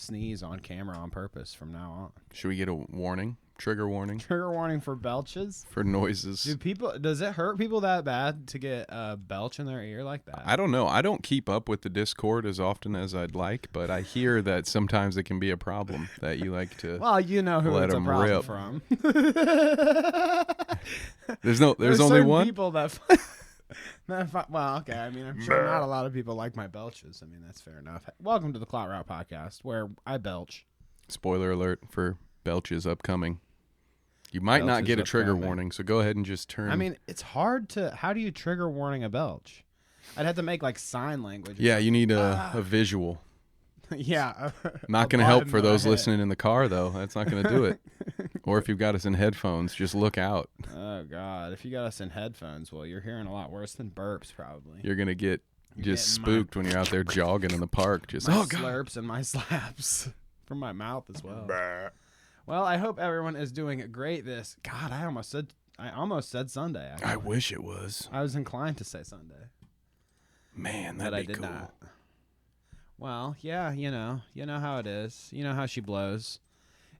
sneeze on camera on purpose from now on. Should we get a warning? Trigger warning? Trigger warning for belches? For noises. Does it hurt people that bad to get a belch in their ear like that? I don't know. I don't keep up with the Discord as often as I'd like, but I hear that sometimes it can be a problem that you like to. Well, you know who it's a problem rip. from. There's only one. People that. Well, okay. I mean, I'm sure not a lot of people like my belches. I mean, that's fair enough. Welcome to the Clout Route podcast, where I belch. Spoiler alert for belches upcoming. You might not get a trigger warning, so go ahead and just turn. I mean, it's hard to. How do you trigger warning a belch? I'd have to make like sign language. Yeah, you need a visual. Yeah. Not going to help for those listening in the car, though. That's not going to do it. Or if you've got us in headphones, just look out. Oh, God. If you got us in headphones, well, you're hearing a lot worse than burps, probably. You're going to get just spooked when you're out there jogging in the park. Just my slurps and my slaps from my mouth as well. Well, I hope everyone is doing great this. God, I almost said Sunday. Actually. I wish it was. I was inclined to say Sunday. Man, that'd be cool. Not. Well, yeah, you know how it is. You know how she blows.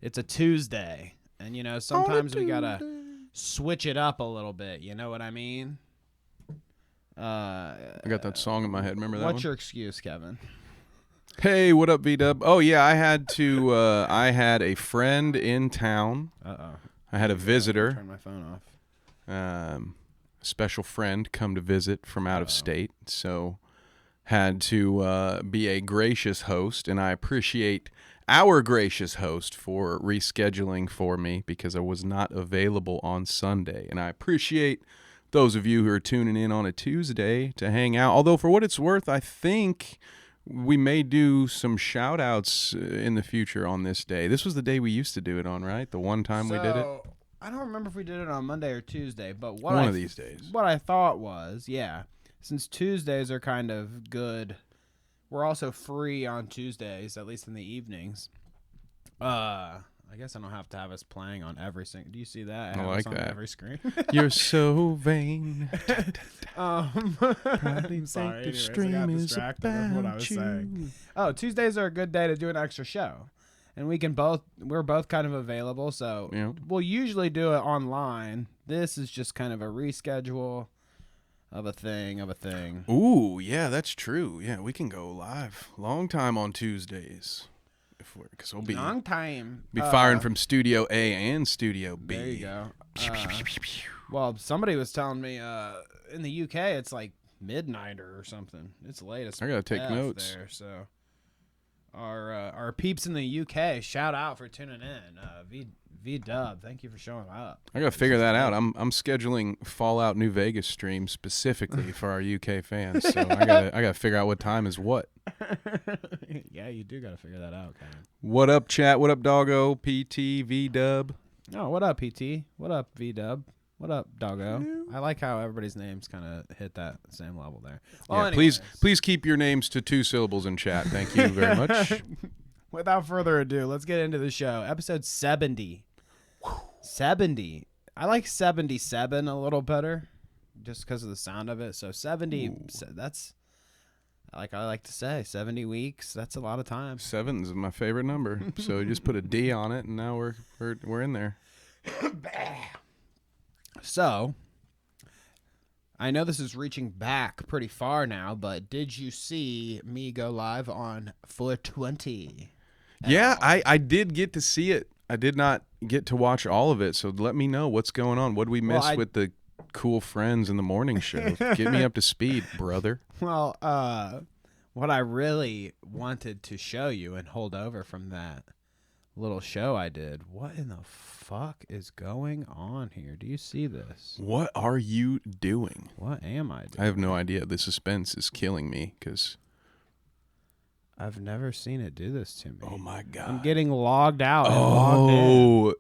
It's a Tuesday, and sometimes we gotta switch it up a little bit. You know what I mean? I got that song in my head. Remember that What's your excuse, Kevin? Hey, what up, V-Dub? Oh, yeah, I had to, I had a friend in town. Uh-oh. I had a visitor. Turn my phone off. A special friend come to visit from out of state, so had to be a gracious host, and I appreciate our gracious host for rescheduling for me because I was not available on Sunday, and I appreciate those of you who are tuning in on a Tuesday to hang out, although for what it's worth, I think we may do some shout-outs in the future on this day. This was the day we used to do it on, right? The one time we did it? I don't remember if we did it on Monday or Tuesday, but one of these days. What I thought was, since Tuesdays are kind of good, we're also free on Tuesdays, at least in the evenings. I guess I don't have to have us playing on every single. Do you see that? I like that. On every screen. You're so vain. I'm sorry. Anyways, I got distracted with what I was saying. Oh, Tuesdays are a good day to do an extra show, and we're both kind of available. So we'll usually do it online. This is just kind of a reschedule of a thing. Ooh, yeah, that's true. Yeah, we can go live. Long time on Tuesdays. Because we'll be long time. Be firing from Studio A and Studio B. There you go. Well, somebody was telling me in the UK it's like midnight or something. It's late. It's I gotta take notes there. So our peeps in the UK, shout out for tuning in. V-Dub, thank you for showing up. I gotta figure that out. I'm scheduling Fallout New Vegas streams specifically for our UK fans, so I gotta figure out what time is what. Yeah, you do gotta figure that out, kind of. What up, chat? What up, doggo? PT, V-Dub. Oh, what up, PT? What up, V-Dub? What up, doggo? I like how everybody's names kind of hit that same level there. Well, yeah, please keep your names to 2 syllables in chat. Thank you very much. Without further ado, let's get into the show. Episode 70. 70. I like 77 a little better just because of the sound of it. So 70, that's I like to say 70 weeks. That's a lot of time. 7 is my favorite number. So you just put a D on it and now we're in there. So I know this is reaching back pretty far now, but did you see me go live on 420? Yeah, I did get to see it. I did not get to watch all of it, so let me know what's going on. What did we miss with the cool friends in the morning show? Get me up to speed, brother. Well, what I really wanted to show you and hold over from that little show I did, what in the fuck is going on here? Do you see this? What are you doing? What am I doing? I have no idea. The suspense is killing me because I've never seen it do this to me. Oh, my God. I'm getting logged out. Oh,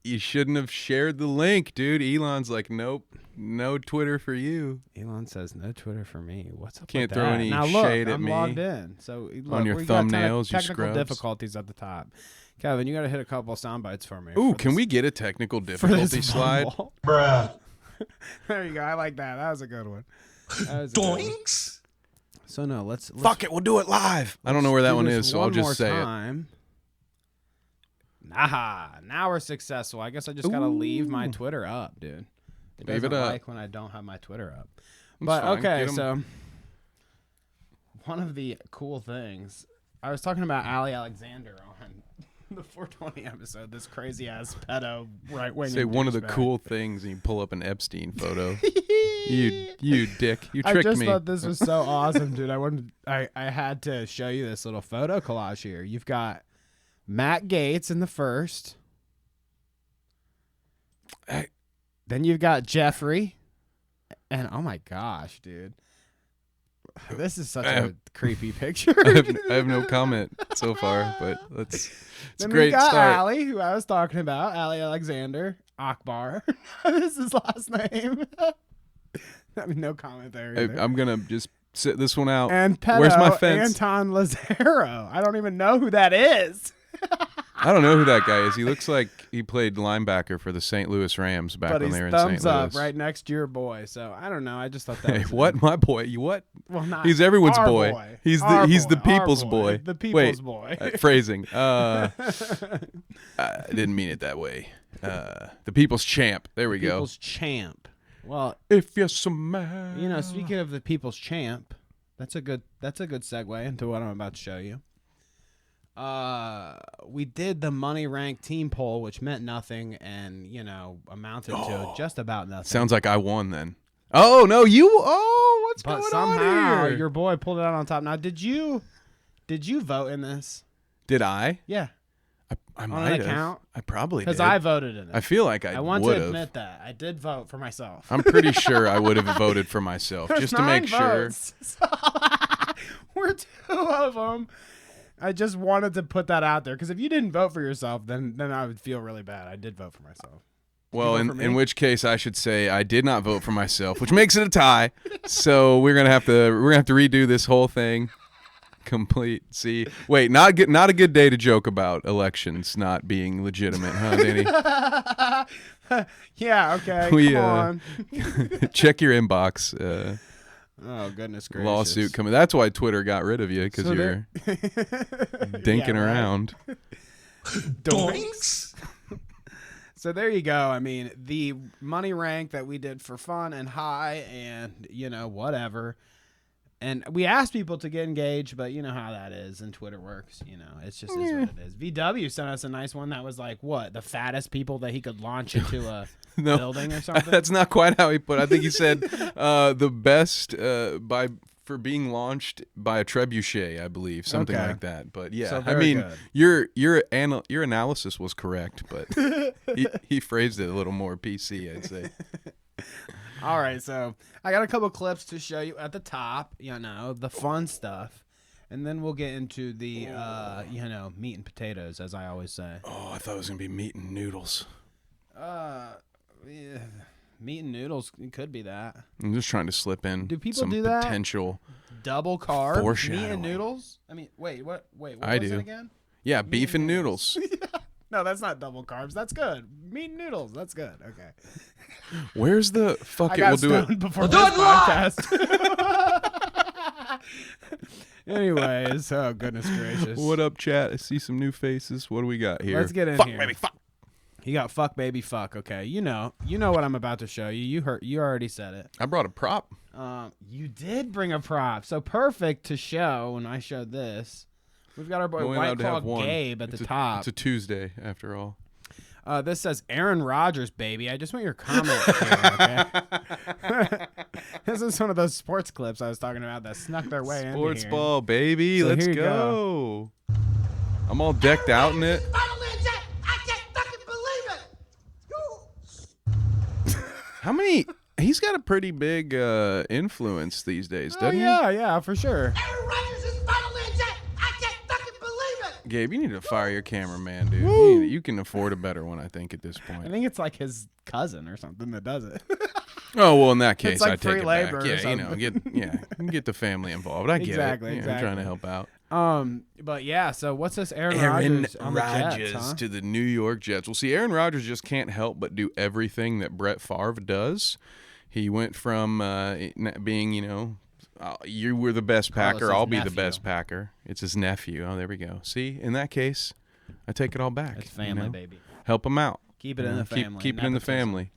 you shouldn't have shared the link, dude. Elon's like, nope, no Twitter for you. Elon says, no Twitter for me. What's up Can't with throw that? any now, shade look, at me. I'm logged in. So look, on your thumbnails, you technical scrubs. difficulties at the top. Kevin, you got to hit a couple sound bites for me. Ooh, can we get a technical difficulty slide? Bruh. There you go. I like that. That was a good one. Doinks. So no, let's fuck it. We'll do it live. I don't know where that one is, so I'll just say it. Nah, now we're successful. I guess I just gotta leave my Twitter up, dude. It doesn't like when I don't have my Twitter up. But okay, so one of the cool things I was talking about Ali Alexander on the 420 episode. This crazy ass pedo right wing. Say one of the cool things, and you pull up an Epstein photo. you dick. You tricked me. I just thought this was so awesome, dude. I had to show you this little photo collage here. You've got Matt Gaetz in the first. Then you've got Jeffrey. And oh my gosh, dude. This is such a creepy picture. I have no comment so far, but it's a great we got start. Ali, who I was talking about, Ali Alexander Akbar. This is his last name. I mean, no comment there either. I'm gonna just sit this one out. And pedo where's my fence? Anton Lazaro. I don't even know who that is. I don't know who that guy is. He looks like he played linebacker for the St. Louis Rams back when they were in St. Louis. Thumbs up right next to your boy. So I don't know. I just thought that. Hey, what? My boy? You what? Well, not he's everyone's our boy. He's the people's boy. The people's boy. Phrasing. I didn't mean it that way. The people's champ. There we go. People's champ. Well, if you're some man. You know, speaking of the people's champ, that's a good segue into what I'm about to show you. We did the money rank team poll, which meant nothing and, amounted to just about nothing. Sounds like I won then. Oh, no, you. Oh, what's going on here? But somehow your boy pulled it out on top. Now, did you vote in this? Did I? Yeah. I might have. Account? I probably did. Because I voted in it. I feel like I want would've. to admit that. I did vote for myself. I'm pretty sure I would have voted for myself just to make votes. Sure. We're two of them. I just wanted to put that out there because if you didn't vote for yourself, then I would feel really bad. I did vote for myself. Well, in which case I should say I did not vote for myself, which makes it a tie. So we're gonna have to redo this whole thing. Complete. See, wait, not a good day to joke about elections not being legitimate, huh, Danny? Yeah. Okay. Come on. Check your inbox. Oh, goodness gracious. Lawsuit coming. That's why Twitter got rid of you, because you're dinking around. Doinks. So there you go. I mean, the money rank that we did for fun and high and, whatever. And we asked people to get engaged, but you know how that is and Twitter works. It's just is what it is. VW sent us a nice one that was like, what, the fattest people that he could launch into a building or something? That's not quite how he put it. I think he said the best for being launched by a trebuchet, I believe, something like that. But yeah, so I mean, good. your analysis was correct, but he phrased it a little more PC, I'd say. All right, so I got a couple clips to show you at the top, the fun stuff. And then we'll get into the, meat and potatoes, as I always say. Oh, I thought it was going to be meat and noodles. Yeah, meat and noodles, it could be that. I'm just trying to slip in some do that? potential double carb, foreshadowing. Meat and noodles? I mean, wait, what I was do. it again? Yeah, beef and noodles. No, that's not double carbs. That's good. Meat and noodles. That's good. Okay. Where's the fuck it? We'll do it before this podcast. Anyways, oh goodness gracious. What up, chat? I see some new faces. What do we got here? Let's get in fuck, here. Baby, fuck. You got fuck baby fuck. Okay, you know what I'm about to show you. You already said it. I brought a prop. You did bring a prop, so perfect to show. When I showed this, we've got our boy White Claw Gabe at the top. It's a Tuesday, after all. This says Aaron Rodgers, baby. I just want your comment here, okay? This is one of those sports clips I was talking about that snuck their way in. Sports ball, baby. So let's go. I'm all decked out in it. I can't fucking believe it. How many? He's got a pretty big influence these days, doesn't he? Yeah, for sure. Aaron Rodgers is finally in jet. I can't fucking believe it. Gabe, you need to fire your cameraman, dude. You can afford a better one, I think, at this point. I think it's like his cousin or something that does it. Oh, well, in that case, like I take it labor back. or Yeah, get the family involved. I get exactly. I'm trying to help out. But yeah, so what's this Aaron Rodgers on the Jets, huh? to the New York Jets. Well, see, Aaron Rodgers just can't help but do everything that Brett Favre does. He went from being, You were the best packer. Carlos's I'll be the nephew. best packer. It's his nephew. Oh, there we go. See, in that case, I take it all back. It's family, baby. Help him out. Keep it in the family. Keep it in the family.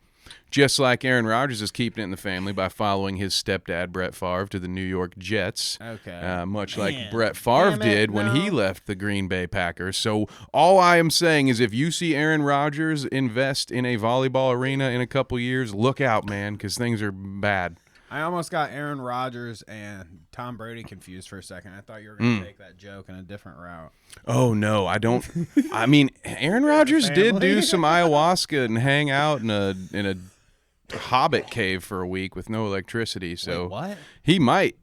Just like Aaron Rodgers is keeping it in the family by following his stepdad, Brett Favre, to the New York Jets. Okay. Much like Brett Favre did when he left the Green Bay Packers. So all I am saying is if you see Aaron Rodgers invest in a volleyball arena in a couple years, look out, man, because things are bad. I almost got Aaron Rodgers and Tom Brady confused for a second. I thought you were going to take that joke in a different route. Oh, no, I don't. I mean, Aaron Rodgers did do some ayahuasca and hang out in a hobbit cave for a week with no electricity. So Wait, what? He might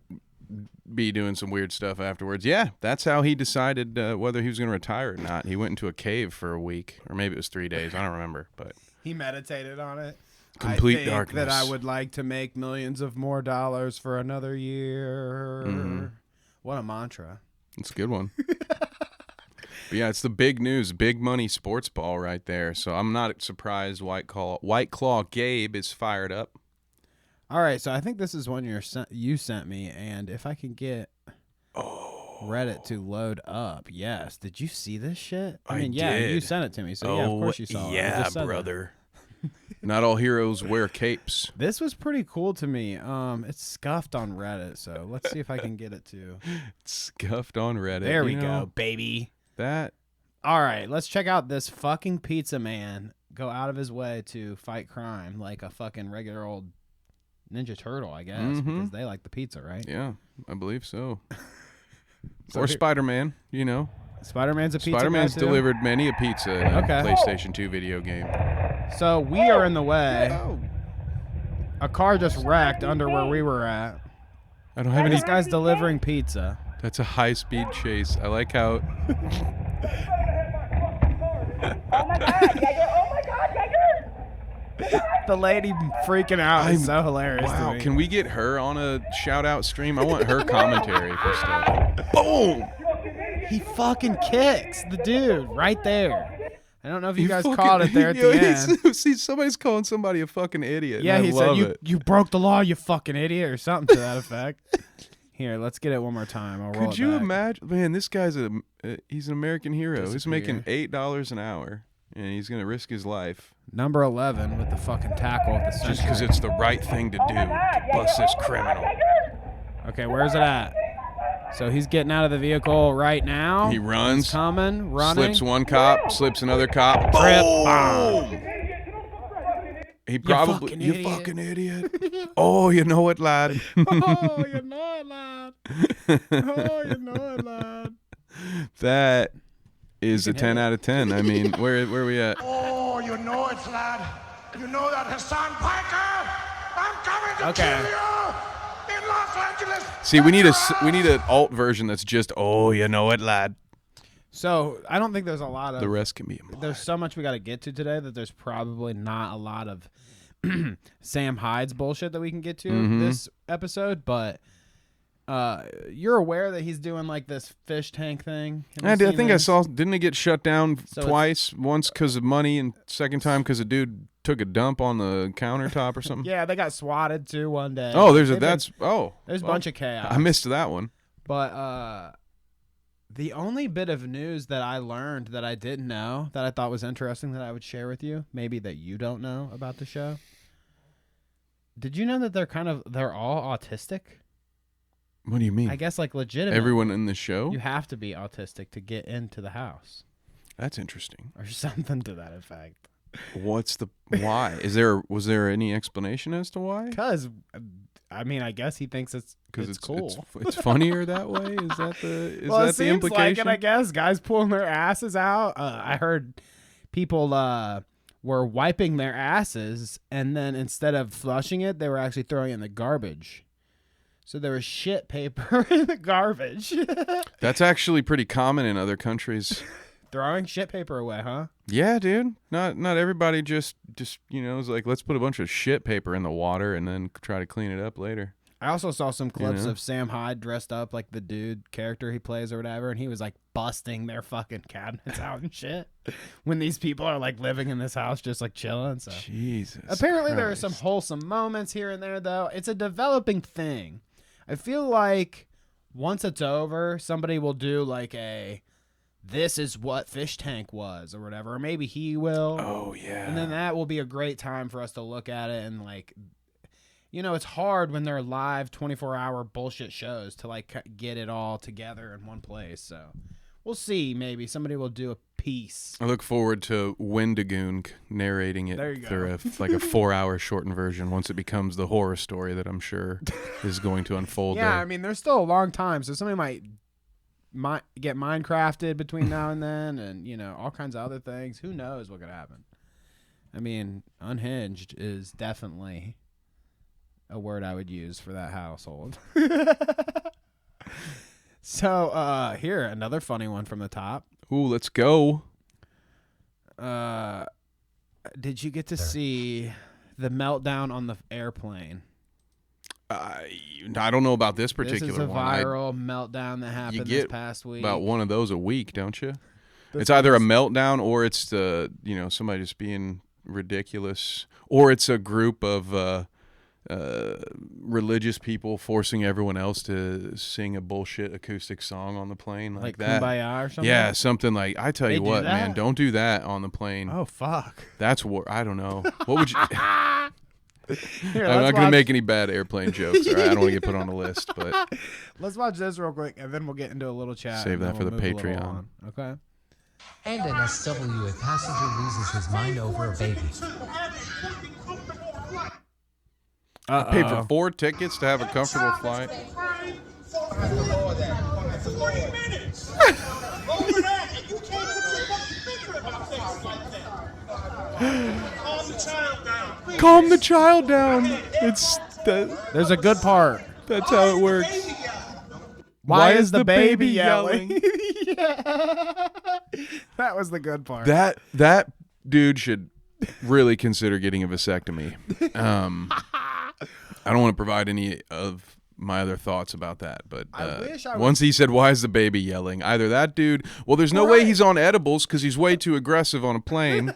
be doing some weird stuff afterwards. Yeah, that's how he decided whether he was going to retire or not. He went into a cave for a week, or maybe it was 3 days. I don't remember, but he meditated on it. Complete I think darkness. that I would like to make millions of more dollars for another year. Mm-hmm. What a mantra. It's a good one. But yeah, it's the big news, big money sports ball right there. So I'm not surprised White Claw Gabe is fired up. All right, so I think this is one you sent me, and if I can get Reddit to load up, yes. Did you see this shit? I mean, yeah, did. You sent it to me, so yeah, of course you saw it. Yeah, brother. Not all heroes wear capes. This was pretty cool to me. It's scuffed on Reddit, so let's see if I can get it to. It's scuffed on Reddit. There we go, baby. That. All right, let's check out this fucking pizza man go out of his way to fight crime like a fucking regular old Ninja Turtle, I guess, because they like the pizza, right? Yeah, I believe so. Or Spider-Man, you know. Spider-Man's a pizza Spider-Man's guy too? delivered many a pizza in a PlayStation 2 video game. So we are in the way. A car just wrecked under where we were at. I don't have any. This guy's delivering pizza. That's a high-speed chase. I like how. Oh my god, Geiger! Oh my god, Geiger! The lady freaking out is so hilarious. Wow, to me. can we get her on a shout-out stream? I want her commentary for stuff. Boom! He fucking kicks the dude right there. I don't know if you guys caught it there at the end. See, somebody's calling somebody a fucking idiot. Yeah, he said, you broke the law, you fucking idiot, or something to that effect. Here, let's get it one more time. I'll roll Could it you back. imagine? Man, this guy's he's an American hero. He's making Disappear. $8 an hour, and he's going to risk his life. Number 11 with the fucking tackle at the center. Just because it's the right thing to do to bust this criminal. Okay, where's it at? So he's getting out of the vehicle right now. He runs. He's coming, running. Slips one cop, slips another cop. Trip. Boom! He probably, you fucking idiot. Oh, you know it, lad. Oh, you know it, lad. Oh, you know it, lad. That is a 10 out of 10. I mean, where we at? Oh, you know it, lad. You know that Hassan Piker. I'm coming to kill you in Los Angeles. See, we need an alt version that's just, oh, you know it, lad. So I don't think there's a lot of. The rest can be a There's so much we got to get to today that there's probably not a lot of Sam Hyde's bullshit that we can get to this episode, but you're aware that he's doing like this fish tank thing. I think I saw. Didn't it get shut down twice? Once because of money, and second time because a dude took a dump on the countertop or something. Yeah, they got swatted too one day. Oh, there's a bunch of chaos. I missed that one. But the only bit of news that I learned that I didn't know that I thought was interesting that I would share with you, maybe that you don't know about the show. Did you know that they're all autistic? What do you mean? I guess like legitimate. Everyone in the show? You have to be autistic to get into the house. That's interesting. Or something to that effect. What's the why? Was there any explanation as to why? Because I mean, I guess he thinks it's cool. It's funnier that way. Is that the well, the implication? Like it, I guess guys pulling their asses out. I heard people were wiping their asses, and then instead of flushing it, they were actually throwing it in the garbage. So there was shit paper in the garbage. That's actually pretty common in other countries. Throwing shit paper away, huh? Yeah, dude. Not everybody just is like, let's put a bunch of shit paper in the water and then try to clean it up later. I also saw some clips of Sam Hyde dressed up like the dude character he plays or whatever, and he was like busting their fucking cabinets out and shit when these people are like living in this house just like chilling. So Jesus. Apparently Christ. there are some wholesome moments here and there, though. It's a developing thing. I feel like once it's over, somebody will do like this is what Fish Tank was or whatever, or maybe he will. Oh yeah. And then that will be a great time for us to look at it and like, it's hard when they're live 24-hour bullshit shows to like get it all together in one place. So we'll see. Maybe somebody will do a piece. I look forward to Wendigoon narrating it through like a 4-hour shortened version once it becomes the horror story that I'm sure is going to unfold. Yeah, there. I mean, there's still a long time, so somebody might get Minecrafted between now and then, and all kinds of other things. Who knows what could happen? I mean, unhinged is definitely a word I would use for that household. So here, another funny one from the top. Ooh, let's go. Did you get to see the meltdown on the airplane? I don't know about this particular This is a one. viral meltdown that happened this past week. About one of those a week, don't you? It's either a meltdown or it's somebody just being ridiculous, or it's a group of religious people forcing everyone else to sing a bullshit acoustic song on the plane like that. Kumbaya or something? Yeah, something like, I tell you what, man, don't do that on the plane. Oh, fuck. That's what, I don't know. What would you... Here, I'm not going to make any bad airplane jokes. All right? I don't want to get put on the list, but... Let's watch this real quick, and then we'll get into a little chat. Save that for the Patreon. Okay. And an SW, a passenger loses his mind over a baby. I paid for 4 tickets to have a comfortable flight. 40 minutes over that, and you can't put your fucking finger about things like that. Calm the child down. Please. Calm the child down. It's There's a good part. That's how it works. Why is the baby yelling? Yeah. That was the good part. That dude should really consider getting a vasectomy. I don't want to provide any of my other thoughts about that, but once he said, "Why is the baby yelling?" Either that dude, well, there's no way he's on edibles because he's way too aggressive on a plane.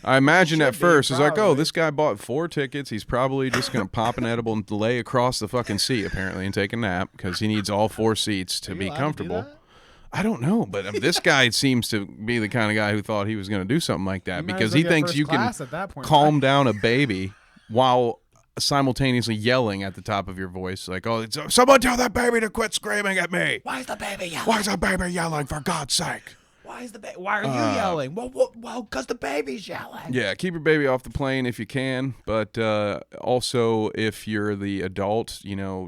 I imagine at first it's like, oh, this guy bought 4 tickets. He's probably just gonna pop an edible and lay across the fucking seat apparently and take a nap because he needs all 4 seats to be comfortable. I don't know, but this guy seems to be the kind of guy who thought he was going to do something like that because he thinks you can calm down a baby while simultaneously yelling at the top of your voice, like, "Oh, someone tell that baby to quit screaming at me! Why is the baby yelling? Why is the baby yelling? For God's sake! Why are you yelling? Well, because the baby's yelling." Yeah, keep your baby off the plane if you can, but also if you're the adult,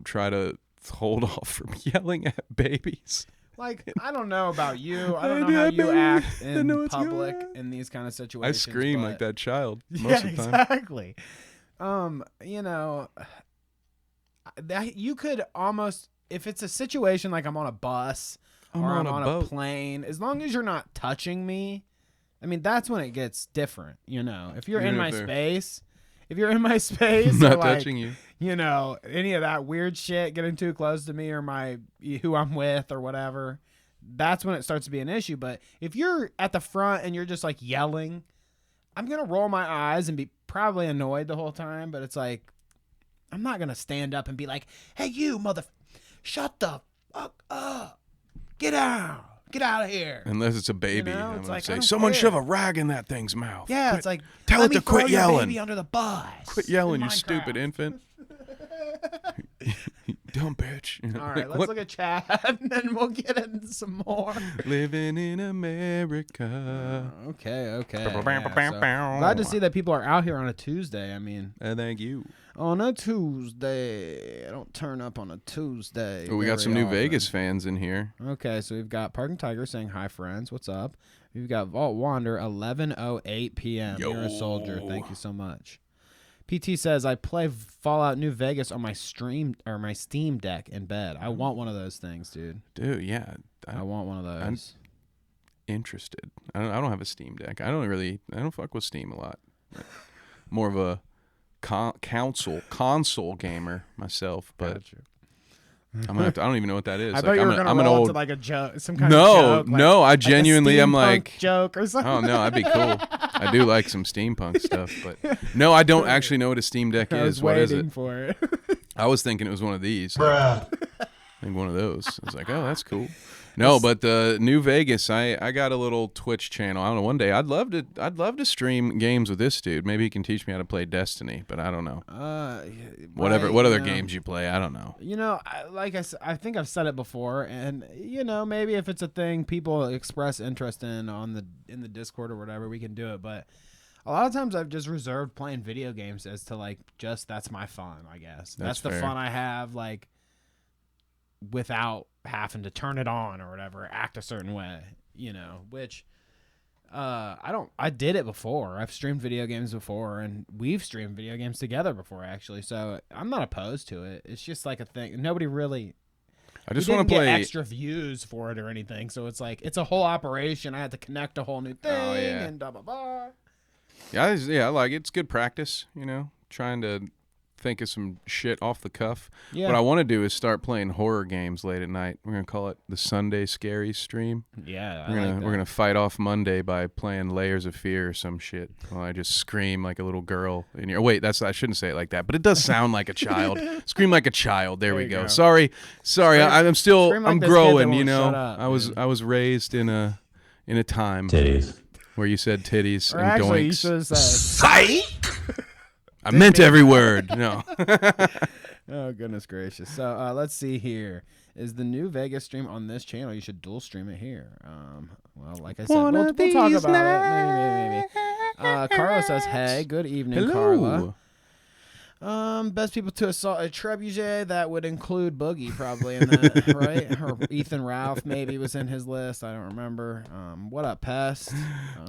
try to hold off from yelling at babies. Like, I don't know about you. I don't know how you act in public in these kind of situations. I scream like that child most of the time. Exactly. That you could almost, if it's a situation like I'm on a bus or I'm on a plane, as long as you're not touching me, I mean, that's when it gets different. If you're in my space, I'm not touching you. Any of that weird shit getting too close to me or who I'm with or whatever, that's when it starts to be an issue. But if you're at the front and you're just like yelling, I'm going to roll my eyes and be probably annoyed the whole time. But it's like, I'm not going to stand up and be like, "Hey, you shut the fuck up. Get out. Get out of here." Unless it's a baby. I'm going to say, "Someone shove a rag in that thing's mouth." Yeah, it's like, tell it to quit yelling. Baby under the bus. Quit yelling, you stupid infant. Dumb bitch. All right, let's look at chat and then we'll get into some more. Living in America. Okay. So, glad to see that people are out here on a Tuesday. I mean, thank you. On a Tuesday. I don't turn up on a Tuesday. We got some new Vegas fans in here. Okay, so we've got Parking Tiger saying, "Hi, friends. What's up?" We've got Vault Wander, 11:08 p.m. Yo. You're a soldier. Thank you so much. PT says, "I play Fallout New Vegas on my Steam Deck in bed. I want one of those things, dude. Dude, yeah. I want one of those." I'm interested. I don't have a Steam Deck. I don't fuck with Steam a lot. More of a console gamer myself, but Gotcha. I'm gonna have to, I don't even know what that is. I thought you were gonna roll into like a joke, some kind of joke. No, I genuinely am like joke or something. Oh no, that'd be cool. I do like some steampunk stuff, but no, I don't actually know what a Steam Deck is. What is it? For it. I was thinking it was one of these. Bruh. I think one of those. I was like, oh, that's cool. No, but the New Vegas, I got a little Twitch channel. I don't know. One day I'd love to stream games with this dude. Maybe he can teach me how to play Destiny, but I don't know. What other games you play? I don't know. You know, like I said, I think I've said it before, and you know, maybe if it's a thing people express interest in in the Discord or whatever, we can do it. But a lot of times I've just reserved playing video games as to like just that's my fun, I guess. That's the fair. fun I have, like without having to turn it on or whatever, act a certain way, you know, which I did it before. I've streamed video games before, and we've streamed video games together before, actually. So I'm not opposed to it. It's just like a thing. Nobody really. I just want to play get extra views for it or anything. So it's like it's a whole operation. I had to connect a whole new thing and blah blah blah. Yeah, I like it. It's good practice, you know, trying to think of some shit off the cuff. Yeah. What I want to do is start playing horror games late at night. We're gonna call it the Sunday Scary Stream. Yeah, We're gonna fight off Monday by playing Layers of Fear or some shit. While I just scream like a little girl in your. Wait, I shouldn't say it like that, but it does sound like a child. Scream like a child. There we go. Sorry. I'm still. Scream like I'm this kid that growing. won't You know. shut up, I was raised in a time Titties. where you said titties Or and actually, you doinks. should have said. I meant every word. No. Oh, goodness gracious. So let's see here. Is the New Vegas stream on this channel? You should dual stream it here. Well, like I said, we'll talk about it. Maybe. Carla says, hey, good evening, Hello. Carla. Best people to assault a trebuchet. That would include Boogie, probably, in that, right? Or Ethan Ralph maybe was in his list. I don't remember. What up, Pest?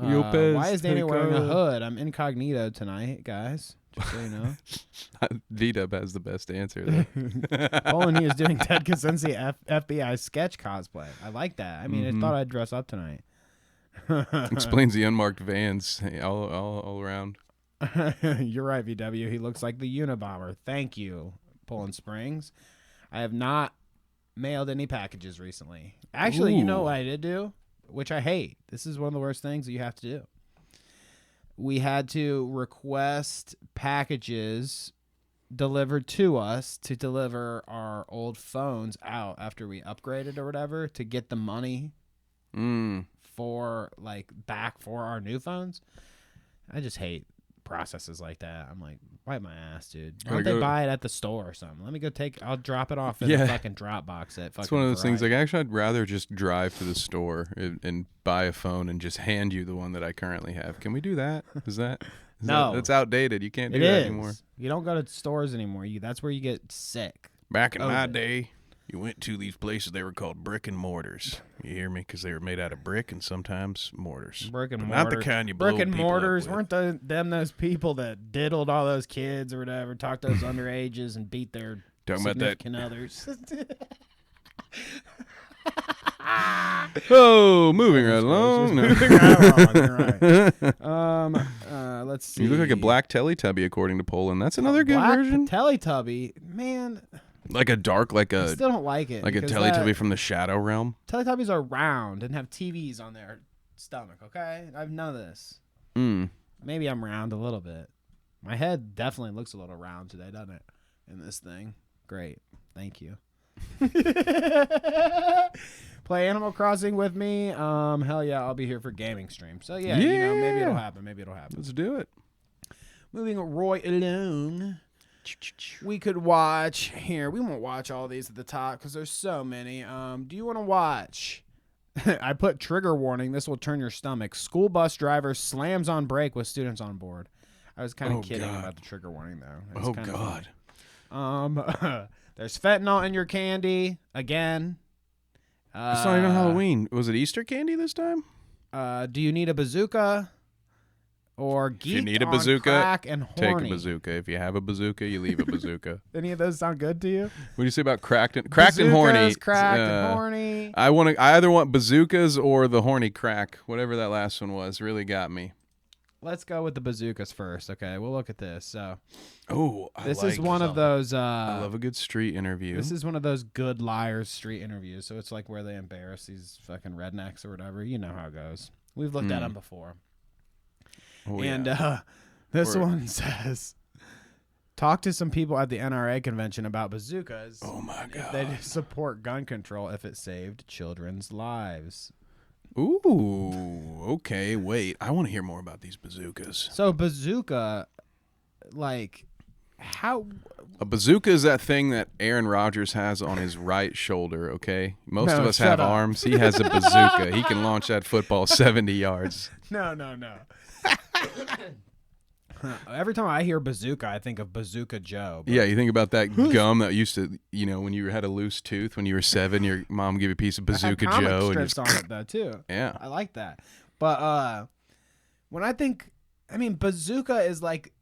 Yo, Pest. Why is Danny Hey, wearing a Carla. hood? I'm incognito tonight, guys. Just so you know. V-Dub has the best answer there. Poland, he is doing Ted Kaczynski FBI sketch cosplay. I like that. I mean, I thought I'd dress up tonight. Explains the unmarked vans all around. You're right, VW. He looks like the Unabomber. Thank you, Poland Springs. I have not mailed any packages recently. Actually, you know what I did do? Which I hate. This is one of the worst things that you have to do. We had to request packages delivered to us to deliver our old phones out after we upgraded or whatever to get the money for back for our new phones. I just hate processes like that. I'm like, wipe my ass, dude. Why don't they buy it at the store or something? Let me go I'll drop it off in a fucking drop box at fucking. It's one of those things. Verizon. Like, actually, I'd rather just drive to the store and buy a phone and just hand you the one that I currently have. Can we do that? No. That's outdated. You can't do It that is. anymore. You don't go to stores anymore. That's where you get sick. Back in my day, you went to these places. They were called brick and mortars. You hear me? Because they were made out of brick and sometimes mortars. Brick and But mortar. not the kind you blow Brick and people up mortars with. weren't those people that diddled all those kids or whatever, talked to those underages and beat their Talking about that. significant others. Oh, moving right along. No. Let's see. You look like a black Teletubby, according to Poland. That's another good Black version. Teletubby, man. Like a dark, I still don't like it. like a because Teletubby from the Shadow Realm. Teletubbies are round and have TVs on their stomach. Okay, I have none of this. Maybe I'm round a little bit. My head definitely looks a little round today, doesn't it? In this thing. Great. Thank you. Play Animal Crossing with me. Hell yeah, I'll be here for gaming stream. So yeah, you know, maybe it'll happen. Let's do it. Moving right along. We could watch here. We won't watch all these at the top because there's so many. Do you want to watch? I put trigger warning. This will turn your stomach. School bus driver slams on brake with students on board. I was kind of kidding about the trigger warning though. It's kind of funny. There's fentanyl in your candy again. It's not even Halloween. Was it Easter candy this time? Do you need a bazooka? Or geek If you need a on bazooka, crack and take horny. a bazooka. If you have a bazooka, you leave a bazooka. Any of those sound good to you? What do you say about cracked and horny? Bazookas, cracked and horny. I either want bazookas or the horny crack. Whatever that last one was, really got me. Let's go with the bazookas first. Okay, we'll look at this. So, this is one of those. I love a good street interview. This is one of those good liars street interviews. So it's like where they embarrass these fucking rednecks or whatever. You know how it goes. We've looked at them before. Oh, And yeah. this one says, Talk to some people at the NRA convention about bazookas. Oh my God. They support gun control if it saved children's lives. Ooh, okay, wait. I want to hear more about these bazookas. So bazooka, like, how... A bazooka is that thing that Aaron Rodgers has on his right shoulder, okay? Most of us have arms. He has a bazooka. He can launch that football 70 yards. No. Every time I hear bazooka, I think of Bazooka Joe. Yeah, you think about that gum that used to, when you had a loose tooth when you were 7, your mom gave you a piece of Bazooka Joe. And strips on it, though, too. Yeah. I like that. But when I think, bazooka is like,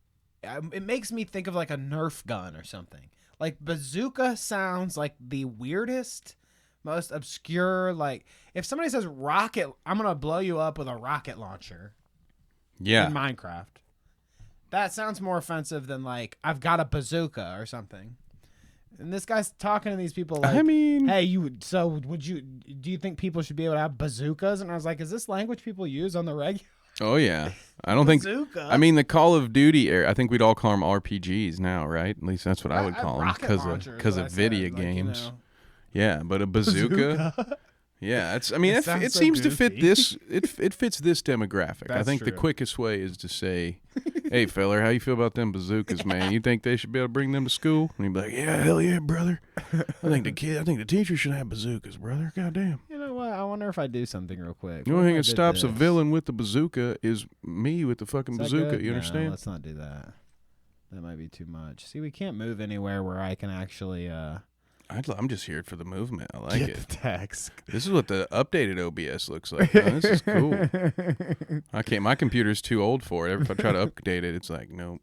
it makes me think of like a Nerf gun or something. Like bazooka sounds like the weirdest, most obscure, like if somebody says rocket, I'm going to blow you up with a rocket launcher. Yeah. In Minecraft. That sounds more offensive than like I've got a bazooka or something. And this guy's talking to these people like, hey, do you think people should be able to have bazookas? And I was like, is this language people use on the regular? Oh, yeah. I don't bazooka. The Call of Duty era, I think we'd all call them RPGs now, right? At least that's what I would call them because of video games. Yeah, but a bazooka. Yeah, it seems to fit this. It fits this demographic. That's I think true. The quickest way is to say, "Hey, feller, how you feel about them bazookas, man? You think they should be able to bring them to school?" And he'd be like, "Yeah, hell yeah, brother. I think the teacher should have bazookas, brother. Goddamn." You know what? I wonder if I do something real quick. The only thing that stops a villain with the bazooka is me with the fucking bazooka. Good? You understand? Let's not do that. That might be too much. See, we can't move anywhere where I can actually. I'm just here for the movement. I like it. The text. This is what the updated OBS looks like. Oh, this is cool. My computer's too old for it. If I try to update it, it's like, nope.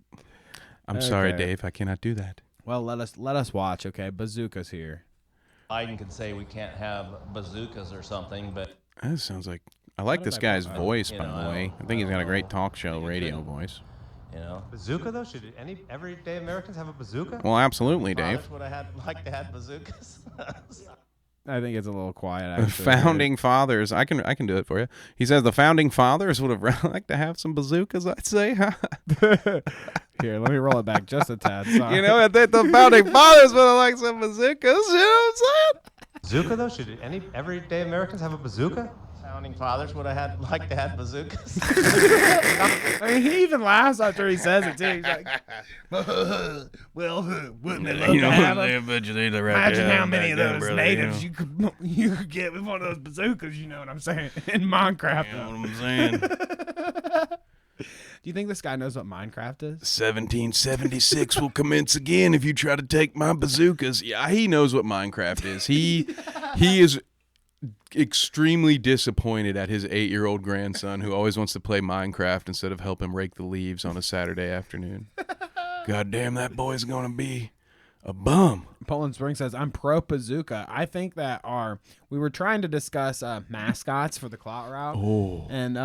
I'm sorry, Dave. I cannot do that. Well, let us watch. Okay, bazookas here. Biden could say we can't have bazookas or something, but that sounds like I like this guy's voice. By the way, I think he's got a great talk show radio voice. Bazooka though? Should everyday Americans have a bazooka? Well, absolutely, Dave. Would I like to have bazookas? I think it's a little quiet. Actually. The founding fathers. I can do it for you. He says the founding fathers would have liked to have some bazookas. I'd say. Here, let me roll it back just a tad. Sorry. I think the founding fathers would have liked some bazookas. You know what I'm saying? Bazooka though? Should everyday Americans have a bazooka? Founding fathers would have like to have bazookas. He even laughs after he says it too. He's like, "Well, wouldn't it love to have them? Imagine how many of those natives you could get with one of those bazookas." You know what I'm saying? In Minecraft. You know what I'm saying? Do you think this guy knows what Minecraft is? 1776 will commence again if you try to take my bazookas. Yeah, he knows what Minecraft is. He is extremely disappointed at his 8-year-old grandson who always wants to play Minecraft instead of help him rake the leaves on a Saturday afternoon. God damn, that boy's gonna be a bum. Poland Spring says, I'm pro bazooka. I think that we were trying to discuss mascots for the Clout route. Oh. And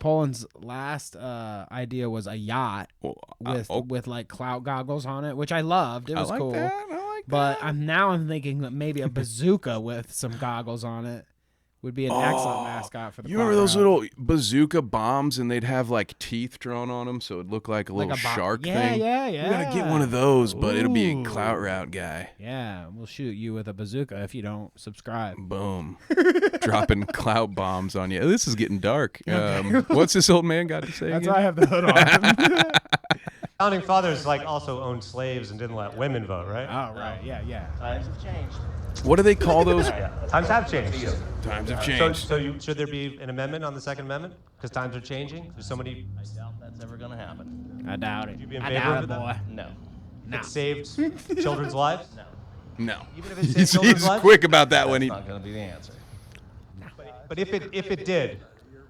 Poland's last idea was a yacht with like Clout goggles on it, which I loved. It was cool. But I'm thinking that maybe a bazooka with some goggles on it would be an excellent mascot for the Clout. You remember those little bazooka bombs and they'd have like teeth drawn on them so it'd look like a little shark thing? Yeah. We gotta get one of those, but it'll be a Clout route guy. Yeah, we'll shoot you with a bazooka if you don't subscribe. Boom. Dropping Clout bombs on you. This is getting dark. What's this old man got to say That's again? why I have the hood on. Founding fathers also owned slaves and didn't let women vote, right? Oh, right. Yeah. Times have changed. What do they call those? Times have changed. Times have changed. Should there be an amendment on the Second Amendment? Because times are changing. There's so many. I doubt that's ever going to happen. I doubt it. Would you be in I favor doubt of it, boy. No. It saved children's lives. No. Even if it saved children's He's lives. quick about that one. That's not going to be the answer. But if it did,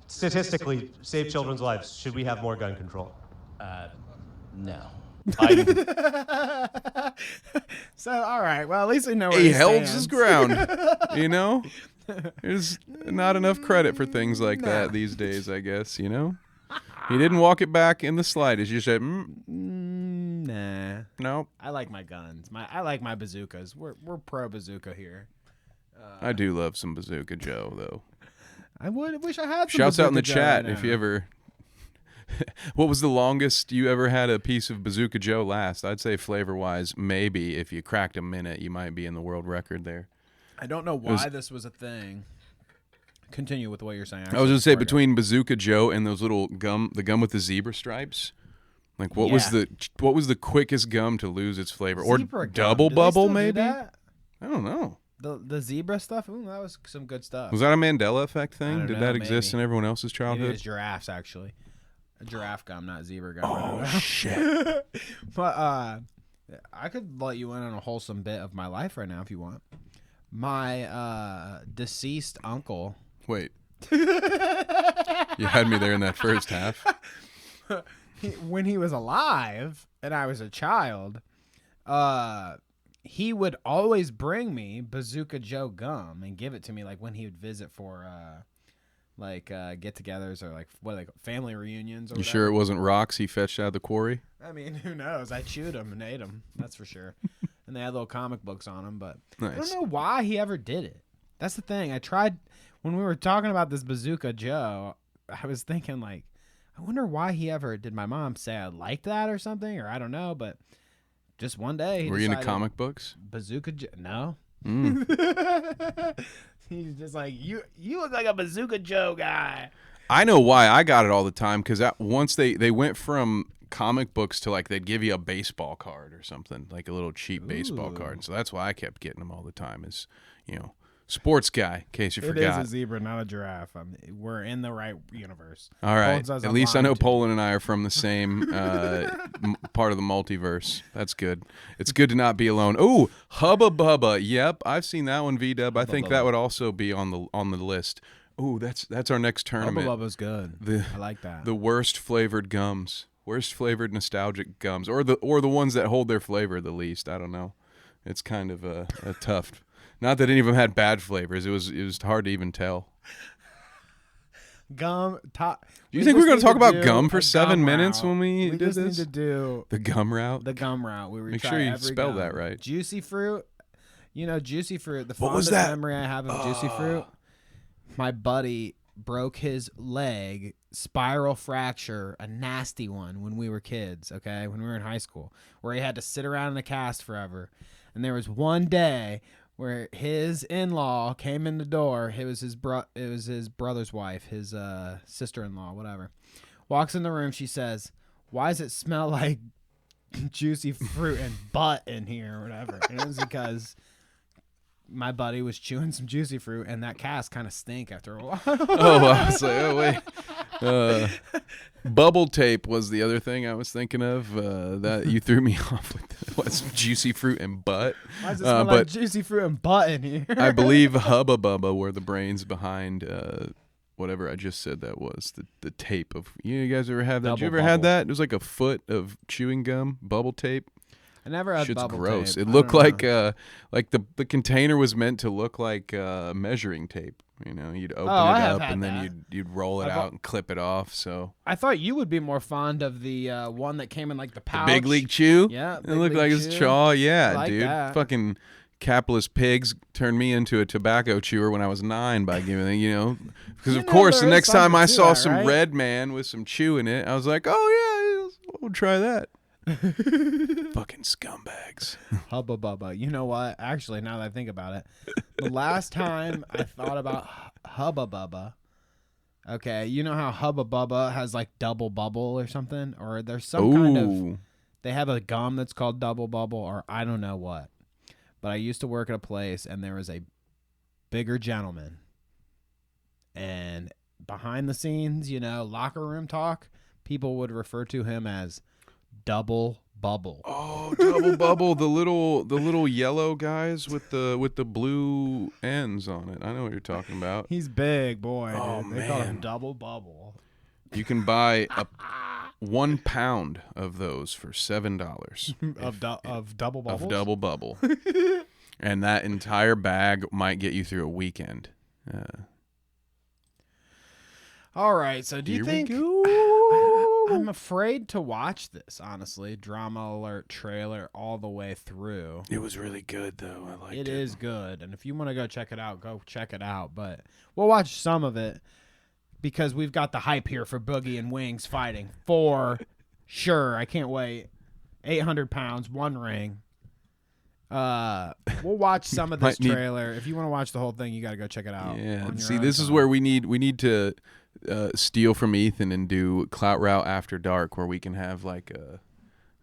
statistically save children's lives, should we have more gun control? No. So, all right. Well, at least we know where He he held stands. his ground. There's not enough credit for things like that these days, I guess, He didn't walk it back in the slightest. You said, nah. Nope. I like my guns. I like my bazookas. We're pro bazooka here. I do love some Bazooka Joe, though. I wish I had some Shouts out in the Bazooka Joe chat right if you ever What was the longest you ever had a piece of Bazooka Joe last? I'd say flavor-wise, maybe if you cracked a minute, you might be in the world record there. I don't know why this was a thing. Continue with what you're saying. I was going to say, between Bazooka Joe and those little gum, the gum with the zebra stripes, like what was the quickest gum to lose its flavor? Zebra or gum. Double Do they Bubble, still do maybe? that? I don't know. The zebra stuff? Ooh, that was some good stuff. Was that a Mandela effect thing? don't Did know, that exist maybe. in everyone else's Maybe childhood? it's giraffes, actually. A giraffe gum, not zebra gum. Oh, shit. But I could let you in on a wholesome bit of my life right now if you want. My deceased uncle. Wait. You had me there in that first half. When he was alive and I was a child, he would always bring me Bazooka Joe gum and give it to me, like when he would visit for get-togethers or like family reunions. Or You whatever. sure it wasn't rocks he fetched out of the quarry? I mean, who knows? I chewed them and ate them. That's for sure. And they had little comic books on them, but I Nice. don't know why he ever did it. That's the thing. I tried when we were talking about this Bazooka Joe. I was thinking like, I wonder why he ever did. My mom say I liked that or something, or I don't know. But just one day, he Were you into decided comic books? Bazooka Joe? No. Mm. He's just like, you look like a Bazooka Joe guy. I know why I got it all the time, because once they went from comic books to like they'd give you a baseball card or something, like a little cheap baseball card. So that's why I kept getting them all the time. Is sports guy, in case you forgot. It is a zebra, not a giraffe. We're in the right universe. All right. Poland says At I'm least I lying know too. Poland and I are from the same part of the multiverse. That's good. It's good to not be alone. Oh, Hubba Bubba. Yep, I've seen that one, V-Dub. I think that would also be on the list. Oh, that's our next tournament. Hubba Bubba's good. I like that. The worst flavored gums. Worst flavored nostalgic gums. Or the ones that hold their flavor the least. I don't know. It's kind of a tough. Not that any of them had bad flavors. It was hard to even tell. Gum. Do you think we're going to talk about gum for 7 minutes when we do just this? need to do The gum route? the gum route. Make sure you spell that right. Juicy fruit. Juicy fruit. The What was fondest that? memory I have of juicy fruit. My buddy broke his leg, spiral fracture, a nasty one when we were kids, okay? When we were in high school, where he had to sit around in a cast forever. And there was one day where his in-law came in the door. It was his brother's wife, his sister-in-law, whatever. Walks in the room. She says, "Why does it smell like juicy fruit and butt in here or whatever?" And it was because my buddy was chewing some juicy fruit, and that cast kind of stink after a while. Oh, I was like, oh, wait. Bubble tape was the other thing I was thinking of. That you threw me off with. What's juicy fruit and butt? Why does it smell like juicy fruit and butt in here? I believe Hubba Bubba were the brains behind whatever I just said that was. The tape of. You guys ever have that? Did you ever had that? It was like a foot of chewing gum, bubble tape. I never had Shit's bubble gross. tape. It looked like the container was meant to look like measuring tape. You'd open it up and then you'd roll it out and clip it off. So I thought you would be more fond of the one that came in like the pouch. The Big League Chew. Yeah, it looked like his chaw. Yeah, I like dude. that. Fucking capitalist pigs turned me into a tobacco chewer when I was 9 by giving because of course the next time I saw some red man with some chew in it, I was like, oh yeah, we'll try that. Fucking scumbags. Hubba Bubba. You know what? Actually, now that I think about it, the last time I thought about Hubba Bubba, okay, you know how Hubba Bubba has like double bubble or something? Or there's some kind of, they have a gum that's called double bubble or I don't know what. But I used to work at a place and there was a bigger gentleman. And behind the scenes, locker room talk, people would refer to him as Double Bubble. Oh, Double Bubble, the little yellow guys with the blue ends on it. I know what you're talking about. He's big, boy. Oh, dude. They call him Double Bubble. You can buy 1 pound of those for $7 of Double Bubbles? Of Double Bubble. And that entire bag might get you through a weekend. All right, so do you Here think we go. I'm afraid to watch this, honestly. Drama alert trailer all the way through. It was really good, though. I liked it. It is good, and if you want to go check it out, go check it out. But we'll watch some of it. because we've got the hype here for Boogie and Wings fighting for sure. I can't wait. 800 pounds, 1 ring. We'll watch some of this trailer. If you want to watch the whole thing, you got to go check it out. Yeah. See, this is where we need to steal from Ethan and do Clout Route After Dark, where we can have like a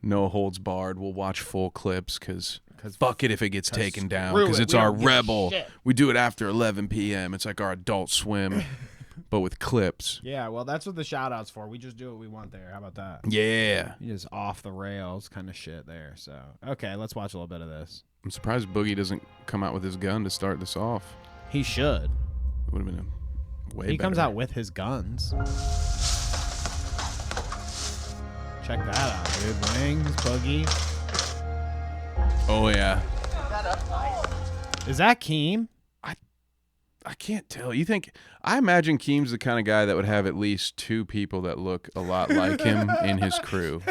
no holds barred. We'll watch full clips because fuck it if it gets taken down because it's our rebel. We do it after 11 p.m. It's like our Adult Swim, but with clips. Yeah, well, that's what the shout out's for. We just do what we want there. How about that? Yeah. You just off the rails kind of shit there. So, okay, let's watch a little bit of this. I'm surprised Boogie doesn't come out with his gun to start this off. He should. It would have been a way better. He comes out with his guns. Check that out, dude. Wings, Boogie. Oh, yeah. Is that Keem? I can't tell. I imagine Keem's the kind of guy that would have at least 2 people that look a lot like him in his crew.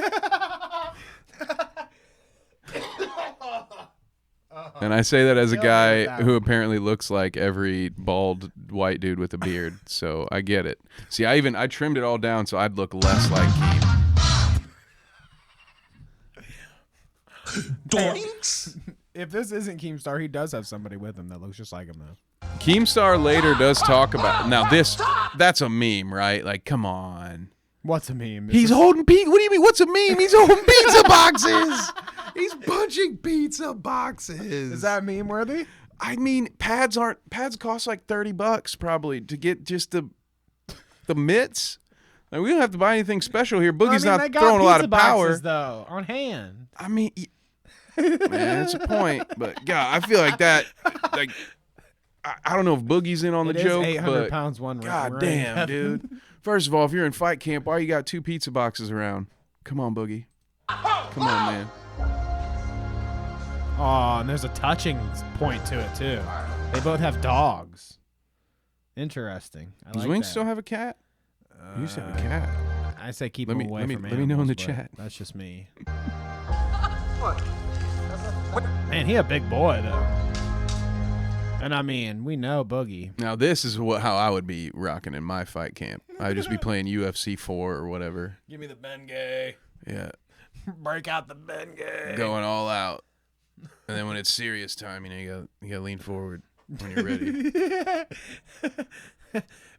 And I say that as a guy who apparently looks like every bald white dude with a beard, so I get it. See, I trimmed it all down so I'd look less like Keem. Doinks! If this isn't Keemstar, he does have somebody with him that looks just like him, though. Keemstar later does talk about... Now, that's a meme, right? Like, come on. What's a meme? He's holding pizza... What do you mean, what's a meme? He's holding pizza boxes! He's punching pizza boxes. Is that meme worthy? I mean, pads cost like $30 probably to get just the mitts. Like, we don't have to buy anything special here. Boogie's not throwing a lot of power. Boxes, though, on hand. I mean, man, that's a point. But God, I feel like that. Like, I don't know if Boogie's in on the joke, 800 but pounds, 1 God damn, dude. First of all, if you're in fight camp, why you got 2 pizza boxes around? Come on, Boogie. Come on, man. Oh, and there's a touching point to it, too. They both have dogs. Interesting. Does Wings still have a cat? You used to have a cat. I say keep him away from animals. Let me know in the chat. That's just me. Man, he a big boy, though. And I mean, we know Boogie. Now, this is how I would be rocking in my fight camp. I'd just be playing UFC 4 or whatever. Give me the Bengay. Yeah. Break out the Bengay. Going all out. And then when it's serious time, you gotta lean forward when you're ready.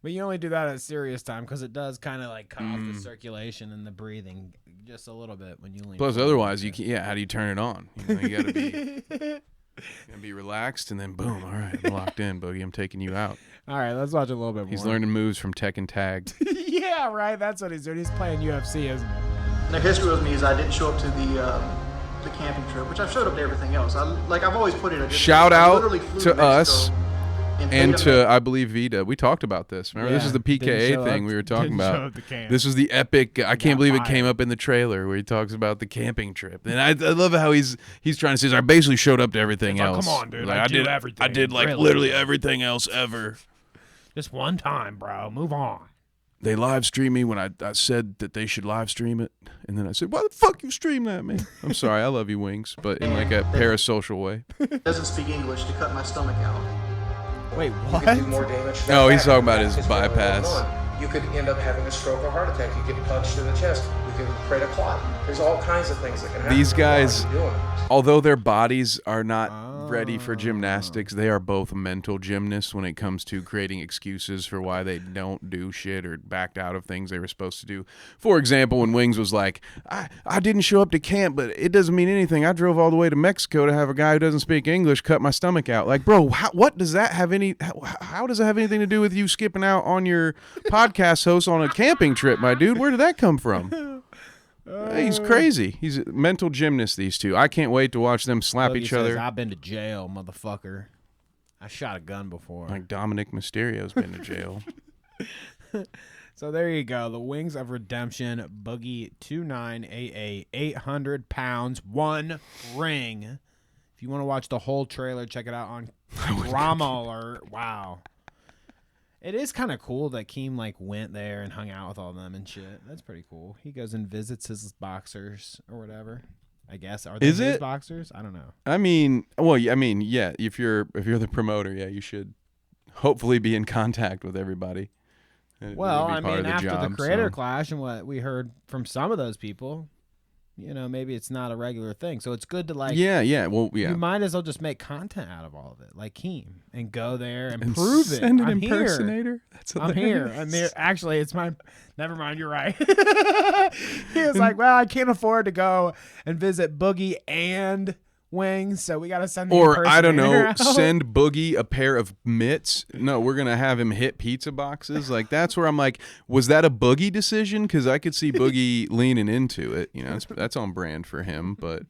But you only do that at serious time because it does kind of like cut off the circulation and the breathing just a little bit when you lean. Plus, otherwise, you can't. Yeah, how do you turn it on? You gotta be relaxed, and then boom. All right, I'm locked in, Boogie. I'm taking you out. All right, let's watch a little bit more. He's learning moves from Tekken Tag. Yeah, right. That's what he's doing. He's playing UFC, isn't he? The history with me is I didn't show up to the camping trip, which I've showed up to everything else. I've always put it. Shout out to us. And to, I believe, Vita. We talked about this. Remember, this is the PKA thing we were talking about. This was the epic. I can't believe it came up in the trailer where he talks about the camping trip. And I love how he's trying to say, I basically showed up to everything else. Come on, dude. Like, I did everything. I did like literally everything else ever. Just one time, bro. Move on. They live streamed me when I said that they should live stream it. And then I said, why the fuck you stream that, man? I'm sorry. I love you, Wings. But in like a parasocial way. Doesn't speak English to cut my stomach out. Wait, what? You could do more damage. No, he's talking about his bypass. You could end up having a stroke or heart attack. You get punched in the chest. You can create a clot. There's all kinds of things that can happen. These guys, although their bodies are not ready for gymnastics, they are both mental gymnasts when it comes to creating excuses for why they don't do shit or backed out of things they were supposed to do. For example, when Wings was like, I didn't show up to camp, but it doesn't mean anything. I drove all the way to Mexico to have a guy who doesn't speak English cut my stomach out. Like, bro, what does that have how does that have anything to do with you skipping out on your podcast host on a camping trip, my dude? Where did that come from? He's crazy. He's a mental gymnast, these two. I can't wait to watch them slap each other. I've been to jail, motherfucker. I shot a gun before. Like Dominic Mysterio's been to jail. So there you go. The Wings of Redemption, Boogie 2988, 800 pounds, 1 ring. If you want to watch the whole trailer, check it out on Drama Alert. Wow. It is kind of cool that Keem like went there and hung out with all them and shit. That's pretty cool. He goes and visits his boxers or whatever. I guess are they his boxers? I don't know. I mean, yeah. If you're the promoter, yeah, you should hopefully be in contact with everybody. Well, I mean, after the creator so. clash and what we heard from some of those people, maybe it's not a regular thing. So it's good to Yeah. Well, yeah. You might as well just make content out of all of it, like Keem, and go there and prove it. Send an I'm impersonator. Here. That's I'm here. I'm there. Actually, it's my. Never mind. You're right. He was like, "Well, I can't afford to go and visit Boogie and Wings, so we got to send the Or I don't know, out. send Boogie a pair of mitts. No, we're gonna have him hit pizza boxes. Like that's where I'm like, was that a Boogie decision? Because I could see Boogie leaning into it. That's on brand for him. But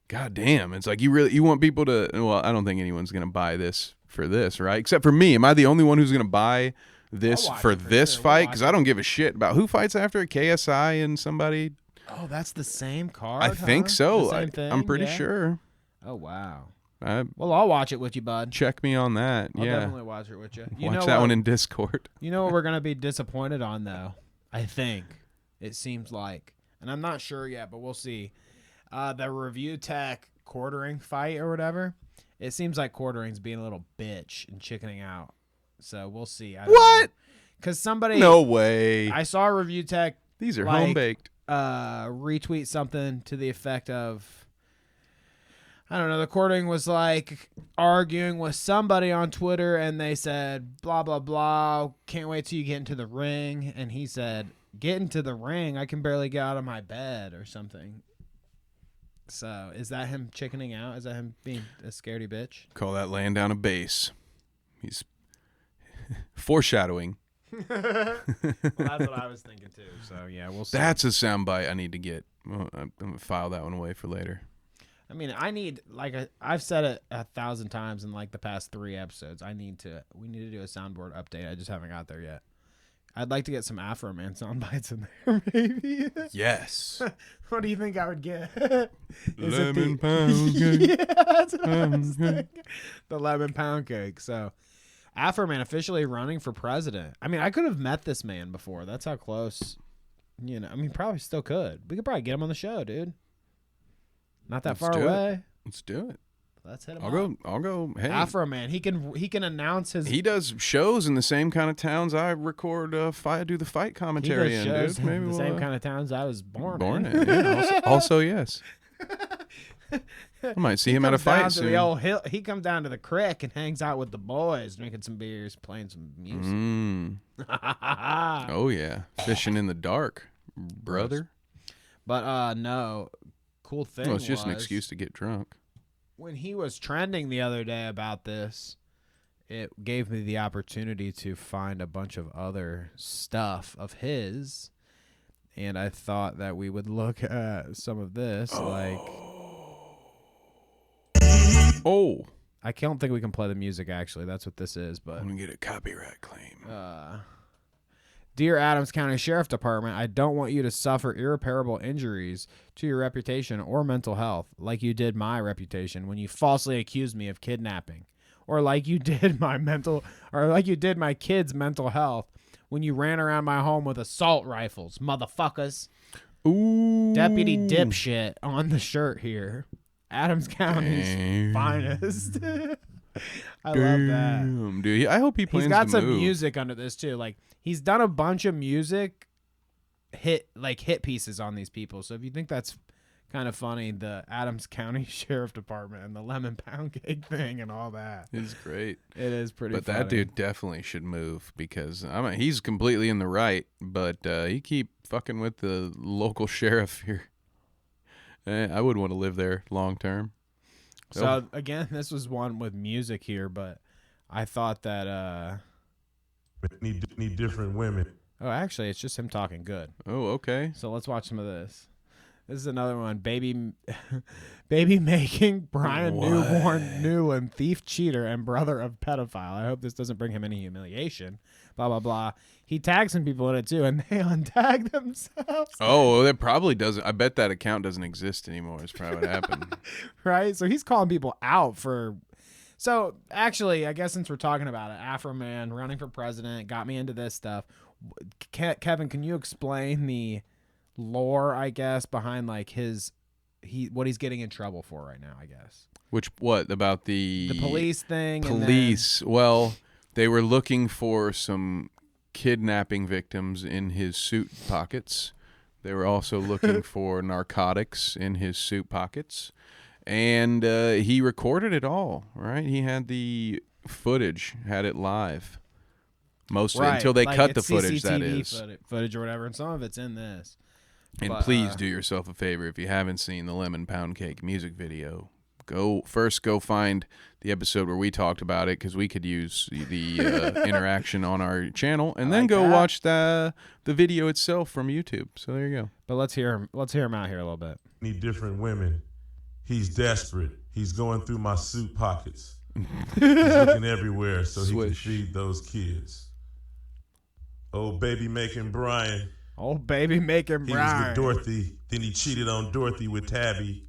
god damn, it's like you want people to. Well, I don't think anyone's gonna buy this for this, right? Except for me. Am I the only one who's gonna buy this for this fight? Because I don't give a shit about who fights after it. KSI and somebody. Oh, that's the same card. I think so. The same thing? I'm pretty sure. Oh wow. Well, I'll watch it with you, bud. Check me on that. I'll yeah, definitely watch it with you. Watch that one in Discord. You know what we're gonna be disappointed on though? I think it seems like, and I'm not sure yet, but we'll see. The Review Tech quartering fight or whatever. It seems like quartering's being a little bitch and chickening out. So we'll see. What? Because somebody. No way. I saw Review Tech. These are home baked. Retweet something to the effect of. I don't know, the quartering was like arguing with somebody on Twitter, and they said, blah, blah, blah, can't wait till you get into the ring. And he said, get into the ring? I can barely get out of my bed or something. So is that him chickening out? Is that him being a scaredy bitch? Call that laying down a base. He's foreshadowing. Well, that's what I was thinking too. So, yeah, we'll see. That's a soundbite I need to get. Well, I'm going to file that one away for later. I mean, I've said it 1,000 times in like the past 3 episodes. We need to do a soundboard update. I just haven't got there yet. I'd like to get some Afroman sound bites in there, maybe. Yes. What do you think I would get? Lemon pound cake. Yeah, that's what I was thinking. The lemon pound cake. So, Afroman officially running for president. I mean, I could have met this man before. That's how close. I mean, probably still could. We could probably get him on the show, dude. Not that far away. Let's do it. Let's hit him. I'll go. Hey, Afroman. He can announce his. He does shows in the same kind of towns I record do the fight commentary in, dude. Maybe the same kind of towns I was born in. Yeah, also, yes. I might see him at a fight soon. He comes down to the creek and hangs out with the boys, drinking some beers, playing some music. Oh yeah, fishing in the dark, brother. But no. Cool thing. Well, it's just an excuse to get drunk. When he was trending the other day about this, it gave me the opportunity to find a bunch of other stuff of his, and I thought that we would look at some of this. I don't think we can play the music. Actually, that's what this is. But I'm gonna get a copyright claim. Dear Adams County Sheriff Department, I don't want you to suffer irreparable injuries to your reputation or mental health like you did my reputation when you falsely accused me of kidnapping, or like you did my kids' mental health when you ran around my home with assault rifles, motherfuckers. Ooh. Deputy dipshit on the shirt here. Adams County's finest. I love that. Dude, I hope he plans. He's got some move. music under this too. Like he's done a bunch of music hit pieces on these people. So if you think that's kind of funny, the Adams County Sheriff Department and the lemon pound cake thing and all that. It's great. It is pretty But funny. that dude definitely should move because he's completely in the right, but he keep fucking with the local sheriff here. I would want to live there long term. So again, this was one with music here, but I thought that need different women. Oh, actually, it's just him talking good. Oh, okay. So let's watch some of this. This is another one. Baby making Brian Newborn Newland thief, cheater, and brother of pedophile. I hope this doesn't bring him any humiliation. Blah, blah, blah. He tags some people in it, too, and they untag themselves. Oh, that probably doesn't. I bet that account doesn't exist anymore. Is probably what happened. Right? So he's calling people out for... So, actually, I guess since we're talking about it, Afroman running for president got me into this stuff. Kevin, can you explain the lore, I guess, behind like what he's getting in trouble for right now, I guess? What about the police thing? Police. Well, they were looking for some kidnapping victims in his suit pockets. They were also looking for narcotics in his suit pockets. And he recorded it all, right? He had the footage, had it live. Mostly until they cut the footage, that is. Footage or whatever, and some of it's in this. And please do yourself a favor if you haven't seen the Lemon Pound Cake music video. Go find the episode where we talked about it, because we could use the interaction on our channel, and then go watch the video itself from YouTube. So there you go. But let's hear him out here a little bit. Need different women. He's desperate. He's going through my suit pockets. He's looking everywhere so he can feed those kids. Oh, baby making Brian. Oh, baby making Brian. He was with Dorothy. Then he cheated on Dorothy with Tabby.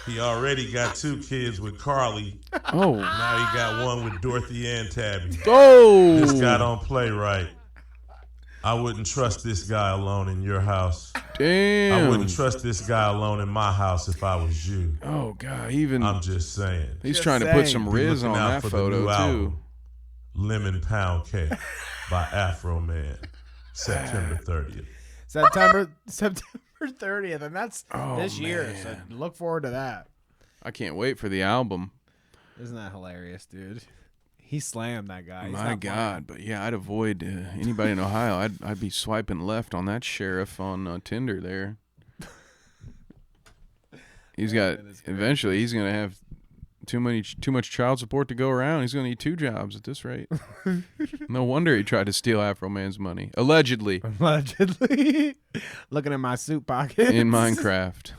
He already got 2 kids with Carly. Oh. Now he got one with Dorothy and Tabby. Oh. This guy don't play right. I wouldn't trust this guy alone in your house. Damn. I wouldn't trust this guy alone in my house if I was you. Oh, God. Even I'm just saying. He's trying to put some riz on that photo, too. Album, Lemon Pound Cake by Afroman. September 30th. September 30th, and that's this year. So look forward to that. I can't wait for the album. Isn't that hilarious, dude? He slammed that guy. My God, but yeah, I'd avoid anybody in Ohio. I'd be swiping left on that sheriff on Tinder there. Eventually he's gonna have too much child support to go around. He's gonna need 2 jobs at this rate. No wonder he tried to steal Afroman's money. Allegedly. Looking at my suit pockets in Minecraft.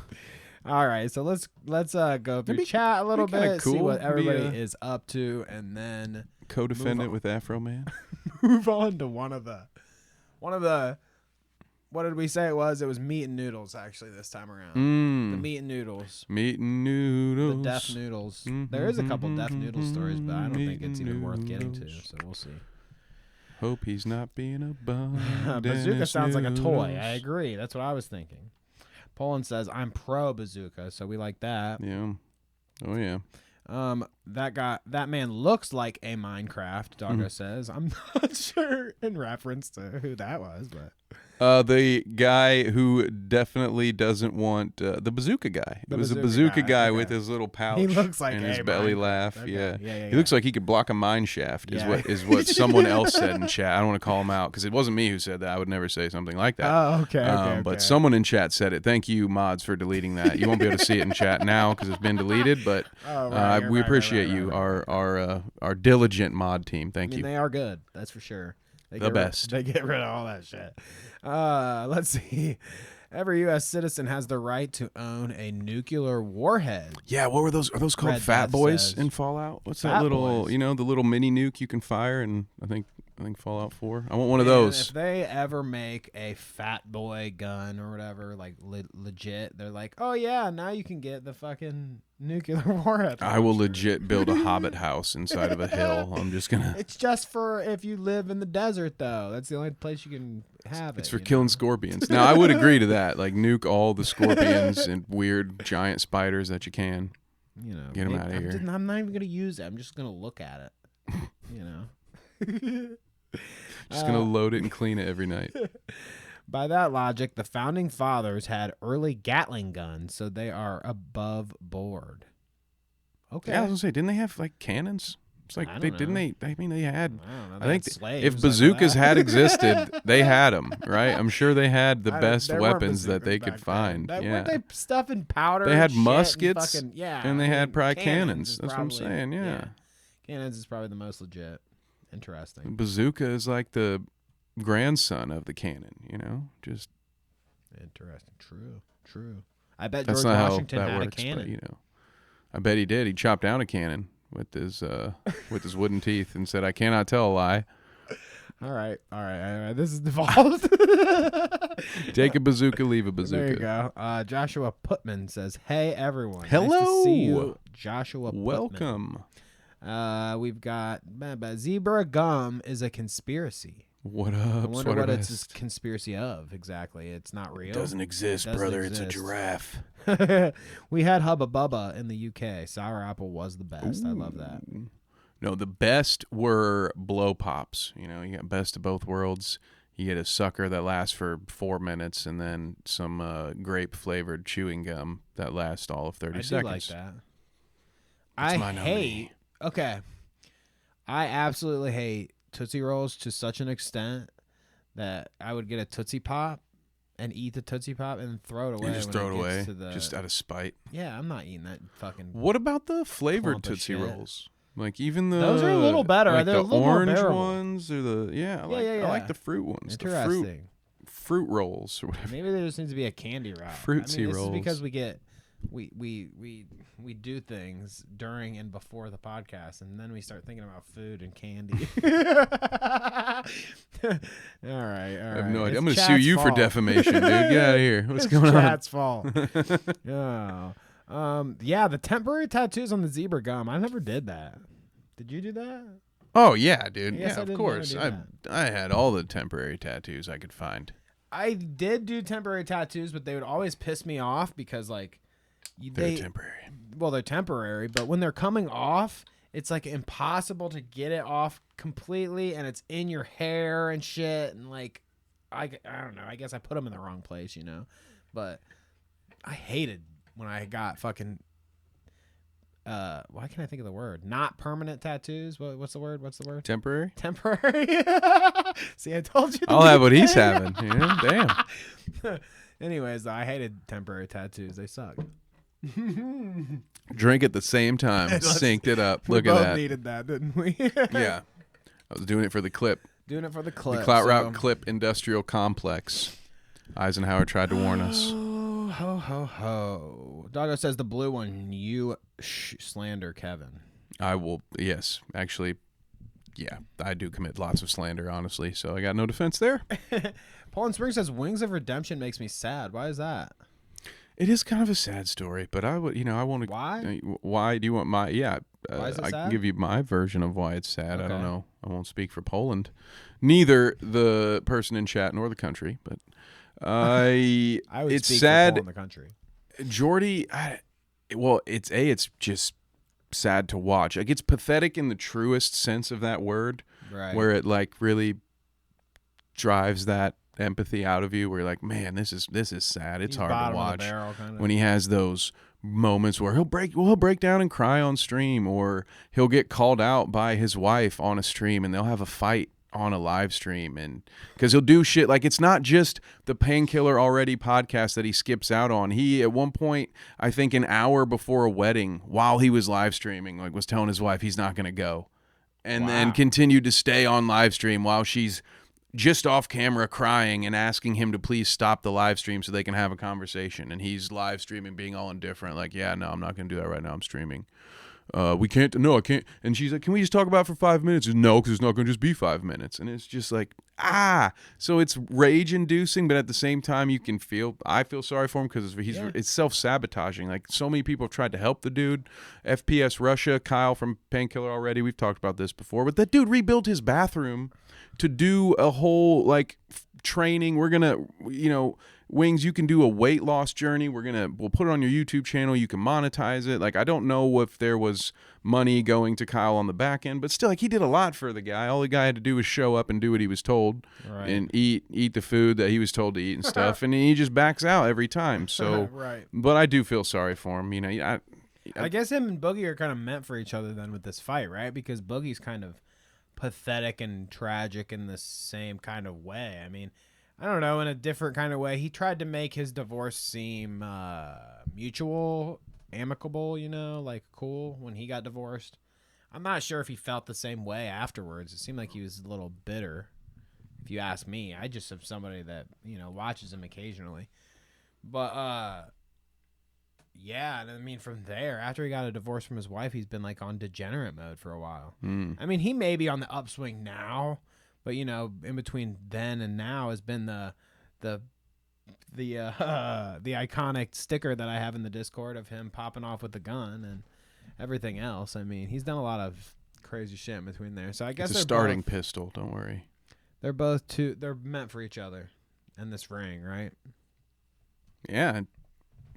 All right, so let's go through chat a little bit, see what everybody is up to, and then co-defendant with Afroman. Move on to one of the. What did we say it was? It was meat and noodles, actually, this time around. The meat and noodles. Meat and noodles. The deaf noodles. There is a couple deaf noodle stories, but I don't think it's even worth getting to, so we'll see. Hope he's not being a bum. Bazooka sounds like a toy. I agree. That's what I was thinking. Poland says, I'm pro bazooka, so we like that. Yeah. Oh, yeah. That man looks like a Minecraft, Doggo says. I'm not sure in reference to who that was, but the guy who definitely doesn't want the bazooka guy. It was a bazooka guy with his little pouch. He looks like and his belly laugh. Okay. Yeah. He looks like he could block a mine shaft. Is what someone else said in chat. I don't want to call him out because it wasn't me who said that. I would never say something like that. Oh, okay. But someone in chat said it. Thank you, mods, for deleting that. You won't be able to see it in chat now because it's been deleted. But we appreciate you, our diligent mod team. Thank you. They are good. That's for sure. The best. They get rid of all that shit. Let's see. Every U.S. citizen has the right to own a nuclear warhead. Yeah, what were those? Are those called Fat Boys in Fallout? What's that little, the little mini nuke you can fire in, I think Fallout 4? I want one of those. If they ever make a Fat Boy gun or whatever, like legit, they're like, oh yeah, now you can get the fucking nuclear warhead. I will legit build a hobbit house inside of a hill. I'm just gonna. It's just for if you live in the desert, though. That's the only place you can have it. It's for killing scorpions. Now I would agree to that. Like nuke all the scorpions and weird giant spiders that you can. Get them out of here. I'm not even gonna use it. I'm just gonna look at it. Just gonna load it and clean it every night. By that logic, the founding fathers had early Gatling guns, so they are above board. Okay. Yeah, I was gonna say, didn't they have like cannons? It's like they didn't. They had. I think slaves, if bazookas had existed, they had them, right? I'm sure they had the best weapons that they could find. Weren't they stuffing powder? They had and muskets, and they had probably cannons. That's what I'm saying. Yeah, cannons is probably the most legit. Interesting. Bazooka is like the grandson of the cannon, just interesting. True. I bet that's George not Washington how that had works, a cannon. But, I bet he did. He chopped down a cannon with his wooden teeth and said, "I cannot tell a lie." All right. This is devolved. Take a bazooka, leave a bazooka. There you go. Joshua Putman says, "Hey everyone, hello, nice to see you, Joshua. Welcome." We've got zebra gum is a conspiracy. What up? I wonder what it's a conspiracy of exactly. It's not real. It doesn't exist, brother. It's a giraffe. We had Hubba Bubba in the UK. Sour apple was the best. Ooh. I love that. No, the best were blow pops. You know, you got best of both worlds. You get a sucker that lasts for 4 minutes, and then some grape-flavored chewing gum that lasts all of 30 seconds. I do like that. I hate... Okay. I absolutely hate Tootsie Rolls to such an extent that I would get a Tootsie Pop and eat the Tootsie Pop and throw it away. You just throw it away, just out of spite. Yeah, I'm not eating that fucking... What about the flavored Tootsie Rolls? Like even the... Those are a little better. Like They're the a little orange more ones or the... Yeah, I like the fruit ones. Interesting. The fruit rolls or whatever. Maybe there just needs to be a candy route. Fruitsy rolls. This is because we get... We do things during and before the podcast, and then we start thinking about food and candy. All right. I have no idea. I'm going to sue you for defamation, dude. Get out of here. What's going on? Chat's fault. Yeah, the temporary tattoos on the zebra gum. I never did that. Did you do that? Oh yeah, dude. Yeah, of course. I had all the temporary tattoos I could find. I did do temporary tattoos, but they would always piss me off because like they're temporary. Well, they're temporary, but when they're coming off, it's like impossible to get it off completely, and it's in your hair and shit. And like, I don't know. I guess I put them in the wrong place, you know. But I hated when I got fucking. Why can't I think of the word? Not permanent tattoos. What's the word? Temporary. Temporary. See, I told you. I'll have what he's having. Damn. Anyways, I hated temporary tattoos. They suck. Drink at the same time. Synced it up. Look at that. We both needed that, didn't we? Yeah. I was doing it for the clip. The Clout Route Clip Industrial Complex. Eisenhower tried to warn us. Ho, ho, ho. Doggo says the blue one, you slander Kevin. I will, yes. Actually, yeah, I do commit lots of slander, honestly, so I got no defense there. Paul in Spring says Wings of Redemption makes me sad. Why is that? It is kind of a sad story, but I would, I want to. Why? Why do you want my? Yeah, why is it sad? I can give you my version of why it's sad. Okay. I don't know. I won't speak for Poland, neither the person in chat nor the country. But I would it's speak sad. For Poland, the country. Jordy, it's just sad to watch. Like it's pathetic in the truest sense of that word, right? Where it like really drives that empathy out of you, where you're like, man, this is sad. It's hard to watch when he has those moments where he'll break down and cry on stream, or he'll get called out by his wife on a stream and they'll have a fight on a live stream, and because he'll do shit like it's not just the Painkiller Already podcast that he skips out on. He at one point, I think an hour before a wedding, while he was live streaming, like was telling his wife he's not gonna go, and then continued to stay on live stream while she's just off camera crying and asking him to please stop the live stream so they can have a conversation. And he's live streaming being all indifferent. Like, yeah, no, I'm not going to do that right now. I'm streaming. I can't. And she's like, can we just talk about it for 5 minutes? No, because it's not going to just be 5 minutes. And it's just like, so it's rage inducing, but at the same time I feel sorry for him because it's self-sabotaging. Like so many people have tried to help the dude. FPS Russia, Kyle from Painkiller Already. We've talked about this before, but that dude rebuilt his bathroom to do a whole like training. We're gonna, Wings, you can do a weight loss journey. We'll put it on your YouTube channel. You can monetize it. Like I don't know if there was money going to Kyle on the back end, but still, like he did a lot for the guy. All the guy had to do was show up and do what he was told, and eat the food that he was told to eat and stuff. And he just backs out every time. So, but I do feel sorry for him. I guess him and Boogie are kind of meant for each other then with this fight, right? Because Boogie's kind of pathetic and tragic in the same kind of way. I mean, I don't know, in a different kind of way. He tried to make his divorce seem mutual, amicable, like cool when he got divorced. I'm not sure if he felt the same way afterwards. It seemed like he was a little bitter, if you ask me. I just have somebody that, watches him occasionally. But, yeah, and I mean, from there, after he got a divorce from his wife, he's been like on degenerate mode for a while. I mean, he may be on the upswing now, but in between then and now has been the iconic sticker that I have in the Discord of him popping off with the gun and everything else. I mean, he's done a lot of crazy shit in between there. So I guess it's a starting pistol. Don't worry. They're meant for each other in this ring, right? Yeah.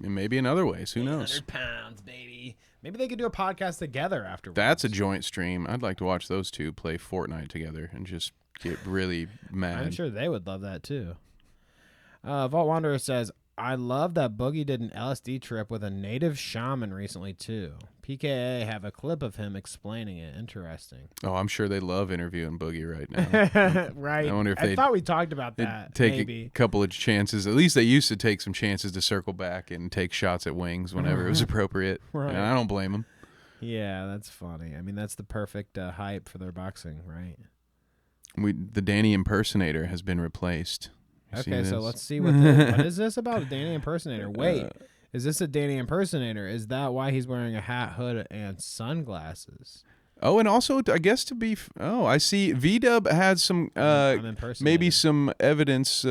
And maybe in other ways. Who knows? 100 pounds, baby. Maybe they could do a podcast together afterwards. That's a joint stream. I'd like to watch those two play Fortnite together and just get really mad. I'm sure they would love that too. Vault Wanderer says, I love that Boogie did an LSD trip with a native shaman recently too. PKA have a clip of him explaining it. Interesting. Oh, I'm sure they love interviewing Boogie right now. Right. I wonder if I thought we talked about that. Take maybe. a couple of chances. At least they used to take some chances to circle back and take shots at Wings whenever it was appropriate. Right. And I don't blame them. Yeah, that's funny. I mean, that's the perfect hype for their boxing, right? The Danny impersonator has been replaced. Okay, so let's see what is this about a Danny impersonator? Wait, is this a Danny impersonator? Is that why he's wearing a hat, hood, and sunglasses? Oh, and also, I guess I see V-Dub had some, maybe some evidence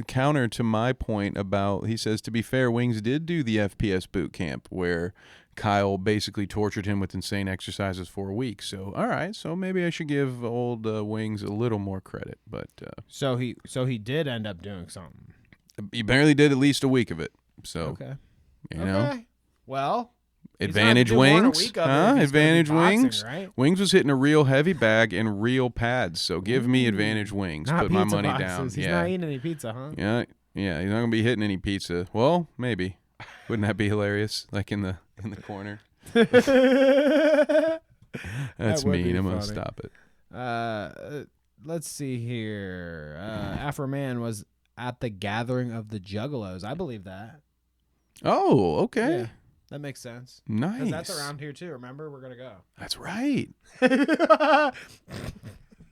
counter to my point about, he says, to be fair, Wings did do the FPS boot camp where Kyle basically tortured him with insane exercises for a week. So, all right, so maybe I should give old Wings a little more credit. But so he did end up doing something. He apparently did at least a week of it. So, okay, you know, well. Advantage Wings, huh? Advantage Wings. Right? Wings was hitting a real heavy bag and real pads. So give me Advantage Wings. Not Put my money boxes. down. He's not eating any pizza, huh? Yeah. He's not gonna be hitting any pizza. Well, maybe. Wouldn't that be hilarious? Like in the corner. That's mean. I'm gonna stop it. Let's see here. Afroman was at the gathering of the Juggalos. I believe that. Oh, okay. Yeah, that makes sense. Nice. Because that's around here too. Remember, we're gonna go. That's right.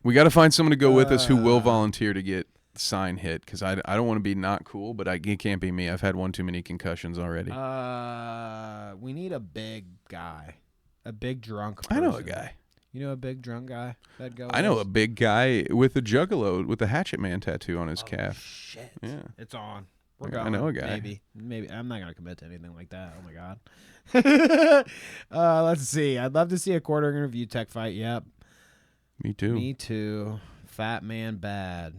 We got to find someone to go with us who will volunteer to get sign hit, because I don't want to be not cool, but it can't be me. I've had one too many concussions already. We need a big guy, a big drunk person. I know a guy. You know a big drunk guy that'd go? I know a big guy with a juggalo with a Hatchet Man tattoo on his calf. Shit. Yeah, it's on. We're going. I know a guy. Maybe. I'm not gonna commit to anything like that. Oh my god. Let's see. I'd love to see a quarter interview tech fight. Yep. Me too. Me too. Fat man bad.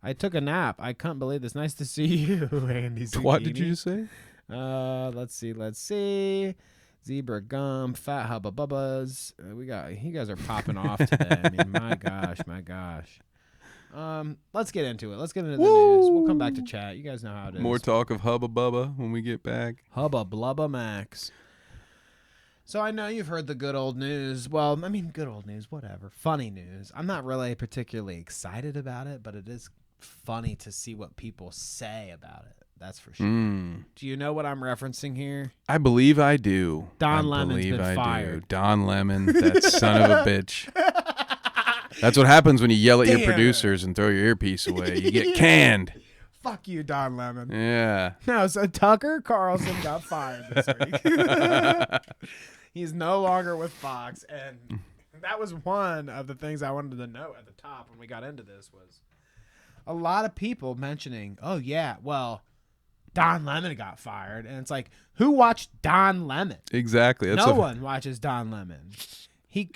I took a nap. I couldn't believe this. Nice to see you, Andy. What did you just say? Let's see. Zebra gum, fat hubba bubbas. You guys are popping off today. I mean, my gosh. Let's get into it. Let's get into the news. We'll come back to chat. You guys know how it is. More talk of hubba bubba when we get back. Hubba blubba max. So I know you've heard the good old news. Well, I mean, good old news, whatever. Funny news. I'm not really particularly excited about it, but it is funny to see what people say about it. That's for sure. Do you know what I'm referencing here? I believe I do. Don Lemon's been fired. Don Lemon, that son of a bitch. That's what happens when you yell at your producers and throw your earpiece away. You get canned. Fuck you, Don Lemon. Yeah. No, so Tucker Carlson got fired this week. He's no longer with Fox, and that was one of the things I wanted to note at the top when we got into this was a lot of people mentioning, oh, yeah, well, Don Lemon got fired. And it's like, who watched Don Lemon? Exactly. No one watches Don Lemon.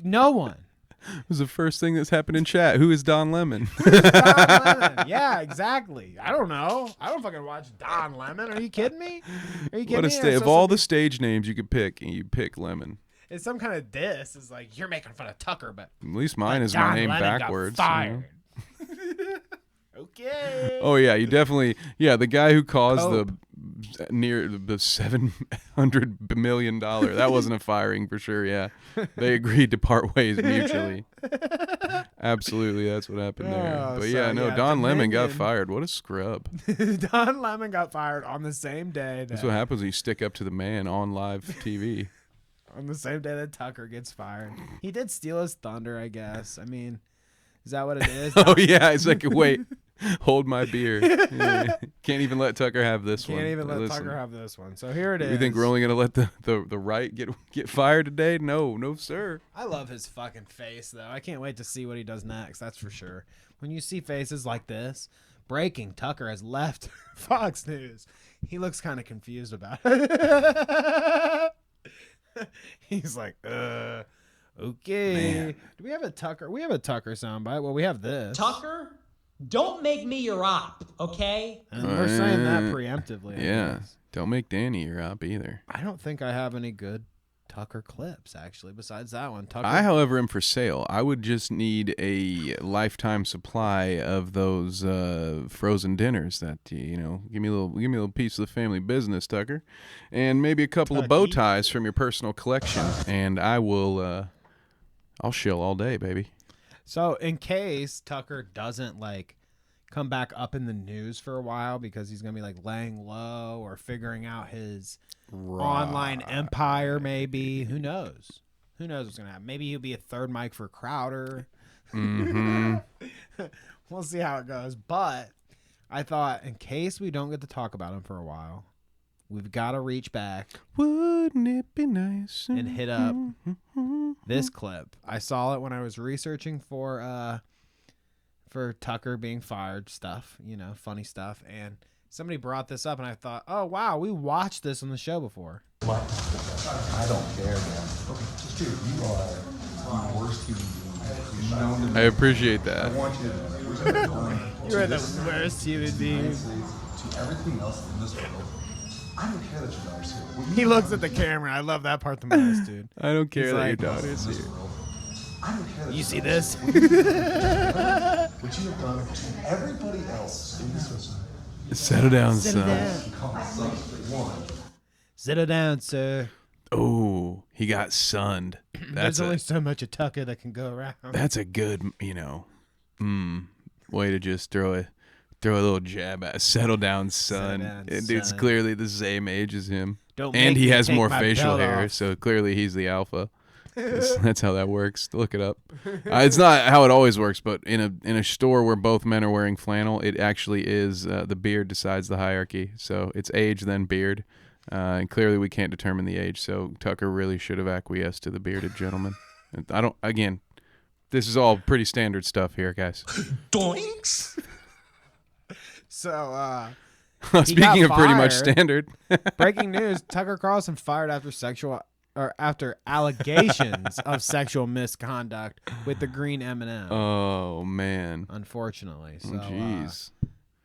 No one. It was the first thing that's happened in chat. Who is Don Lemon? Don Lemon. Yeah, exactly. I don't know. I don't fucking watch Don Lemon. Are you kidding me? Of all the stage names you could pick, you pick Lemon. It's some kind of diss. It's like, you're making fun of Tucker, but at least mine is my name Lemon backwards. Got fired. Okay. Oh yeah, you definitely. Yeah, the guy who caused the $700 million. That wasn't a firing for sure. Yeah, they agreed to part ways mutually. Absolutely, that's what happened there. But Don Lemon got fired. What a scrub. Don Lemon got fired on the same day. That's what happens when you stick up to the man on live TV. On the same day that Tucker gets fired. He did steal his thunder, I guess. I mean, is that what it is? Oh yeah, it's like, wait. Hold my beer. Yeah. Can't even let Tucker have this one. Can't even let Tucker have this one. So here it is. You think we're only going to let the right get fired today? No, sir. I love his fucking face, though. I can't wait to see what he does next. That's for sure. When you see faces like this, breaking, Tucker has left Fox News. He looks kind of confused about it. He's like, okay. Man. Do we have a Tucker? We have a Tucker soundbite. Well, we have this. Tucker? Don't make me your op, okay? And we're saying that preemptively. Yeah. Don't make Danny your op either. I don't think I have any good Tucker clips, actually, besides that one. Tucker. I, however, am for sale. I would just need a lifetime supply of those frozen dinners that, you know, give me a little piece of the family business, Tucker, and maybe a couple of bow ties from your personal collection, and I will, I'll shill all day, baby. So in case Tucker doesn't, like, come back up in the news for a while because he's going to be, like, laying low or figuring out his online empire, maybe. Who knows? Who knows what's going to happen? Maybe he'll be a third mic for Crowder. Mm-hmm. We'll see how it goes. But I thought, in case we don't get to talk about him for a while, we've got to reach back. Wouldn't it be nice? And hit up this clip. I saw it when I was researching for Tucker being fired stuff, you know, funny stuff. And somebody brought this up, and I thought, oh, wow, we watched this on the show before. What? I don't care, man. Okay, just dude, you are the worst human being. I appreciate that. I want you to know. You are the worst human being. To everything else in this world, I don't care that your daughter's here. He looks at the camera. I love that part the most, dude. I don't care He's that like, your daughter's here. I don't care that you see this? What you have done to everybody else in this world. Settle down, son. Settle down, sir. Oh, he got sunned. There's only so much of Tucker that can go around. That's a good, you know, way to just throw a little jab at. Settle down, son. Dude's clearly the same age as him. And he has more facial hair, so clearly he's the alpha. That's how that works. Look it up. It's not how it always works, but in a store where both men are wearing flannel, it actually is the beard decides the hierarchy. So it's age then beard, and clearly we can't determine the age. So Tucker really should have acquiesced to the bearded gentleman. I don't. Again, this is all pretty standard stuff here, guys. Doinks. So, speaking of pretty much standard, breaking news: Tucker Carlson fired after allegations of sexual misconduct with the green M&M. Oh man! Unfortunately, so jeez.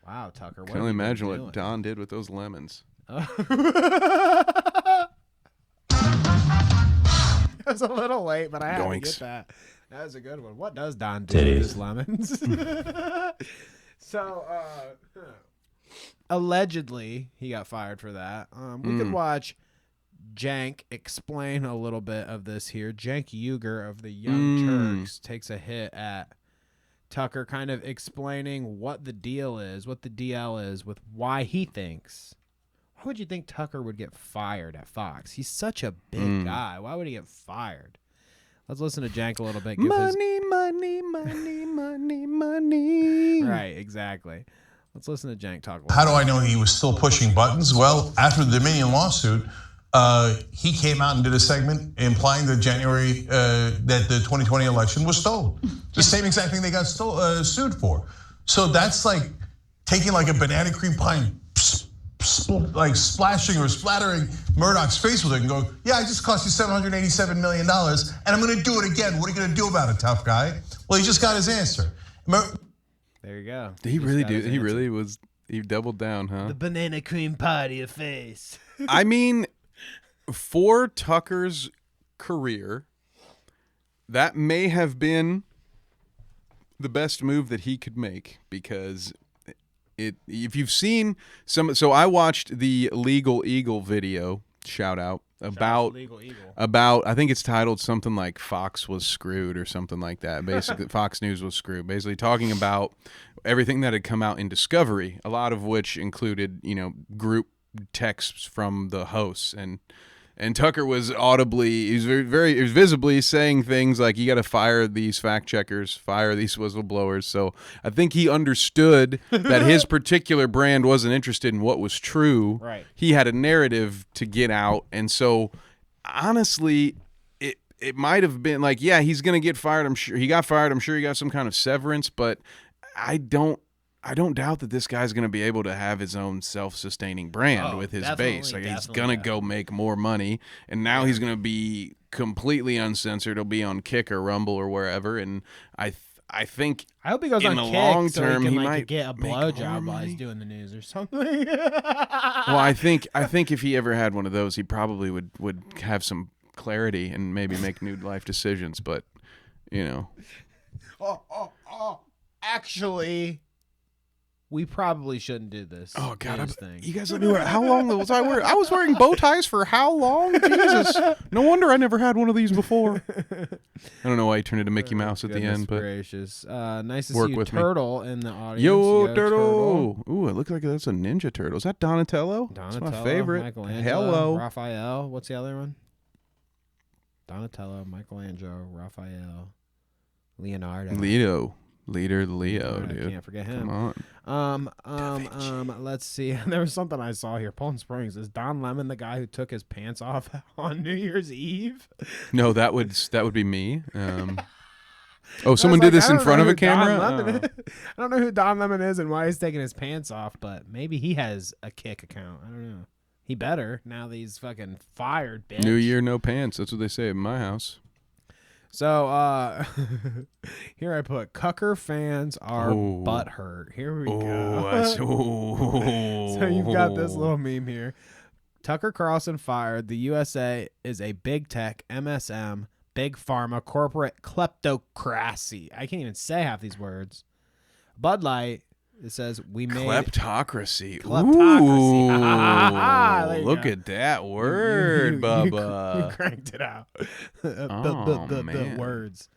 Wow, Tucker! What can only imagine what Don did with those lemons. It was a little late, but I had to get that. That was a good one. What does Don do with his lemons? So, allegedly, he got fired for that. We could watch Jank explain a little bit of this here. Jank Uger of the Young Turks takes a hit at Tucker, kind of explaining what the deal is, what the DL is, with why he thinks. Why would you think Tucker would get fired at Fox? He's such a big guy. Why would he get fired? Let's listen to Jank a little bit. Money. Right, exactly. Let's listen to Jank talk. How do I know he was still pushing buttons? Well, after the Dominion lawsuit, he came out and did a segment implying that that the 2020 election was stolen. The same exact thing they got sued for. So that's like taking like a banana cream pie and like splashing or splattering Murdoch's face with it and go, yeah, I just cost you $787 million and I'm gonna do it again. What are you gonna do about it, tough guy? Well, he just got his answer. There you go. Did he really do? He really was. He doubled down, huh? The banana cream pie to your face. I mean, for Tucker's career, that may have been the best move that he could make because if you've seen so I watched the Legal Eagle video, shout out, about I think it's titled something like Fox was screwed or something like that. Basically, Fox News was screwed. Basically talking about everything that had come out in Discovery, a lot of which included, you know, group texts from the hosts, and Tucker was audibly, he was visibly saying things like, you got to fire these fact checkers, fire these whistleblowers. So I think he understood that his particular brand wasn't interested in what was true. Right. He had a narrative to get out. And so honestly, it might have been like, yeah, he's going to get fired. I'm sure he got fired. I'm sure he got some kind of severance, but I don't doubt that this guy's going to be able to have his own self-sustaining brand with his base. Like he's going to go make more money, and now he's going to be completely uncensored. He'll be on Kick or Rumble or wherever, and I think I hope he goes in on the Kick long so term he can, might get a blowjob while he's doing the news or something. Well, I think if he ever had one of those, he probably would have some clarity and maybe make new life decisions. But, you know. Actually, we probably shouldn't do this. Oh, God. You guys let me wear. How long was I wearing? I was wearing bow ties for how long? Jesus. No wonder I never had one of these before. I don't know why he turned into Mickey Mouse at the end, but. Gracious. Nice to see you, Turtle, in the audience. Yo, Turtle. Ooh, it looks like that's a Ninja Turtle. Is that Donatello? That's my favorite. Michelangelo, Hello. Raphael. What's the other one? Donatello, Michelangelo, Raphael, Leonardo. Leader Leo, dude. I can't forget him. Come on. Let's see. There was something I saw here. Palm Springs. Is Don Lemon the guy who took his pants off on New Year's Eve? No, that would be me. Someone did this in front of a camera? I don't know who Don Lemon is and why he's taking his pants off, but maybe he has a Kick account. I don't know. He better, now that he's fucking fired, bitch. New year, no pants. That's what they say at my house. So, here I put, Cucker fans are butthurt. Here we go. So you've got this little meme here. Tucker Carlson fired. The USA is a big tech, MSM, big pharma, corporate kleptocracy. I can't even say half these words. Bud Light, it says, we made... Kleptocracy. Kleptocracy. Look at that word, Bubba. You cranked it out. The words.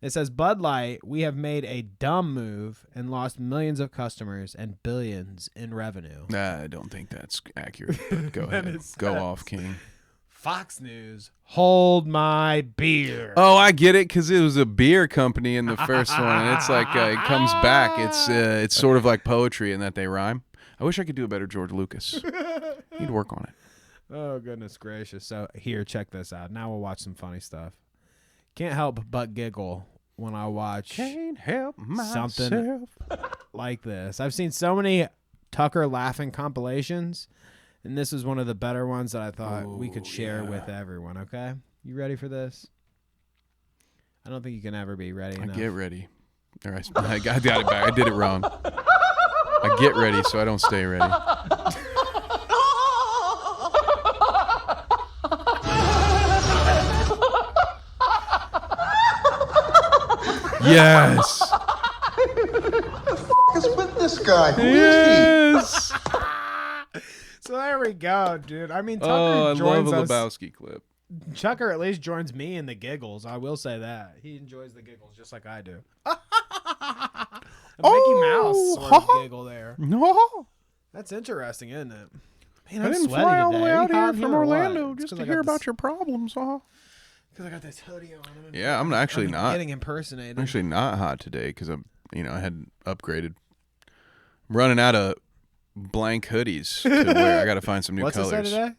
It says, Bud Light, we have made a dumb move and lost millions of customers and billions in revenue. I don't think that's accurate, but go ahead. Go off, King. Fox News, hold my beer. Oh, I get it, because it was a beer company in the first one. And it's like it comes back. It's sort of like poetry in that they rhyme. I wish I could do a better George Lucas. He'd work on it. Oh, goodness gracious. So here, check this out. Now we'll watch some funny stuff. Can't help but giggle when I watch something like this. I've seen so many Tucker laughing compilations. And this is one of the better ones that I thought we could share with everyone, okay? You ready for this? I don't think you can ever be ready enough. Get ready. All right, I got it back. I did it wrong. I get ready so I don't stay ready. Yes. What the f*** is with this guy? Who yes. So there we go, dude. I mean, Tucker I joins love a us. Lebowski clip. Tucker at least joins me in the giggles. I will say that. He enjoys the giggles just like I do. A Mickey Mouse sort of giggle there. No. That's interesting, isn't it? Man, I didn't fly all the way out here from Orlando just to hear about your problems, Because I got this hoodie on. Yeah, I'm actually not getting impersonated. I'm actually not hot today because I had upgraded. I'm running out of blank hoodies to wear. I got to find some new colors. What's it say today?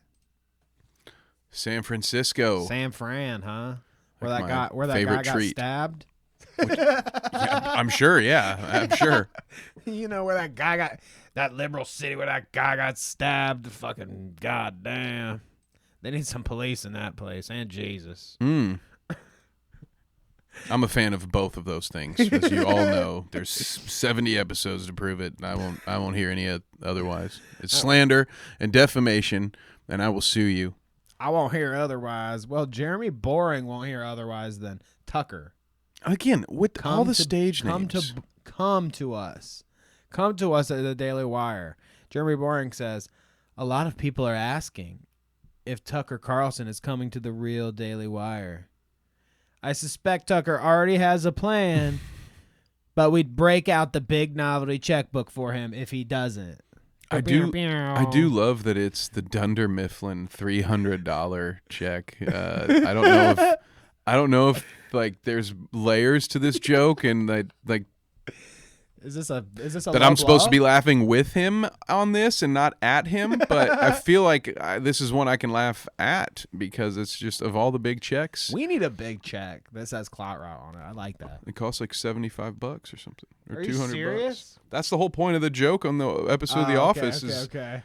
San Francisco. San Fran, huh? Where Like that guy got stabbed? Yeah, I'm sure, yeah. I'm sure. You know where that guy got... That liberal city where that guy got stabbed. Fucking goddamn. They need some police in that place. And Jesus. I'm a fan of both of those things. As you all know, there's 70 episodes to prove it. I won't hear any otherwise. It's slander and defamation, and I will sue you. I won't hear otherwise. Well, Jeremy Boring won't hear otherwise than Tucker. Again, with all the stage names. Come to us. Come to us at the Daily Wire. Jeremy Boring says, a lot of people are asking if Tucker Carlson is coming to the real Daily Wire. I suspect Tucker already has a plan, but we'd break out the big novelty checkbook for him if he doesn't. I do love that it's the Dunder Mifflin $300 check. I don't know if like there's layers to this joke and like Is this a that I'm supposed to be laughing with him on this and not at him? But I feel like this is one I can laugh at because it's just of all the big checks. We need a big check that says Clout on it. I like that. It costs like $75 or something, or Are $200. You serious? That's the whole point of the joke on the episode of The Office. Okay.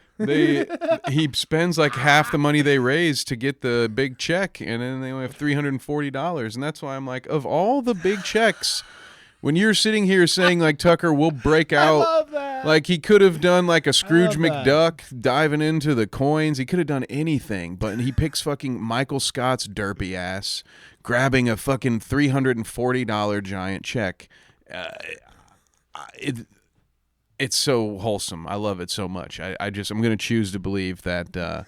He spends like half the money they raise to get the big check, and then they only have $340, and that's why I'm like, of all the big checks. When you're sitting here saying like Tucker will break out, I love that. Like, he could have done like a Scrooge McDuck diving into the coins. He could have done anything, but he picks fucking Michael Scott's derpy ass, grabbing a fucking $340 giant check. It's so wholesome. I love it so much. I'm going to choose to believe that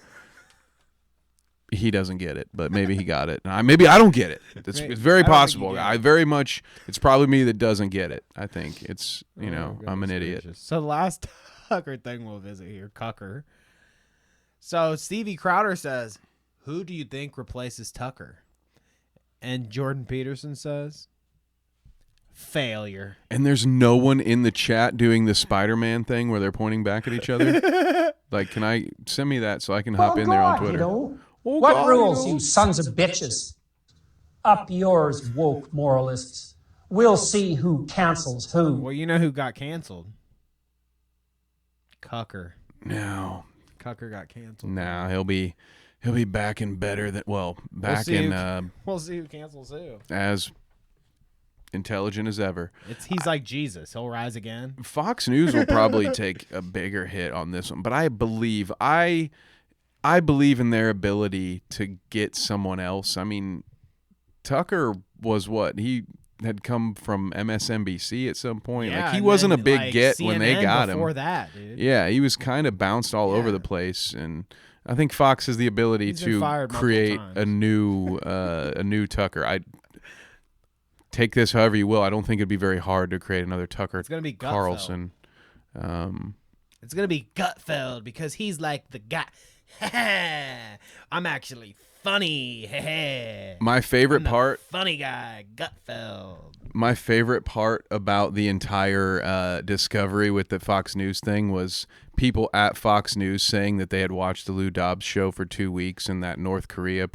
he doesn't get it, but maybe he got it. Maybe I don't get it. It's very possible. It's probably me that doesn't get it. I think it's, I'm an idiot. So the last Tucker thing we'll visit here, Cucker. So Stevie Crowder says, who do you think replaces Tucker? And Jordan Peterson says, failure. And there's no one in the chat doing the Spider-Man thing where they're pointing back at each other. Like, can I send me that so I can hop in there on Twitter? What rules, you sons of bitches? Up yours, woke moralists. We'll see who cancels who. Well, you know who got canceled? Cucker. No. Cucker got canceled. No, he'll be back and better than we'll see who cancels who. As intelligent as ever. He's like Jesus. He'll rise again. Fox News will probably take a bigger hit on this one, but I believe in their ability to get someone else. I mean, Tucker was what? He had come from MSNBC at some point. Yeah, like, he wasn't a big get CNN when they got him. Before that, dude. Yeah, he was kind of bounced all over the place, and I think Fox has the ability to create a new Tucker. I take this however you will. I don't think it'd be very hard to create another Tucker. It's gonna be Carlson. It's gonna be Gutfeld because he's like the guy. I'm actually funny. My favorite part. Funny guy, Gutfeld. My favorite part about the entire discovery with the Fox News thing was people at Fox News saying that they had watched the Lou Dobbs show for 2 weeks and that North Korea's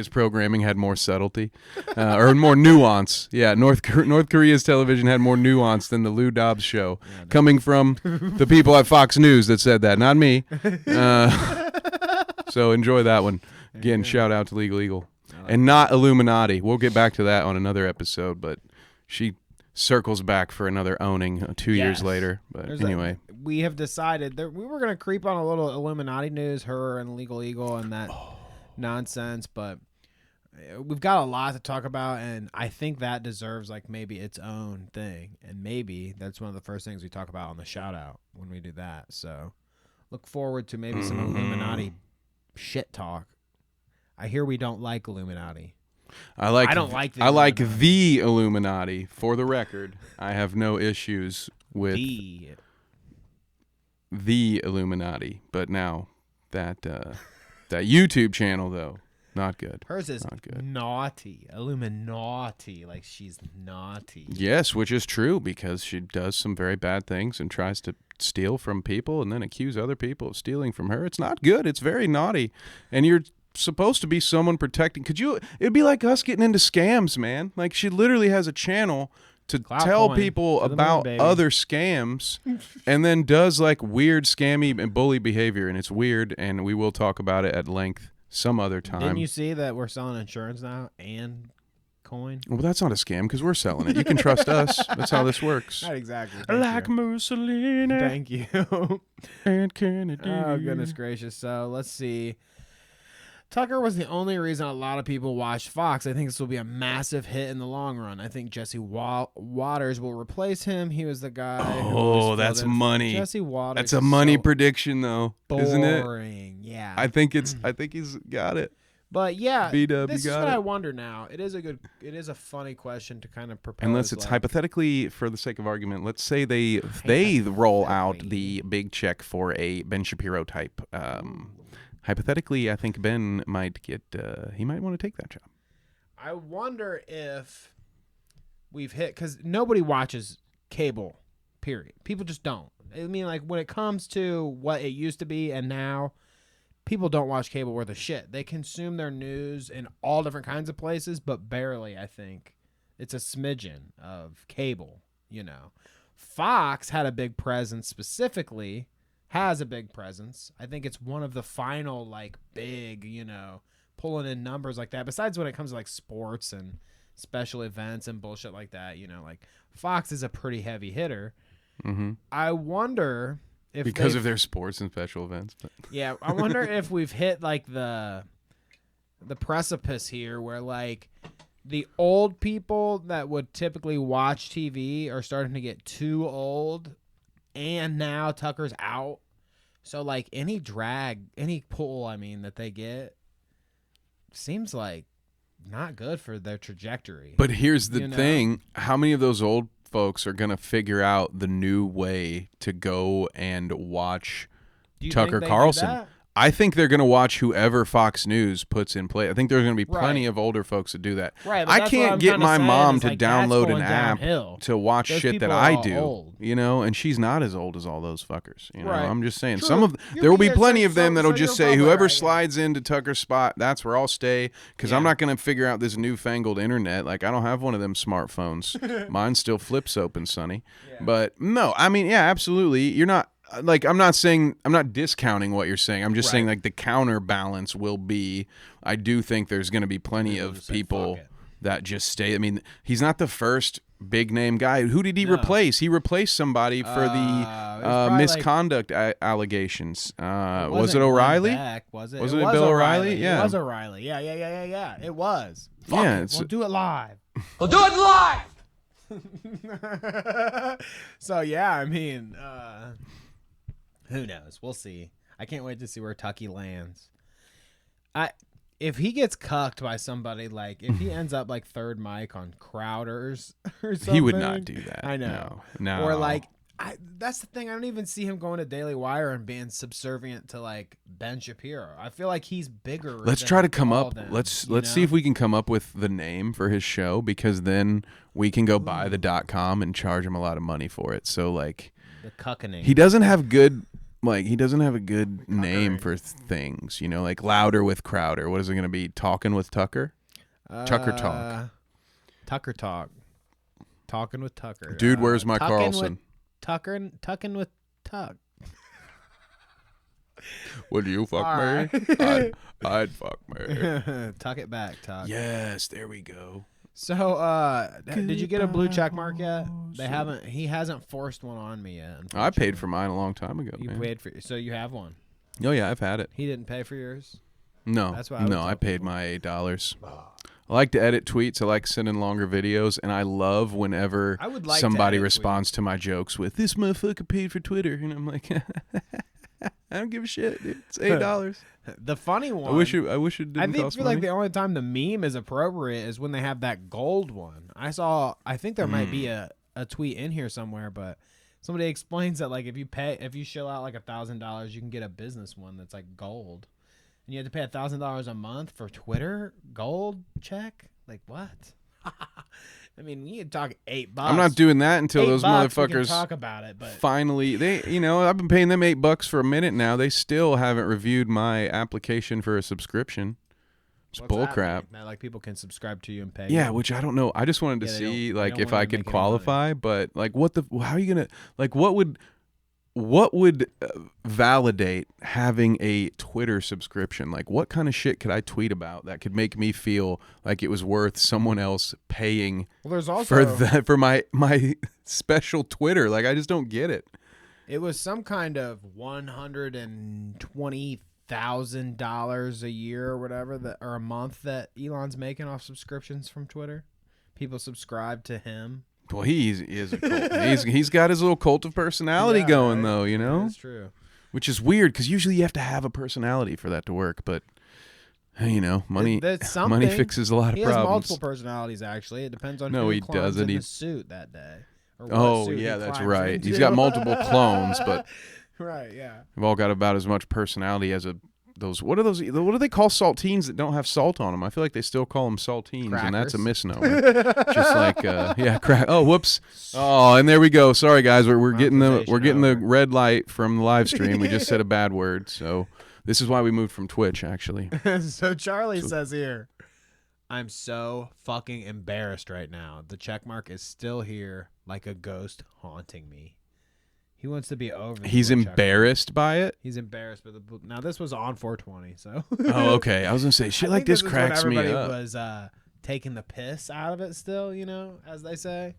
programming had more subtlety or more nuance. Yeah, North Korea's television had more nuance than the Lou Dobbs show. Coming from the people at Fox News that said that, not me. So enjoy that one. Again, shout out to Legal Eagle. And not Illuminati. We'll get back to that on another episode, but she circles back for another owning 2 years later. But anyway. We have decided that we were going to creep on a little Illuminati news, her and Legal Eagle and that nonsense, but we've got a lot to talk about, and I think that deserves like maybe its own thing, and maybe that's one of the first things we talk about on the shout-out when we do that. So look forward to maybe some Illuminati shit talk. I hear we don't like Illuminati. I don't like the Illuminati. I like the Illuminati. For the record, I have no issues with the Illuminati. But now that YouTube channel, though, not good. Hers is not good. Naughty. Illuminati. Like she's naughty. Yes, which is true because she does some very bad things and tries to steal from people and then accuse other people of stealing from her. It's not good. It's very naughty. And you're supposed to be someone protecting. It'd be like us getting into scams, man. Like she literally has a channel to tell people about other scams and then does like weird scammy and bully behavior, and it's weird, and we will talk about it at length some other time. Didn't you see that we're selling insurance now and coin? Well, that's not a scam because we're selling it. You can trust us. That's how this works. Not exactly. Like Mussolini. Thank you. And Kennedy. Oh, goodness gracious. So let's see. Tucker was the only reason a lot of people watched Fox. I think this will be a massive hit in the long run. I think Jesse Waters will replace him. He was the guy. Oh, that's money. Jesse Waters. That's a money prediction, though, isn't it? Boring. Yeah. I think he's got it. But yeah, B-dub, this is what I wonder now. It is a funny question to kind of propose. Unless it's hypothetically, for the sake of argument, let's say they roll out the big check for a Ben Shapiro type. Hypothetically, I think Ben might get. He might want to take that job. I wonder if we've hit, because nobody watches cable. Period. People just don't. I mean, like when it comes to what it used to be and now, people don't watch cable worth a shit. They consume their news in all different kinds of places, but barely. I think it's a smidgen of cable. You know, Fox had a big presence specifically. Has a big presence. I think it's one of the final, like, big, pulling in numbers like that. Besides when it comes to, like, sports and special events and bullshit like that, like, Fox is a pretty heavy hitter. I wonder if because of their sports and special events. But. Yeah, I wonder if we've hit like the precipice here where like the old people that would typically watch TV are starting to get too old, and now Tucker's out. So like any pull, that they get seems like not good for their trajectory. But here's the thing. How many of those old folks are going to figure out the new way to go and watch Tucker Carlson? I think they're going to watch whoever Fox News puts in place. I think there's going to be plenty of older folks that do that. Right, I can't get my mom to download an app downhill. to watch Those shit that people are I all do, old. and she's not as old as all those fuckers. Right. I'm just saying. True. There will be plenty of them that'll so just you're say, probably whoever right, slides into Tucker's spot, that's where I'll stay, because I'm not going to figure out this newfangled internet. Like, I don't have one of them smartphones. Mine still flips open, Sonny. Yeah. But no, absolutely. You're not. Like, I'm not discounting what you're saying. I'm just saying, like, the counterbalance will be, I do think there's going to be plenty of people that just stay. I mean, he's not the first big name guy. Who did he replace? He replaced somebody for the misconduct allegations. Was it O'Reilly? Was it? Was it Bill O'Reilly? Yeah. It was O'Reilly. Yeah. It was. We'll do it live. We'll do it live! So, yeah, who knows? We'll see. I can't wait to see where Tucky lands. If he gets cucked by somebody, like if he ends up like third mic on Crowders or something, he would not do that. I know. No. Or like, that's the thing. I don't even see him going to Daily Wire and being subservient to like Ben Shapiro. I feel like he's bigger. Let's try to come up. Let's see if we can come up with the name for his show, because then we can go buy the .com and charge him a lot of money for it. So like, the cuckening. He doesn't have a good name for things, like Louder with Crowder. What is it going to be? Talking with Tucker? Tucker Talk. Tucker Talk. Talking with Tucker. Dude, where's my Carlson? Tucking with Tuck. Would you fuck me? I'd fuck me. Tuck it back, Tuck. Yes, there we go. So, did you get a blue check mark yet? He hasn't forced one on me yet. I paid for mine a long time ago. You paid for, so you have one. Oh yeah, I've had it. He didn't pay for yours? No. That's why I paid my $8. I like to edit tweets. I like sending longer videos, and I love whenever somebody responds to my jokes with, "This motherfucker paid for Twitter," and I'm like, I don't give a shit, dude. It's $8. The funny one. I wish it didn't I cost feel money. like the only time the meme is appropriate is when they have that gold one. I think there might be a tweet in here somewhere, but somebody explains that like if you shell out like $1,000, you can get a business one that's like gold, and you have to pay $1,000 a month for Twitter gold check. Like what? You can talk $8. I'm not doing that until those motherfuckers we can talk about it. But finally, I've been paying them $8 for a minute now. They still haven't reviewed my application for a subscrition. It's bullcrap. That like people can subscribe to you and pay. Yeah, you. which I don't know. I just wanted to see like if I could qualify, but like how are you gonna like what would validate having a Twitter subscription? Like, what kind of shit could I tweet about that could make me feel like it was worth someone else paying for my special Twitter? Like, I just don't get it. It was some kind of $120,000 a year or whatever or a month that Elon's making off subscriptions from Twitter. People subscribe to him. Well, he is a cult. he's got his little cult of personality going, though, That's true. Which is weird, because usually you have to have a personality for that to work. But, money fixes a lot of problems. He has multiple personalities, actually. It depends on who clones in his suit that day. Oh, yeah, that's right. He's got multiple clones, but right, yeah. They've all got about as much personality as what do they call saltines that don't have salt on them? I feel like they still call them saltines, and that's a misnomer. Just like oh, whoops. Oh, and there we go. Sorry guys, we're getting the red light from the live stream. We just said a bad word. So this is why we moved from Twitch, actually. So Charlie says here, I'm so fucking embarrassed right now. The check mark is still here like a ghost haunting me. He wants to be over. He's embarrassed by it? He's embarrassed. Now, this was on 420, so. Oh, okay. I was going to say, shit like this cracks me up. Everybody was taking the piss out of it still, as they say.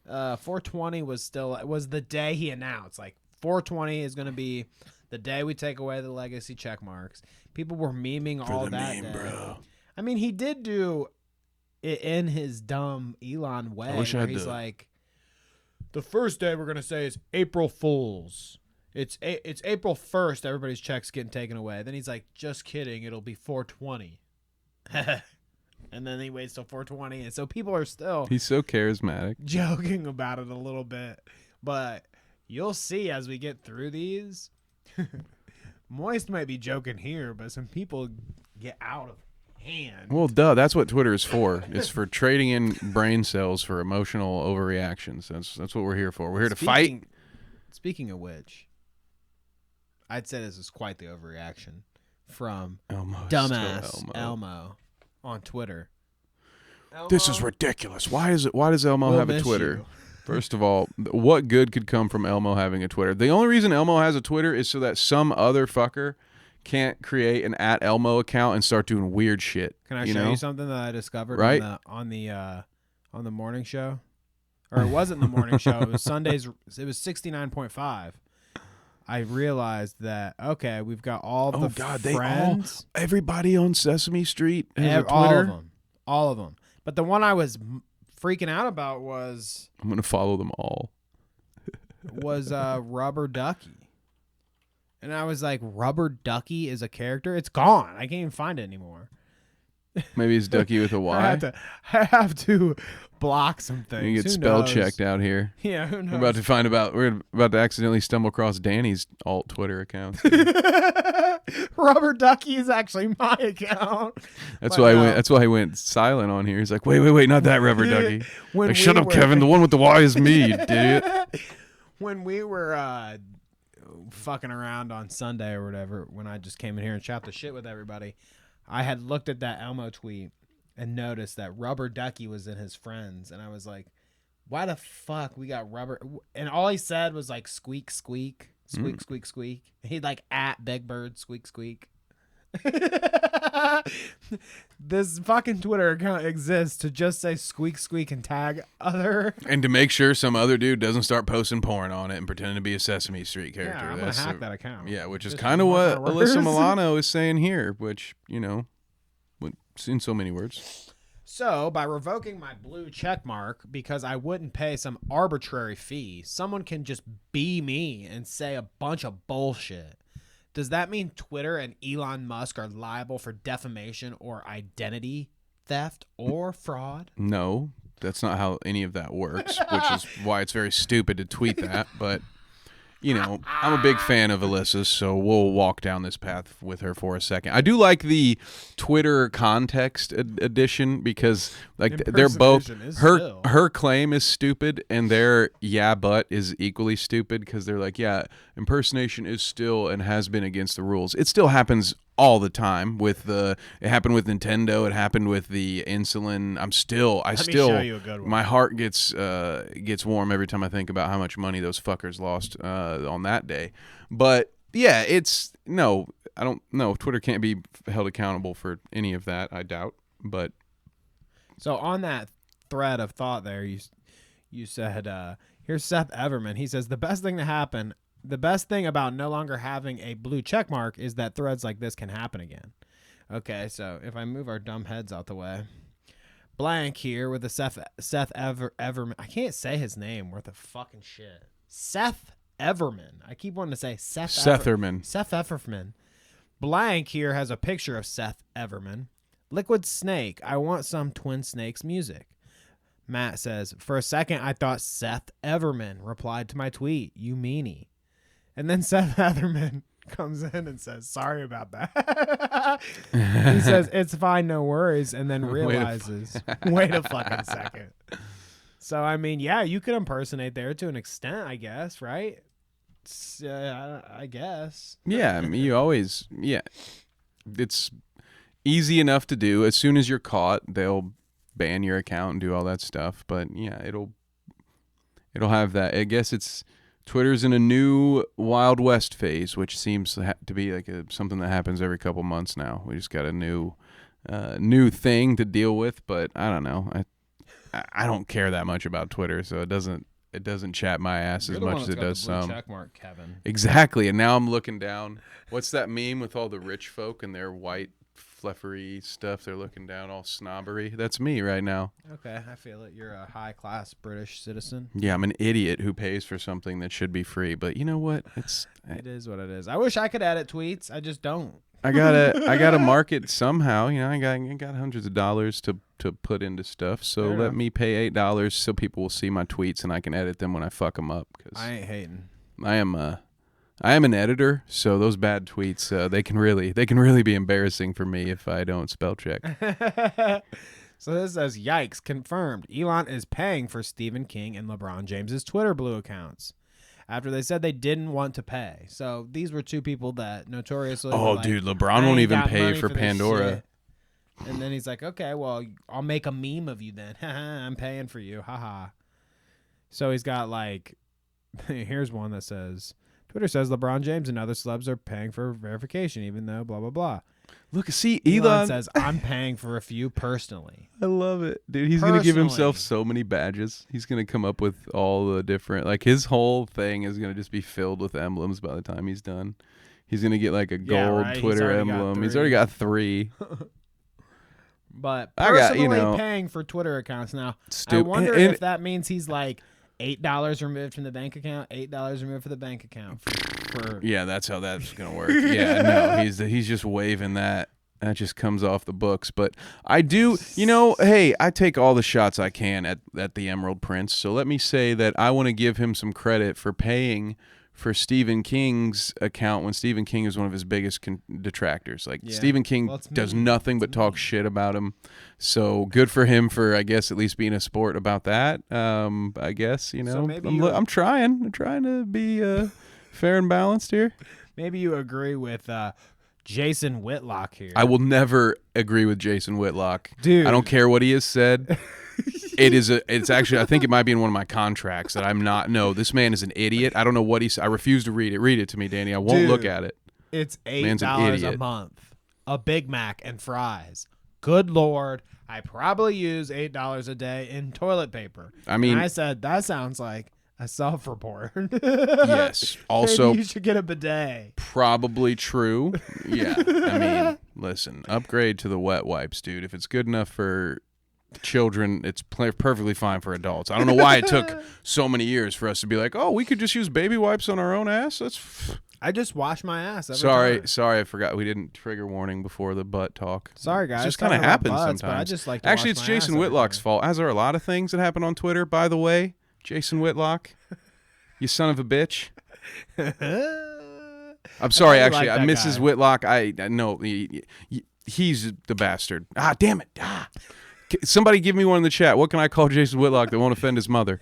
420 was the day he announced. Like 420 is going to be the day we take away the legacy check marks. People were memeing all that day. Bro. I mean, he did do it in his dumb Elon way. Where he's like, the first day we're going to say is April Fools. It's April 1st. Everybody's checks getting taken away. Then he's like, just kidding. It'll be 420. And then he waits till 420, and so people are still... He's so charismatic. ...joking about it a little bit. But you'll see as we get through these. Moist might be joking here, but some people get out of hand. Well, duh. That's what Twitter is for. It's for trading in brain cells for emotional overreactions. That's what we're here for. We're here to fight. Speaking of which, I'd say this is quite the overreaction from dumbass Elmo. On Twitter. Elmo, this is ridiculous. Why does Elmo have a Twitter? First of all, what good could come from Elmo having a Twitter? The only reason Elmo has a Twitter is so that some other fucker can't create an @Elmo account and start doing weird shit. Can I show you something that I discovered on the morning show? Or it wasn't the morning show. It was Sundays. It was 69.5. I realized that, okay, we've got all the friends. Everybody on Sesame Street has a Twitter. All of them. But the one I was freaking out about was... I'm going to follow them all. was Rubber Ducky. And I was like, Rubber Ducky is a character? It's gone. I can't even find it anymore. Maybe it's Ducky with a Y. I have to block some things. You get spell checked out here. Yeah, who knows? We're about to accidentally stumble across Danny's alt Twitter account. Rubber Ducky is actually my account. That's why he went silent on here. He's like, wait, not that Rubber Ducky. Like, shut up, Kevin. The one with the Y is me, you idiot. When we were fucking around on Sunday or whatever, when I just came in here and shot the shit with everybody, I had looked at that Elmo tweet and noticed that Rubber Ducky was in his friends. And I was like, why the fuck we got Rubber? And all he said was like, squeak, squeak, squeak, squeak, squeak. He'd like Big Bird, squeak, squeak. This fucking Twitter account exists to just say squeak, squeak and tag other. And to make sure some other dude doesn't start posting porn on it and pretending to be a Sesame Street character. Yeah, I'm going to hack that account. Yeah, which is kind of what Alyssa Milano is saying here, which, in so many words. So, by revoking my blue check mark because I wouldn't pay some arbitrary fee, someone can just be me and say a bunch of bullshit. Does that mean Twitter and Elon Musk are liable for defamation or identity theft or fraud? No, that's not how any of that works, which is why it's very stupid to tweet that. But, I'm a big fan of Alyssa's, so we'll walk down this path with her for a second. I do like the Twitter context edition because, they're both her claim is stupid and their but is equally stupid because they're like, impersonation is still and has been against the rules. It still happens all the time it happened with Nintendo. It happened with the insulin. My heart gets warm every time I think about how much money those fuckers lost on that day. But yeah, I don't know. Twitter can't be held accountable for any of that, I doubt. But so on that thread of thought there, you said, here's Seth Everman. He says the best thing about no longer having a blue check mark is that threads like this can happen again. Okay, so if I move our dumb heads out the way, blank here with the Seth Everman. I can't say his name worth of fucking shit. Seth Everman. I keep wanting to say Seth Everman. Blank here has a picture of Seth Everman. Liquid Snake. I want some Twin Snakes music. Matt says, for a second I thought Seth Everman replied to my tweet. You meanie. And then Seth Everman comes in and says, sorry about that. He says, it's fine, no worries, and then realizes, wait a fucking second. So, I mean, yeah, you could impersonate there to an extent, I guess, right? I guess. Yeah, I mean, it's easy enough to do. As soon as you're caught, they'll ban your account and do all that stuff. But, yeah, it'll have that. I guess Twitter's in a new Wild West phase, which seems to be like something that happens every couple months now. We just got a new thing to deal with, but I don't know. I don't care that much about Twitter, so it doesn't chat my ass as much as it does some. Check mark, Kevin. Exactly, and now I'm looking down. What's that meme with all the rich folk and their white fluffery stuff? They're looking down all snobbery. That's me right now. Okay, I feel it. You're a high-class British citizen. Yeah, I'm an idiot who pays for something that should be free. But you know what? It is what it is. I wish I could edit tweets. I just don't. I gotta market somehow. You know, I got hundreds of dollars to put into stuff. So let me pay $8 so people will see my tweets and I can edit them when I fuck them up. Cause I ain't hating. I am an editor, so those bad tweets they can really be embarrassing for me if I don't spell check. So this says, yikes, confirmed. Elon is paying for Stephen King and LeBron James's Twitter Blue accounts after they said they didn't want to pay. So these were two people that notoriously were like, dude, LeBron won't even pay for Pandora. And then he's like, okay, well, I'll make a meme of you then. I'm paying for you. Haha. So he's got like, here's one that says, Twitter says LeBron James and other celebs are paying for verification, even though blah, blah, blah. Look, see, Elon says, I'm paying for a few personally. I love it. Dude, he's going to give himself so many badges. He's going to come up with all the different, like his whole thing is going to just be filled with emblems by the time he's done. He's going to get like a gold Twitter emblem. He's already got 3. But personally paying for Twitter accounts now, I wonder if that means he's like $8 removed from the bank account, $8 removed from the bank account. Yeah, that's how that's gonna work. Yeah, no, he's just waving that. That just comes off the books. But I do, hey, I take all the shots I can at the Emerald Prince. So let me say that I want to give him some credit for paying for Stephen King's account when Stephen King is one of his biggest detractors. Like Stephen King does nothing but talk shit about him. So good for him for, I guess, at least being a sport about that. I guess, So I'm trying to be fair and balanced here. Maybe you agree with Jason Whitlock here. I will never agree with Jason Whitlock. Dude. I don't care what he has said. It's actually, I think it might be in one of my contracts that I'm not. No, this man is an idiot. I don't know what I refuse to read it. Read it to me, Danny. I won't look at it. It's $8 a month. A Big Mac and fries. Good Lord. I probably use $8 a day in toilet paper. I mean, and I said, that sounds like a self-report. Yes. Also, maybe you should get a bidet. Probably true. Yeah. I mean, listen, upgrade to the wet wipes, dude. If it's good enough for children, it's perfectly fine for adults. I don't know why it took so many years for us to be like, oh, we could just use baby wipes on our own ass. I just wash my ass every time. Sorry, I forgot we didn't trigger warning before the butt talk. Sorry, guys. It just kind of happens sometimes. But I just like to Actually, it's Jason Whitlock's fault, as are a lot of things that happen on Twitter, by the way. Jason Whitlock, you son of a bitch. I'm sorry, actually, Mrs. Whitlock. I know he's the bastard. Ah, damn it. Somebody give me one in the chat. What can I call Jason Whitlock that won't offend his mother?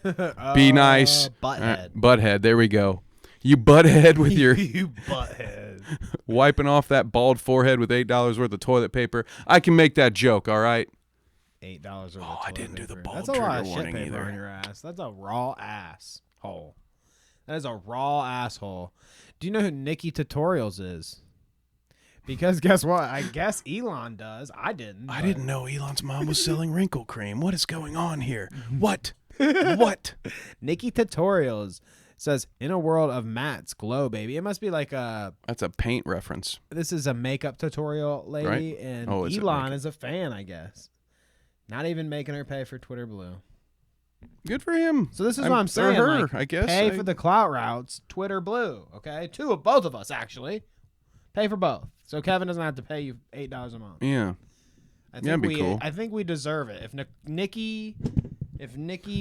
Be nice. Butthead. Butthead. There we go. You butthead with your you butthead. Wiping off that bald forehead with $8 worth of toilet paper. I can make that joke, all right? $8 worth of toilet I didn't paper. do the bald That's a trigger lot of warning shit paper either. on your ass. That's a raw asshole. That is a raw asshole. Do you know who Nikki Tutorials is? Because guess what? I guess Elon does. I didn't. I didn't know Elon's mom was selling wrinkle cream. What is going on here? What? What? Nikki Tutorials says, in a world of Matt's glow, baby. It must be like a... That's a paint reference. This is a makeup tutorial lady, right? And Elon is a fan, I guess. Not even making her pay for Twitter Blue. Good for him. So this is what I'm saying. Her, like, I guess. Pay for the Clout routes, Twitter Blue, okay? Both of us, actually. Pay for both. So Kevin doesn't have to pay you $8 a month. Yeah. That'd be cool. I think we deserve it. If Nikki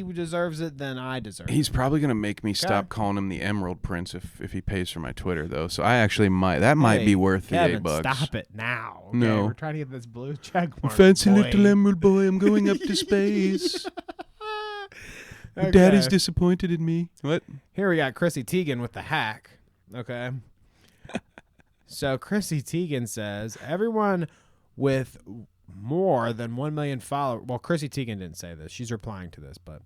deserves it, then I deserve it. He's probably going to make me stop calling him the Emerald Prince if he pays for my Twitter, though. So I actually might. That might be worth Kevin, the $8. Stop it now. Okay? No. We're trying to get this blue check mark. Fancy boy. little Emerald boy. I'm going up to space. Okay. Daddy's disappointed in me. What? Here we got Chrissy Teigen with the hack. Okay. So Chrissy Teigen says, everyone with more than 1 million followers. Well, Chrissy Teigen didn't say this. She's replying to this, but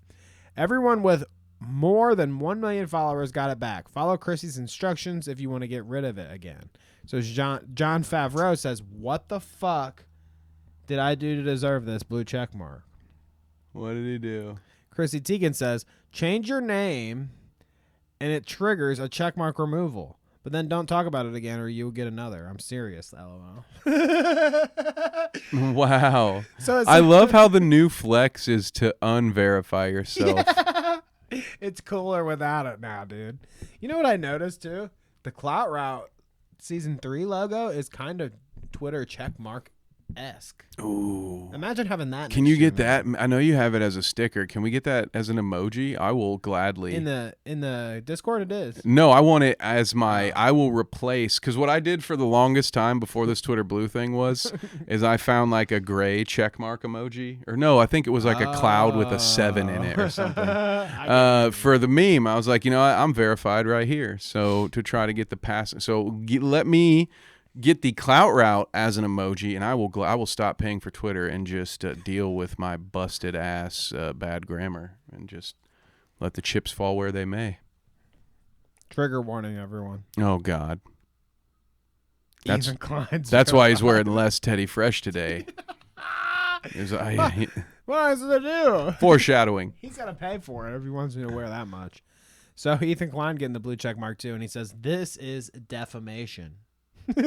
everyone with more than 1 million followers got it back. Follow Chrissy's instructions if you want to get rid of it again. So John Favreau says, what the fuck did I do to deserve this blue check mark? What did he do? Chrissy Teigen says, change your name and it triggers a checkmark removal. But then don't talk about it again or you'll get another. I'm serious, LOL. Wow. So I love how the new flex is to unverify yourself. Yeah. It's cooler without it now, dude. You know what I noticed, too? The Clout Route Season 3 logo is kind of Twitter checkmark-esque. Ooh. Imagine having that. Can you get that? I know you have it as a sticker. Can we get that as an emoji? I will gladly. In the Discord, it is. No, I want it as my. I will replace, because what I did for the longest time before this Twitter Blue thing is I found like a gray checkmark emoji, or no, I think it was like a cloud with a 7 in it or something. For the meme, I was like, you know, I'm verified right here. So to try to get the pass, let me get the Clout route as an emoji, and I will stop paying for Twitter and just deal with my busted ass bad grammar and just let the chips fall where they may. Trigger warning, everyone. Oh God, Ethan Klein's that's why he's wearing less Teddy Fresh today. What is it to do? Foreshadowing. He's got to pay for it if he wants me to wear that much. So Ethan Klein getting the blue check mark too, and he says this is defamation. Which,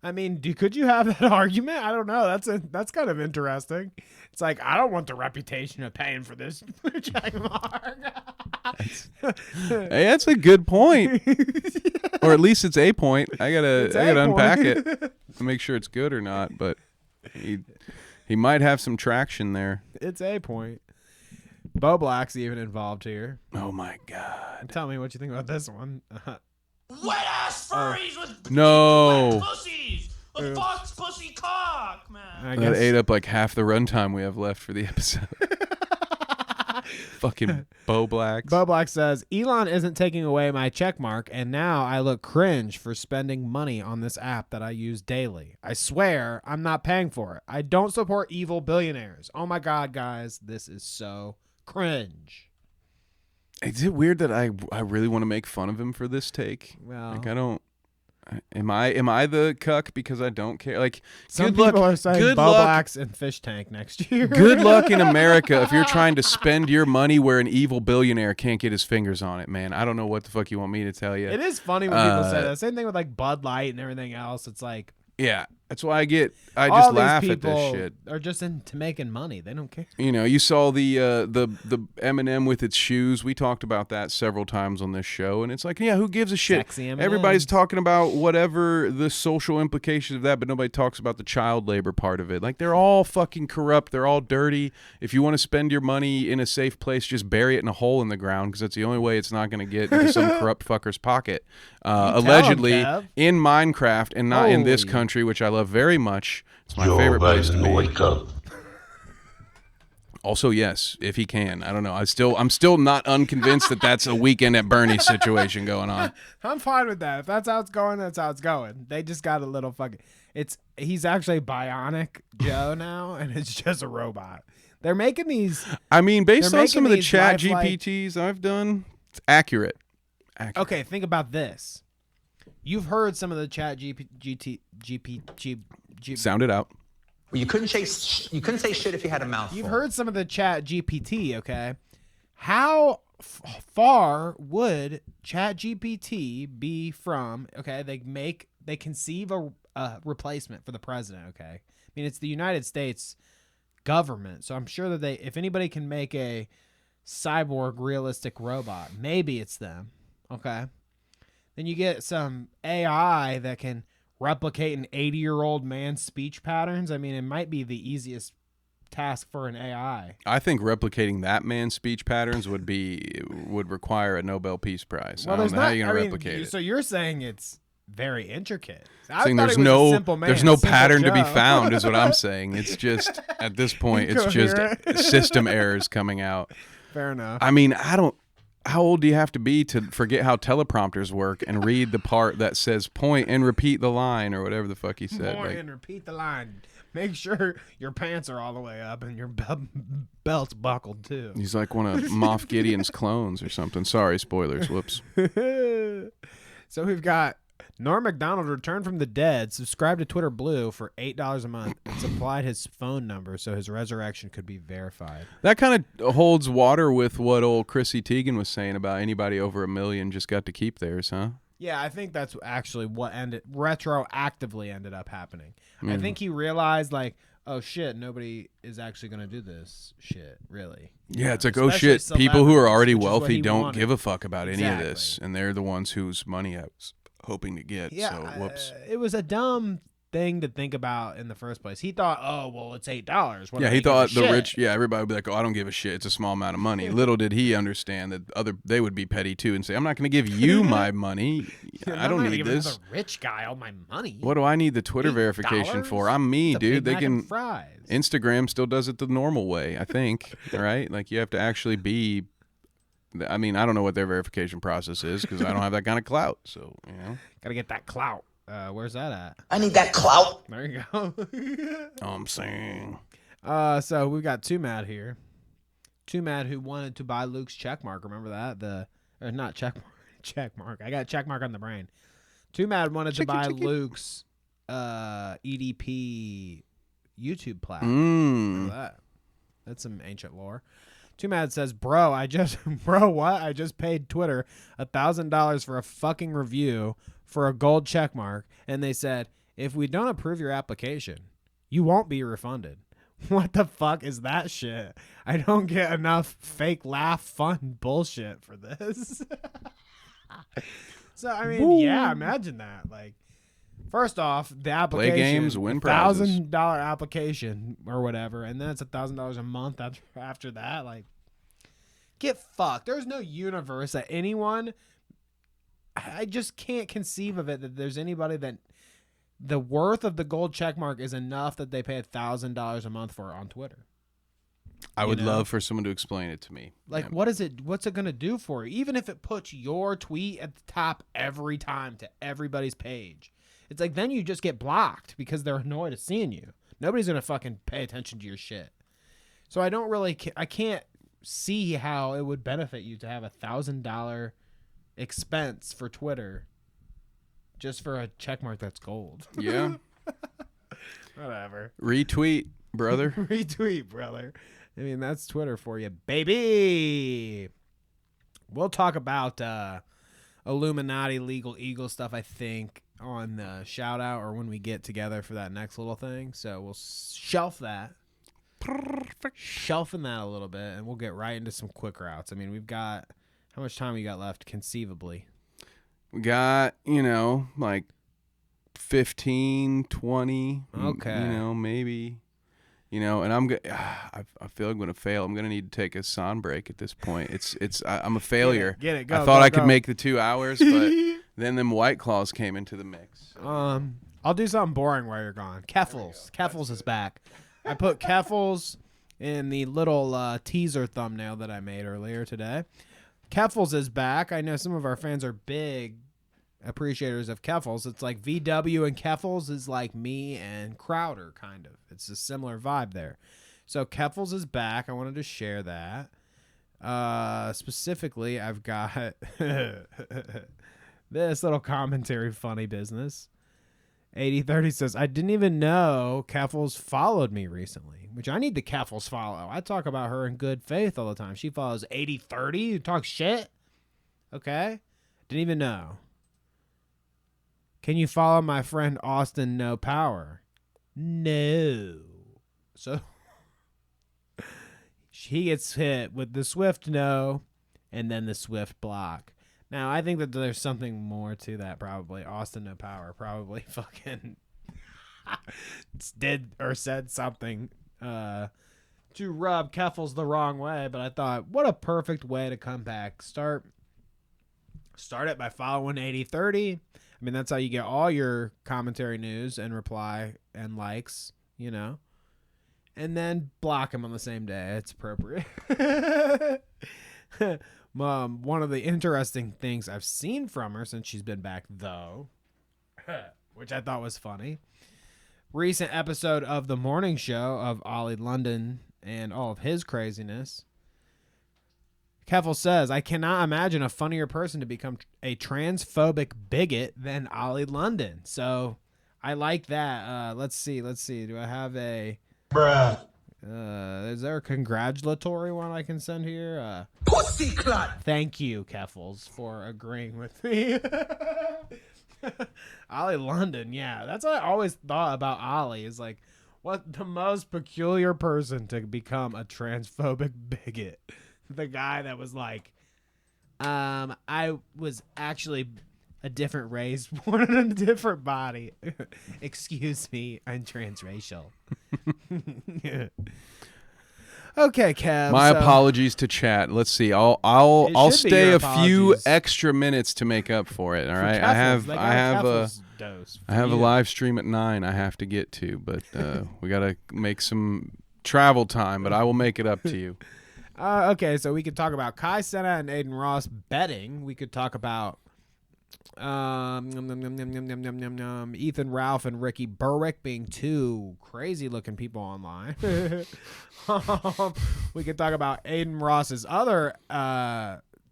I mean, could you have that argument? I don't know. That's kind of interesting. It's like, I don't want the reputation of paying for this check mark. Hey, that's a good point. Or at least it's a point. I gotta unpack it to make sure it's good or not. But he might have some traction there. It's a point. Bo Black's even involved here. Oh my God! Tell me what you think about this one. Wet ass furries with no wet pussies with box pussy cock, man. That ate up like half the runtime we have left for the episode. Fucking Bo Blacks. Bo Black says Elon isn't taking away my check mark, and now I look cringe for spending money on this app that I use daily. I swear I'm not paying for it. I don't support evil billionaires. Oh my God, guys, this is so cringe. Is it weird that I really want to make fun of him for this take? Well, like I don't. Am I the cuck because I don't care? Like some people are saying Bo Black's in Fish Tank next year. Good luck in America if you're trying to spend your money where an evil billionaire can't get his fingers on it, man. I don't know what the fuck you want me to tell you. It is funny when people say that. Same thing with like Bud Light and everything else. It's like. Yeah, that's why I just laugh at this shit. Are just into making money. They don't care. You know, you saw the M&M with its shoes. We talked about that several times on this show, and it's like, yeah, who gives a shit? Sexy M&Ms. Everybody's talking about whatever the social implications of that, but nobody talks about the child labor part of it. Like, they're all fucking corrupt. They're all dirty. If you want to spend your money in a safe place, just bury it in a hole in the ground, because that's the only way it's not going to get into some corrupt fucker's pocket. Allegedly in Minecraft and not in this country, which I love very much. It's my favorite place to be. Wake up. Also, yes, if he can. I don't know. I'm still not unconvinced that that's a Weekend at Bernie's situation going on. I'm fine with that. If that's how it's going, that's how it's going. They just got a little fucking. He's actually Bionic Joe now, and it's just a robot. They're making these. I mean, based on some of the chat GPTs I've done, it's accurate. Okay, think about this. You've heard some of the chat GPT. Sound it out. Well, you couldn't say shit if you had a mouthful. You've heard some of the chat GPT, okay? How far would chat GPT be from, okay, they conceive a replacement for the president, okay? I mean, it's the United States government, so I'm sure that if anybody can make a cyborg realistic robot, maybe it's them, okay? Then you get some AI that can replicate an 80-year-old man's speech patterns. I mean, it might be the easiest task for an AI. I think replicating that man's speech patterns would require a Nobel Peace Prize. Well, I don't know how you're going to replicate it. So you're saying it's very intricate. Saying there's no pattern to be found is what I'm saying. It's just, at this point, it's just system errors coming out. Fair enough. I mean, how old do you have to be to forget how teleprompters work and read the part that says point and repeat the line or whatever the fuck he said? Point and repeat the line. Make sure your pants are all the way up and your belt's buckled too. He's like one of Moff Gideon's clones or something. Sorry, spoilers. Whoops. So we've got Norm MacDonald returned from the dead, subscribed to Twitter Blue for $8 a month, and supplied his phone number so his resurrection could be verified. That kind of holds water with what old Chrissy Teigen was saying about anybody over 1 million just got to keep theirs, huh? Yeah, I think that's actually what retroactively ended up happening. I think he realized, like, oh shit, nobody is actually going to do this shit, really. Yeah, it's like, oh shit, people who are already wealthy don't give a fuck about any of this, and they're the ones whose money I was hoping to get. Yeah, so whoops. It was a dumb thing to think about in the first place. He thought, oh well, it's $8. Yeah, he thought the rich. Yeah, everybody would be like, oh, I don't give a shit. It's a small amount of money. Little did he understand that they would be petty too and say, I'm not going to give you my money. I don't need this. Another rich guy all my money. What do I need the Twitter verification for? I'm me, dude. They can. Instagram still does it the normal way, I think. Right? Like you have to actually be. I mean, I don't know what their verification process is because I don't have that kind of clout. So, you know. Gotta get that clout. Where's that at? I need that clout. There you go. I'm saying. So we've got Too Mad here. Too Mad who wanted to buy Luke's checkmark. Remember that? Not checkmark. I got checkmark on the brain. Too Mad wanted to buy Luke's EDP YouTube platform. Remember that? That's some ancient lore. Too Mad says, bro, what? I just paid Twitter $1,000 for a fucking review for a gold check mark, and they said, if we don't approve your application, you won't be refunded. What the fuck is that shit? I don't get enough fake laugh fun bullshit for this. So, I mean, Boom. Yeah, imagine that. Like, first off, the application, play games, win prizes. $1,000 application or whatever, and then it's $1,000 a month after that. Like, get fucked. There's no universe that anyone. I just can't conceive of it that there's anybody that the worth of the gold checkmark is enough that they pay $1,000 a month for on Twitter. I would love for someone to explain it to me. Like, what is it? What's it going to do for you? Even if it puts your tweet at the top every time to everybody's page. It's like then you just get blocked because they're annoyed at seeing you. Nobody's going to fucking pay attention to your shit. So I can't see how it would benefit you to have $1,000 expense for Twitter just for a checkmark that's gold. Yeah. Whatever. Retweet, brother. Retweet, brother. I mean, that's Twitter for you, baby. We'll talk about Illuminati legal eagle stuff, I think, on the shout out or when we get together for that next little thing. So we'll shelf that. Perfect. Shelving that a little bit, and we'll get right into some quick routes. I mean, we've got how much time we got left conceivably? We got, like 15, 20. Okay. Maybe. And I feel I'm going to fail. I'm going to need to take a son break at this point. I'm a failure. Get it. Go, I thought I could make the 2 hours, but then them White Claws came into the mix. I'll do something boring while you're gone. Keffals is back. I put Keffals in the little teaser thumbnail that I made earlier today. Keffals is back. I know some of our fans are big appreciators of Keffals. It's like VW and Keffals is like me and Crowder, kind of. It's a similar vibe there. So Keffals is back. I wanted to share that. Specifically, I've got this little commentary funny business. 8030 says, I didn't even know Keffals followed me recently, which I need the Keffals follow. I talk about her in good faith all the time. She follows 8030. You talk shit? Okay. Didn't even know. Can you follow my friend Austin No Power? No. So he gets hit with the swift no and then the swift block. Now, I think that there's something more to that probably. Austin No Power probably fucking did or said something to rub Keffals the wrong way, but I thought, what a perfect way to come back. Start it by following 8030. I mean, that's how you get all your commentary news and reply and likes, and then block him on the same day. It's appropriate. One of the interesting things I've seen from her since she's been back, though, which I thought was funny, recent episode of The Morning Show of Ollie London and all of his craziness, Keffals says, I cannot imagine a funnier person to become a transphobic bigot than Ollie London. So I like that. Let's see. Do I have a... Bruh. Is there a congratulatory one I can send here? Pussy clot. Thank you, Keffals, for agreeing with me. Ollie London, yeah. That's what I always thought about Ollie, is like, what the most peculiar person to become a transphobic bigot. The guy that was like, I was actually a different race, born in a different body. Excuse me, I'm transracial. Okay, Kev. My apologies to chat. Let's see. I'll stay a few extra minutes to make up for it. All right. Keffals, I have a live stream at 9 I have to get to, but we gotta make some travel time. But I will make it up to you. Okay, so we could talk about Kai Cenat and Aiden Ross betting. We could talk about Ethan Ralph and Ricky Berwick being two crazy looking people online. We could talk about Aiden Ross's other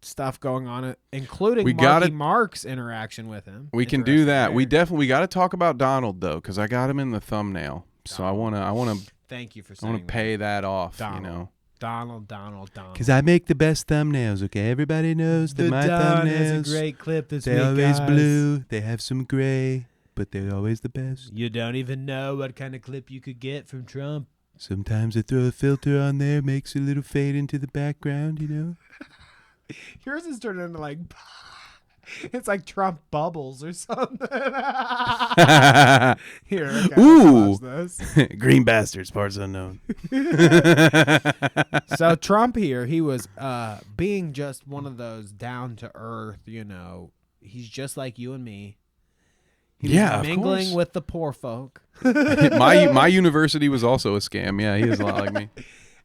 stuff going on, including Mark's interaction with him. We can do that. We got to talk about Donald though, because I got him in the thumbnail. So I want to thank you for I want to pay that off. Donald. You know. Donald. Because I make the best thumbnails, okay? Everybody knows that my thumbnails is a great clip this week, they're always guys. blue. They have some gray, but they're always the best. You don't even know what kind of clip you could get from Trump. Sometimes I throw a filter on there, makes a little fade into the background, you know? Yours is turning into like... It's like Trump bubbles or something. Here, okay, ooh, watch this. Green bastards, parts unknown. So Trump here, he was being just one of those down to earth, you know. He's just like you and me. He was mingling with the poor folk. my university was also a scam. Yeah, he is a lot like me.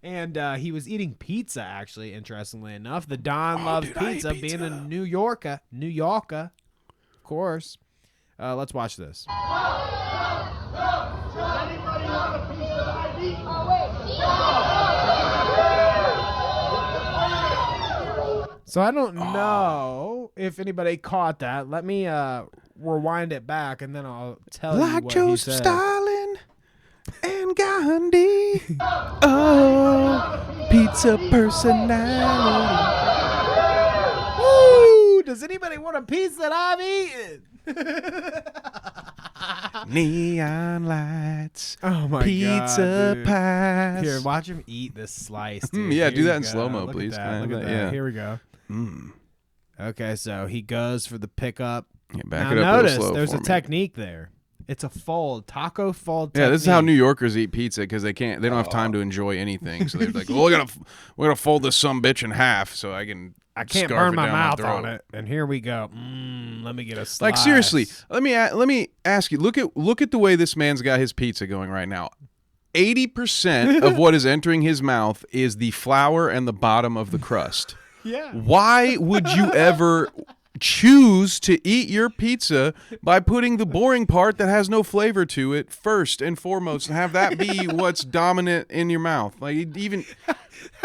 And he was eating pizza, actually, interestingly enough. The Don loves pizza, being a New Yorker, of course. Let's watch this. So I don't know if anybody caught that. Let me rewind it back, and then I'll tell you what he said. Like Joseph Stalin and Gandhi. Oh, pizza personality. Woo! Does anybody want a piece that I've eaten? Neon lights. Oh my pizza God, pies. Here, watch him eat this slice. Dude. Yeah, Here do that in go. slow-mo, Look please. At that. Look at that. Yeah. Here we go. Okay, so he goes for the pickup. Yeah, back now it up notice real slow there's for a me. technique there. It's a fold, taco fold. Yeah, this is technique. how New Yorkers eat pizza because they don't have time to enjoy anything. So they're like, "Well, we're gonna fold this sumbitch in half so I can't burn my mouth on it." And here we go. Let me get a slice. Like seriously, let me ask you. Look at the way this man's got his pizza going right now. 80% of what is entering his mouth is the flour and the bottom of the crust. Yeah. Why would you ever choose to eat your pizza by putting the boring part that has no flavor to it first and foremost and have that be what's dominant in your mouth? Like even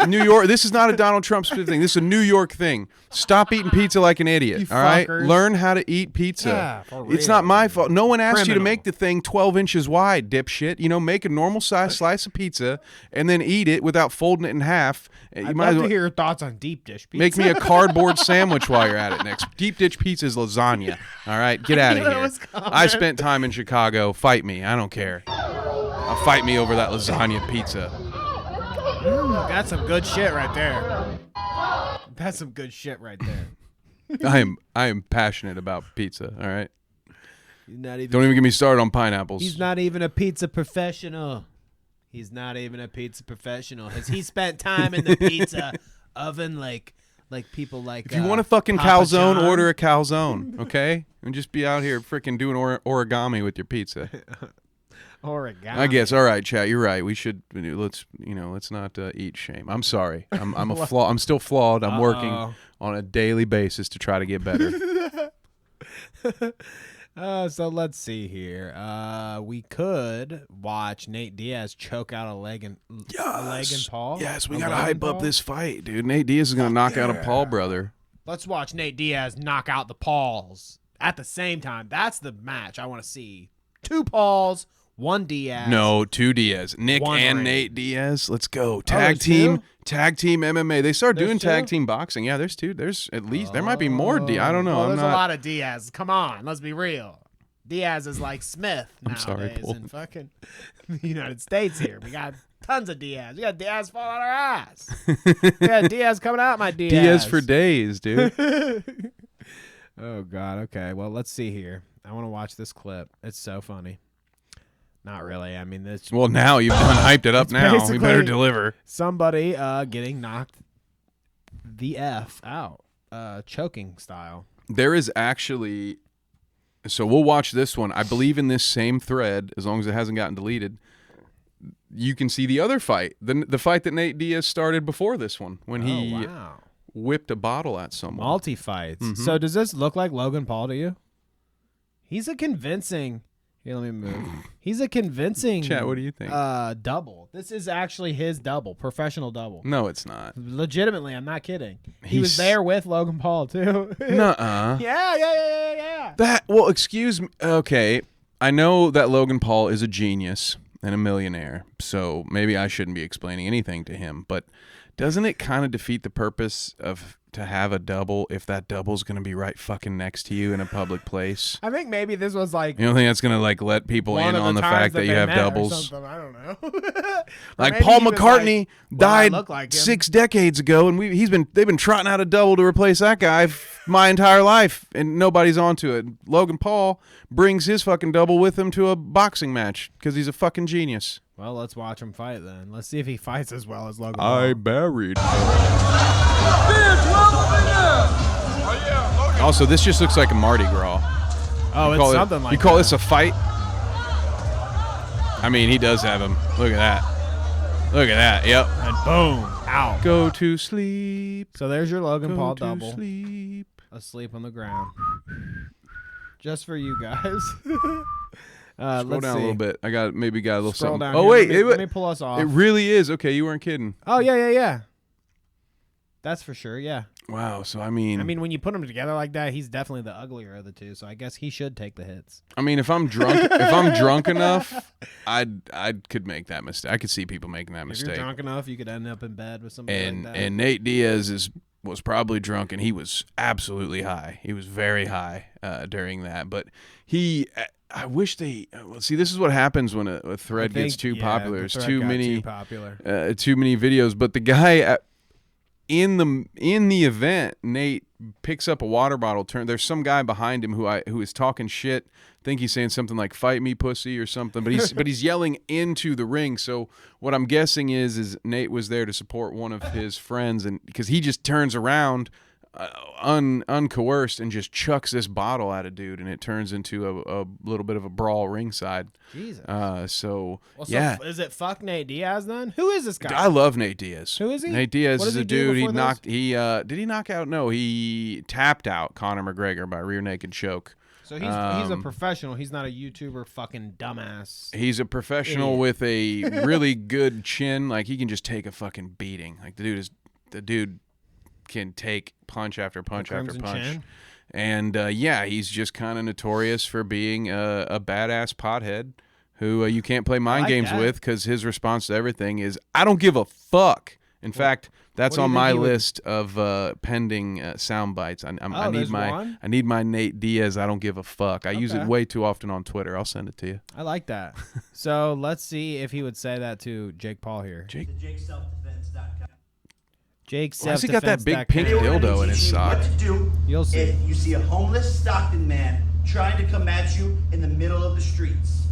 New York, this is not a Donald Trump specific thing. This is a New York thing. Stop eating pizza like an idiot. You all right, fuckers. learn how to eat pizza. Yeah, for It's real. not my fault. No one asked you to Criminal. make the thing 12 inches wide, dipshit. You know, make a normal size slice of pizza and then eat it without folding it in half. You I'd might love as to well hear your thoughts on deep dish pizza. make me a cardboard sandwich while you're at it next. Deep dish pizza is lasagna. All right, get out of knew that here. was coming. I spent time in Chicago. Fight me. I don't care. I'll fight me over that lasagna pizza. That's some good shit right there. That's some good shit right there. I am passionate about pizza. All right. He's not even, Don't even get me started on pineapples. He's not even a pizza professional. Has he spent time in the pizza oven like people like? If you want a fucking Papa calzone, John? order a calzone, okay? And just be out here freaking doing origami with your pizza. Origami. I guess. All right, chat. You're right. We should. Let's not eat shame. I'm sorry. I'm still flawed. I'm working on a daily basis to try to get better. So let's see here. We could watch Nate Diaz choke out a leg and Paul. Yes, we gotta hype up this fight, dude. Nate Diaz is gonna knock out a Paul brother. Let's watch Nate Diaz knock out the Pauls at the same time. That's the match I want to see. 2 Pauls, 1 Diaz. No, 2 Diaz. Nick and ring. Nate Diaz. Let's go. Tag team MMA. They started doing tag team boxing. Yeah, there's 2. There's at least there might be more I don't know. Well, there's a lot of Diaz. Come on, let's be real. Diaz is like Smith nowadays in fucking the United States here. We got tons of Diaz. We got Diaz falling on our ass. We got Diaz coming out, my Diaz. Diaz for days, dude. Oh, God. Okay, well, let's see here. I want to watch this clip. It's so funny. Not really. I mean, this. Well, now you've done hyped it up now. We better deliver. Somebody getting knocked the F out, choking style. There is actually... So we'll watch this one. I believe in this same thread, as long as it hasn't gotten deleted, you can see the other fight. The fight that Nate Diaz started before this one when he whipped a bottle at someone. Multi-fights. Mm-hmm. So does this look like Logan Paul to you? He's a convincing... Here, let me move. He's a convincing... Chat, what do you think? Double. This is actually his double, professional double. No, it's not. Legitimately, I'm not kidding. He was there with Logan Paul, too. Nuh-uh. Yeah. Well, excuse me. Okay, I know that Logan Paul is a genius and a millionaire, so maybe I shouldn't be explaining anything to him, but doesn't it kind of defeat the purpose of... to have a double if that double's going to be right fucking next to you in a public place? I think maybe this was like... You don't think that's going to like let people in on the fact that you have doubles? I don't know. Like Paul McCartney died like 6 decades ago, and they've been trotting out a double to replace that guy my entire life, and nobody's onto it. Logan Paul brings his fucking double with him to a boxing match because he's a fucking genius. Well, let's watch him fight then. Let's see if he fights as well as Logan Paul. I buried. Also, this just looks like a Mardi Gras. Oh, it's something like that. You call this a fight? I mean, he does have him. Look at that. Look at that. Yep. And boom. Ow. Go to sleep. So there's your Logan Paul Go double. to sleep. Asleep on the ground. Just for you guys. Scroll down a little bit. I got a little Scroll something. down Oh, here. wait. Let me pull us off. It really is. Okay, you weren't kidding. Oh, yeah. That's for sure, yeah. Wow, so I mean, when you put them together like that, he's definitely the uglier of the two, so I guess he should take the hits. I mean, if I'm drunk enough, I could make that mistake. I could see people making that mistake. If you're drunk enough, you could end up in bed with somebody like that. And Nate Diaz was probably drunk, and he was absolutely high. He was very high during that, but I wish they see. This is what happens when a thread gets too popular. There's too many videos. But the guy in the event, Nate picks up a water bottle. There's some guy behind him who is talking shit. I think he's saying something like "fight me, pussy" or something. But he's yelling into the ring. So what I'm guessing is Nate was there to support one of his friends, and because he just turns around. Uncoerced and just chucks this bottle at a dude, and it turns into a little bit of a brawl ringside. Jesus. Yeah. Is it fuck Nate Diaz then? Who is this guy? I love Nate Diaz. Who is he? Nate Diaz is a dude. Did he knock out? No, he tapped out Conor McGregor by rear naked choke. So he's a professional. He's not a YouTuber fucking dumbass. He's a professional with a really good chin. Like he can just take a fucking beating. Like the dude can take punch after punch after punch. Chin? And he's just kind of notorious for being a badass pothead who you can't play mind games with, because his response to everything is, I don't give a fuck. In fact, that's on my list of pending sound bites. I need my Nate Diaz, I don't give a fuck. I use it way too often on Twitter. I'll send it to you. I like that. So let's see if he would say that to Jake Paul here. Jake's Why has he got that big pink dildo in his sock? What to do You'll see. if you see a homeless Stockton man trying to come at you in the middle of the streets.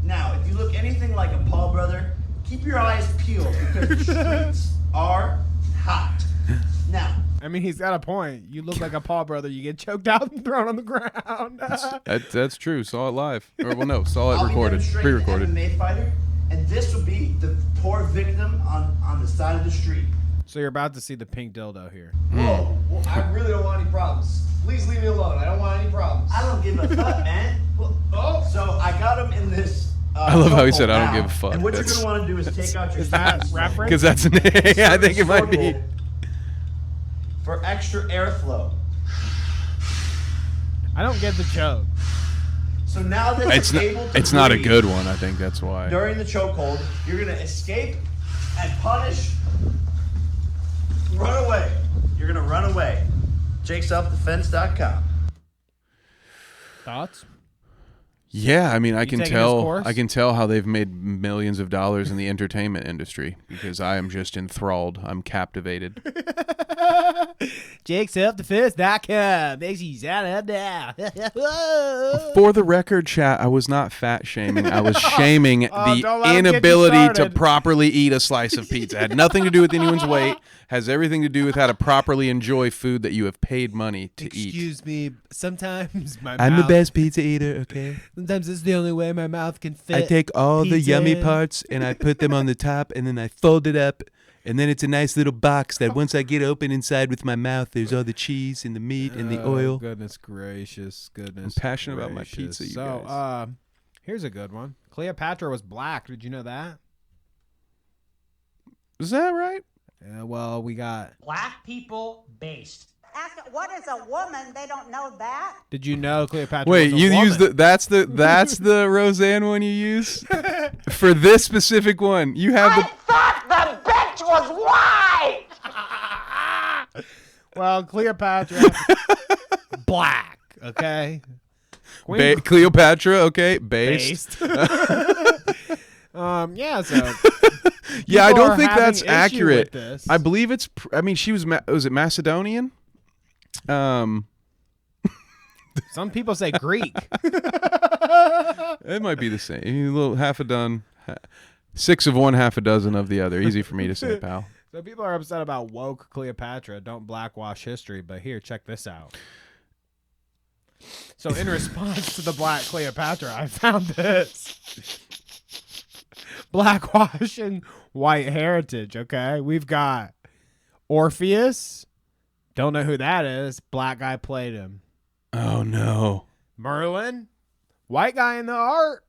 Now, if you look anything like a Paul brother, keep your eyes peeled because the streets are hot. Now, I mean, he's got a point. You look like a Paul brother. You get choked out and thrown on the ground. That's true. Saw it live. Saw it recorded, pre-recorded. MMA fighter, and this will be the poor victim on the side of the street. So you're about to see the pink dildo here. Whoa, well, I really don't want any problems. Please leave me alone. I don't want any problems. I don't give a fuck, man. Oh, so I got him in this. I love how he said, "I don't give a fuck." And what you're gonna want to do is take out your. Is that reference? Because that's an A. I think it might be. For extra airflow. I don't get the joke. So now that It's you're not. able to It's not a breathe good one. I think that's why. during the chokehold, you're gonna escape and punish. Run away. You're gonna run away. JakeSelfDefense.com. Thoughts? Yeah, I mean, I can taking this tell. course? I can tell how they've made millions of dollars in the entertainment industry because I am just enthralled. I'm captivated. JakeSelfDefense.com. Makes you sound now. For the record, chat, I was not fat shaming. I was shaming don't the let 'em get you inability to started. properly eat a slice of pizza. It had nothing to do with anyone's weight. Has everything to do with how to properly enjoy food that you have paid money to eat. Excuse me. Sometimes my I'm the mouth. best pizza eater, okay? Sometimes it's the only way my mouth can fit. I take all the pizza yummy in. parts and I put them on the top and then I fold it up. And then it's a nice little box that once I get open inside with my mouth, there's all the cheese and the meat and the oil. Goodness gracious. Goodness I'm passionate about my gracious. pizza, you So, guys. here's a good one. Cleopatra was black. Did you know that? Is that right? Well, we got... Black people based. Ask what is a woman? They don't know that. Did you know Cleopatra Wait, was a you woman? use that's the Roseanne one you use? For this specific one. You have the Thought the bitch was white. Well, Cleopatra... black, okay? Cleopatra, okay, based. Yeah, so... Yeah, I people don't are think having that's issue accurate. with this. I believe it's. I mean, she was. Was it Macedonian? Some people say Greek. It might be the same. A little half a dozen, 6 of one, half a dozen of the other. Easy for me to say, pal. So people are upset about woke Cleopatra. Don't blackwash history. But here, check this out. So in response to the black Cleopatra, I found this. Blackwash and white heritage, okay? We've got Orpheus. Don't know who that is. Black guy played him. Oh, no. Merlin. White guy in the art.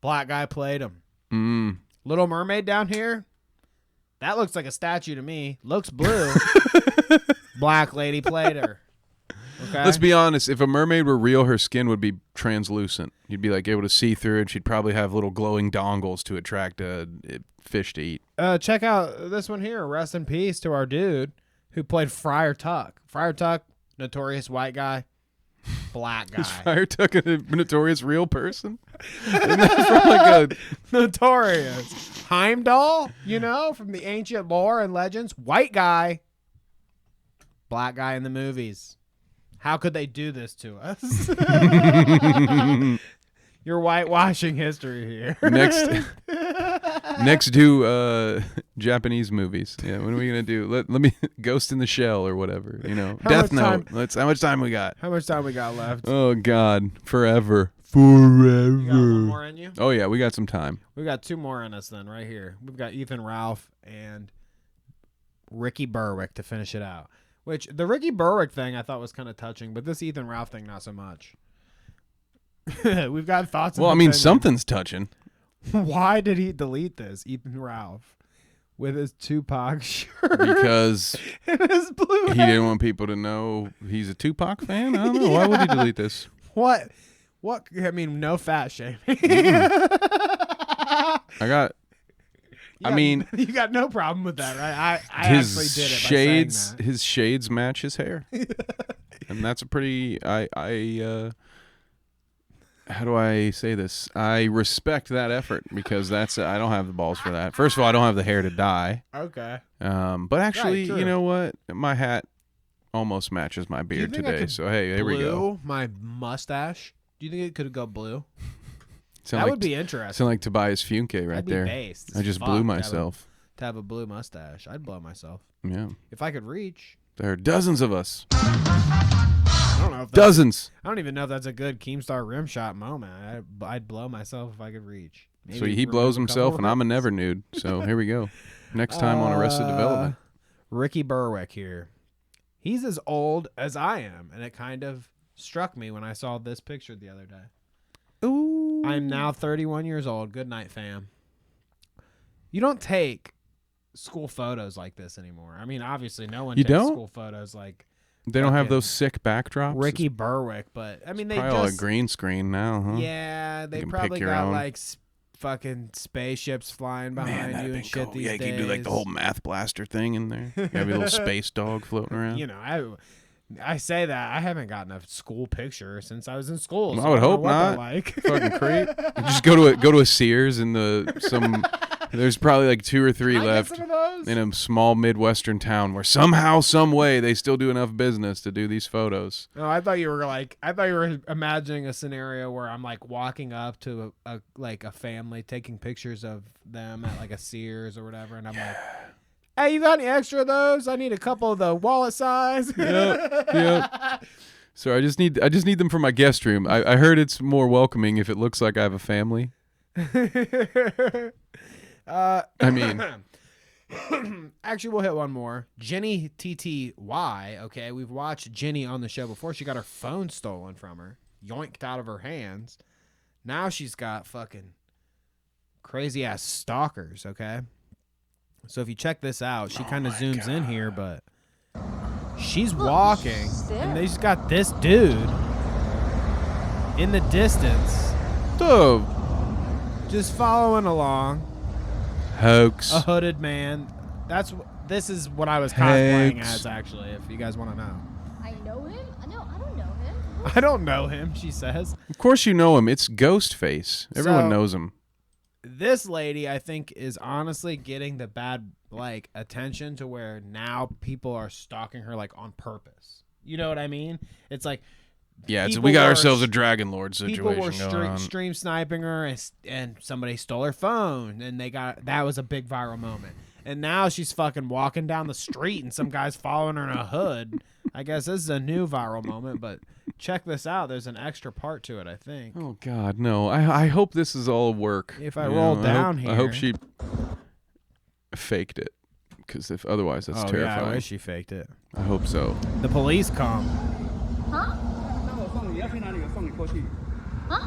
Black guy played him. Little Mermaid down here. That looks like a statue to me. Looks blue. Black lady played her. Okay. Let's be honest. If a mermaid were real, her skin would be translucent. You'd be like able to see through, and she'd probably have little glowing dongles to attract fish to eat. Check out this one here. Rest in peace to our dude who played Friar Tuck. Friar Tuck, notorious white guy, black guy. Is Friar Tuck a notorious real person? Isn't that from like a notorious Heimdall? You know, from the ancient lore and legends. White guy, black guy in the movies. How could they do this to us? You're whitewashing history here. Next do Japanese movies. Yeah, what are we gonna do? Let me Ghost in the Shell or whatever. You know, Death Note. How much time we got? How much time we got left? Oh God, forever. Forever. You got one more in you? Oh yeah, we got some time. We got 2 more in us then, right here. We've got Ethan Ralph and Ricky Berwick to finish it out. Which the Ricky Berwick thing I thought was kind of touching, but this Ethan Ralph thing not so much. We've got thoughts. Well, I mean, something's touching. Why did he delete this, Ethan Ralph, with his Tupac shirt? Because and his blue he didn't want people to know he's a Tupac fan. I don't know. Why would he delete this? What? I mean, no fat shaming. You got no problem with that, right? I actually did it by saying that. His shades match his hair, and that's a pretty. How do I say this? I respect that effort because I don't have the balls for that. First of all, I don't have the hair to dye. Okay. But actually, Right, you know what? My hat almost matches my beard today. So hey, here we go. My mustache. Do you think it could go blue? Sound that like would be interesting. Sound like Tobias Funke right there. Based I just blew myself. To have a blue mustache, I'd blow myself. Yeah. If I could reach. There are dozens of us. I don't know if dozens. I don't even know if that's a good Keemstar rim shot moment. I'd blow myself if I could reach. Maybe so he blows himself, and I'm a never nude. So here we go. Next time on Arrested Development. Ricky Berwick here. He's as old as I am, and it kind of struck me when I saw this picture the other day. Ooh. I'm now 31 years old. Good night, fam. You don't take school photos like this anymore. I mean, obviously, no one takes school photos like. They don't have those sick backdrops. Ricky Berwick, but I mean, they probably just all a green screen now, huh? Yeah, they probably got like fucking spaceships flying behind you and shit these days. Yeah, you can do like the whole math blaster thing in there. You have your little space dog floating around. You know, I say that I haven't gotten a school picture since I was in school. Well, so I would hope not. Like. Fucking creep. You just go to a Sears and there's probably like 2 or 3 left in a small Midwestern town where somehow, some way, they still do enough business to do these photos. No, I thought you were imagining a scenario where I'm like walking up to a family taking pictures of them at like a Sears or whatever, and I'm like, hey, you got any extra of those? I need a couple of the wallet size. Yep. So I just need them for my guest room. I heard it's more welcoming if it looks like I have a family. I mean, actually, we'll hit one more. Jenny TTY. Okay, we've watched Jenny on the show before. She got her phone stolen from her, yoinked out of her hands. Now she's got fucking crazy ass stalkers. Okay, so if you check this out, she kind of zooms in here, but she's walking, and they just got this dude in the distance, just following along. Hoax. A hooded man. This is what I was cosplaying as, actually, if you guys want to know. I know him? No, I don't know him. I don't know him, she says. Of course you know him. It's Ghostface. Everyone knows him. This lady, I think, is honestly getting the bad attention to where now people are stalking her on purpose. You know what I mean? It's like we got ourselves a Dragon Lord situation going on. People were stream sniping her, and somebody stole her phone, and that was a big viral moment. And now she's fucking walking down the street, and some guy's following her in a hood. I guess this is a new viral moment, but check this out. There's an extra part to it, I think. Oh God, no! I hope this is all work. If I roll down here, I hope she faked it, because if otherwise, that's terrifying. Yeah, I wish she faked it. I hope so. The police come. Huh? Huh?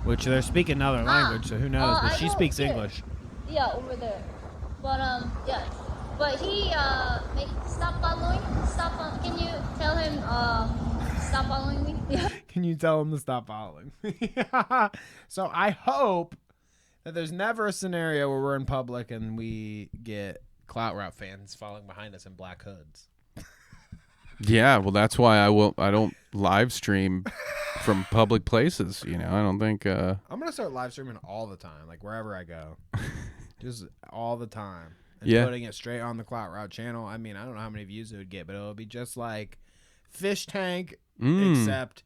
Which they're speaking another language, so who knows? But she speaks English. Yeah, over there. But yeah. But he stop following. Can you tell him stop following me? Yeah. Can you tell him to stop following me? So I hope that there's never a scenario where we're in public and we get Clout Route fans following behind us in black hoods. Yeah, well, that's why I don't live stream from public places. You know, I don't think. I'm gonna start live streaming all the time, wherever I go, just all the time, and putting it straight on the Clout Route channel. I mean, I don't know how many views it would get, but it'll be just like Fish Tank, except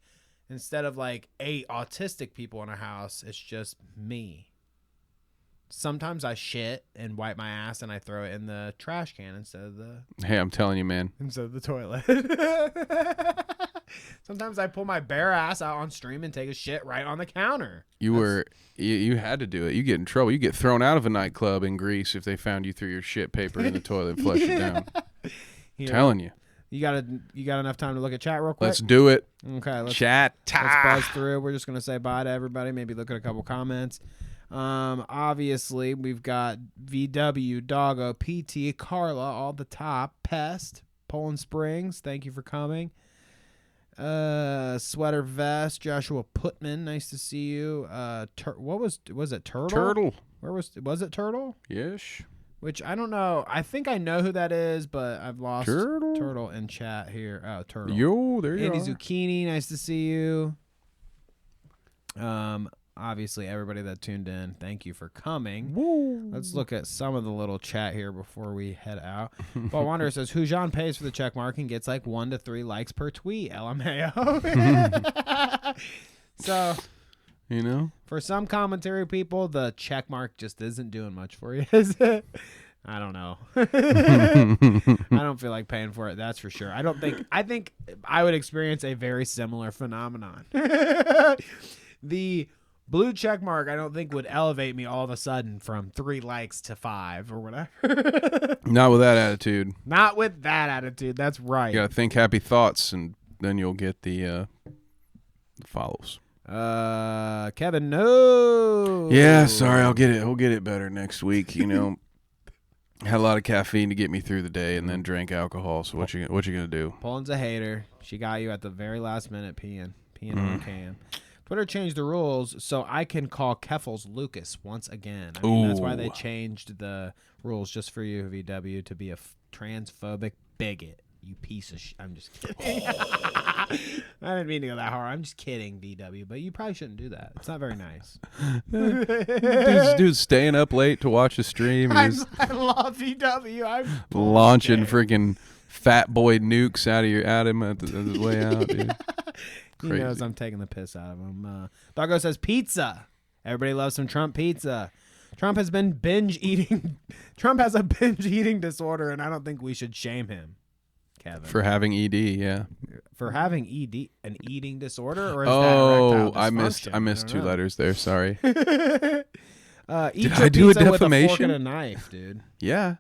instead of 8 autistic people in a house, it's just me. Sometimes I shit and wipe my ass and I throw it in the trash can instead of the... Hey, I'm telling you, man. Instead of the toilet. Sometimes I pull my bare ass out on stream and take a shit right on the counter. You had to do it. You get in trouble. You get thrown out of a nightclub in Greece if they found you threw your shit paper in the toilet and flushed it down. Telling you. You got enough time to look at chat real quick? Let's do it. Okay, let's chat. Let's buzz through. We're just gonna say bye to everybody. Maybe look at a couple comments. Obviously we've got VW, Doggo, PT, Carla, all the top, Pest, Poland Springs. Thank you for coming. Sweater Vest, Joshua Putman. Nice to see you. What was it? Turtle. Turtle. Where was it? Turtle. Yes. Which I don't know. I think I know who that is, but I've lost Turtle in chat here. Oh, Turtle. Yo, there you Andy are. Zucchini, nice to see you. Obviously, everybody that tuned in, thank you for coming. Woo. Let's look at some of the little chat here before we head out. Paul Wanderer says, Hujan pays for the check mark and gets 1 to 3 likes per tweet. LMAO. So, you know, for some commentary people, the check mark just isn't doing much for you, is it? I don't know. I don't feel like paying for it, that's for sure. I think I would experience a very similar phenomenon. The Blue check mark, I don't think would elevate me all of a sudden from 3 likes to 5 or whatever. Not with that attitude. Not with that attitude. That's right. You gotta think happy thoughts, and then you'll get the follows. Kevin, no. Yeah, sorry. I'll get it. We'll get it better next week. You know, had a lot of caffeine to get me through the day, and then drank alcohol. So what you gonna do? Poland's a hater. She got you at the very last minute peeing on cam. Twitter changed the rules so I can call Keffals Lucas once again. I mean, that's why they changed the rules just for you, VW, to be a transphobic bigot. You piece of I'm just kidding. I didn't mean to go that hard. I'm just kidding, VW, but you probably shouldn't do that. It's not very nice. Dude's staying up late to watch the stream. I love VW. I'm launching freaking fat boy nukes at him at the way out, dude. He knows I'm taking the piss out of him. Doggo says pizza. Everybody loves some Trump pizza. Trump has a binge eating disorder, and I don't think we should shame him. Kevin. For having ED, yeah. For having ED, an eating disorder, or is that erectile dysfunction? I missed 2 letters there. Sorry. Did I do a defamation? With a fork and a knife, dude. Yeah.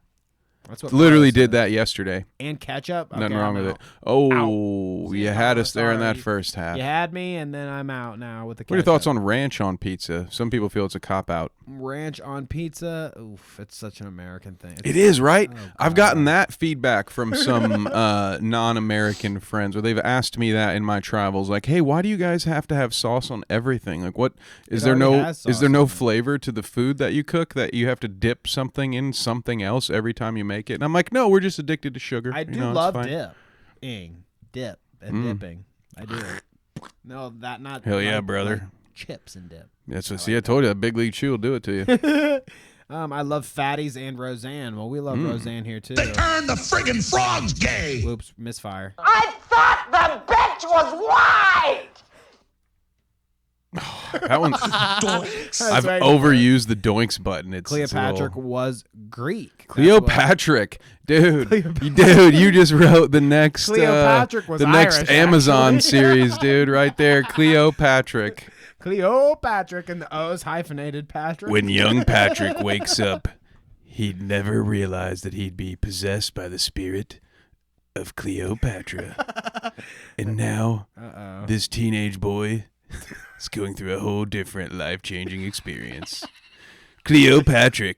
That's what literally did that yesterday. And ketchup? Okay, Nothing wrong with it. Oh, you had us there in that first half. You had me, and then I'm out now with the ketchup. What are your thoughts on ranch on pizza? Some people feel it's a cop-out. Ranch on pizza? Oof, it's such an American thing. It is, right? I've gotten that feedback from some non-American friends where they've asked me that in my travels. Like, hey, why do you guys have to have sauce on everything? Like, what is there no flavor to the food that you cook that you have to dip something in something else every time you make it? And I'm like, no, we're just addicted to sugar. I do love dip and dipping. I do. No, that not. Hell yeah, brother. Like chips and dip. That's what. I told you, that Big League Chew will do it to you. I love Fatties and Roseanne. Well, we love Roseanne here too. They turned the friggin' frogs gay. Whoops, misfire. I thought the bitch was white. That one's I've overused the doinks button. It's Cleopatra was Greek. Cleopatra, dude, you just wrote the next Cleopatra was the Irish, next Amazon actually. series, dude, right there. Cleopatra. Cleopatra, and the O's hyphenated Patrick. When young Patrick wakes up, he'd never realize that he'd be possessed by the spirit of Cleopatra. And now this teenage boy is going through a whole different life-changing experience. Cleopatra,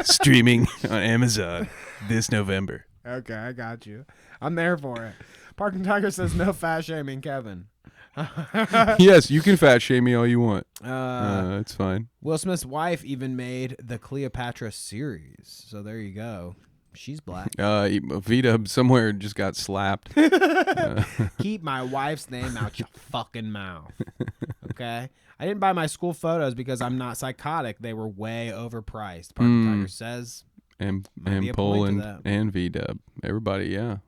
streaming on Amazon this November. Okay, I got you. I'm there for it. Parking Tiger says no fat shaming, Kevin. Yes, you can fat shame me all you want. It's fine. Will Smith's wife even made the Cleopatra series. So there you go. She's black. Vita somewhere just got slapped. Keep my wife's name out your fucking mouth. Okay? I didn't buy my school photos because I'm not psychotic. They were way overpriced. Parking Tiger says. And Poland and V-Dub. Everybody, yeah.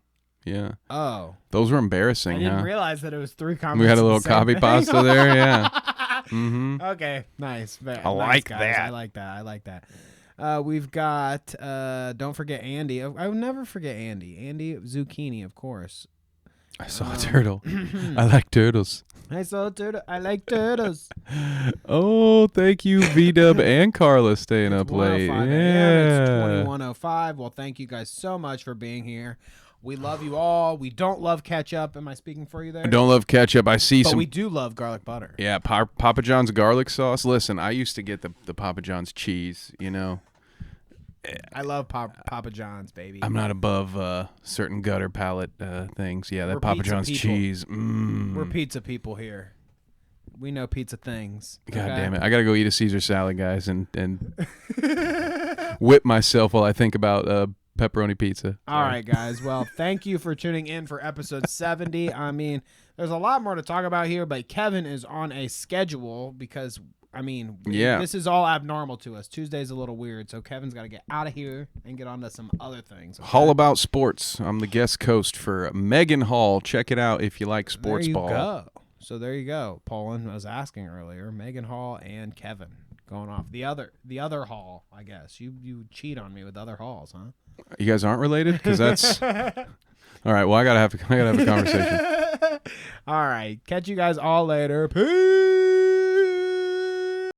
Yeah. Oh. Those were embarrassing, I didn't realize that it was 3 comments. We had a little copy pasta there, yeah. Mm-hmm. Okay, nice. I like that. I like that. I like that. We've got, don't forget Andy. I would never forget Andy. Andy Zucchini, of course. I saw a turtle. I like turtles. I saw a turtle. I like turtles. Oh, thank you, V-Dub and Carla staying up late. Yeah. It's 21:05. Well, thank you guys so much for being here. We love you all. We don't love ketchup. Am I speaking for you there? I don't love ketchup. I see but some. We do love garlic butter. Yeah, Papa John's garlic sauce. Listen, I used to get the Papa John's cheese, you know. I love Papa John's, baby. I'm not above certain gutter palate things. Yeah, that Papa John's people. cheese. We're pizza people here. We know pizza things. God damn it. I got to go eat a Caesar salad, guys, and whip myself while I think about pepperoni pizza. All right, guys. Well, thank you for tuning in for episode 70. I mean, there's a lot more to talk about here, but Kevin is on a schedule because, I mean, this is all abnormal to us. Tuesday's a little weird, so Kevin's got to get out of here and get on to some other things. Okay? Hall About Sports. I'm the guest host for Megan Hall. Check it out if you like sports ball. Go. So there you go. Poland was asking earlier. Megan Hall and Kevin going off. The other Hall, I guess. You cheat on me with other Halls, huh? You guys aren't related? Because that's... All right, well, I gotta have a conversation. All right. Catch you guys all later. Peace.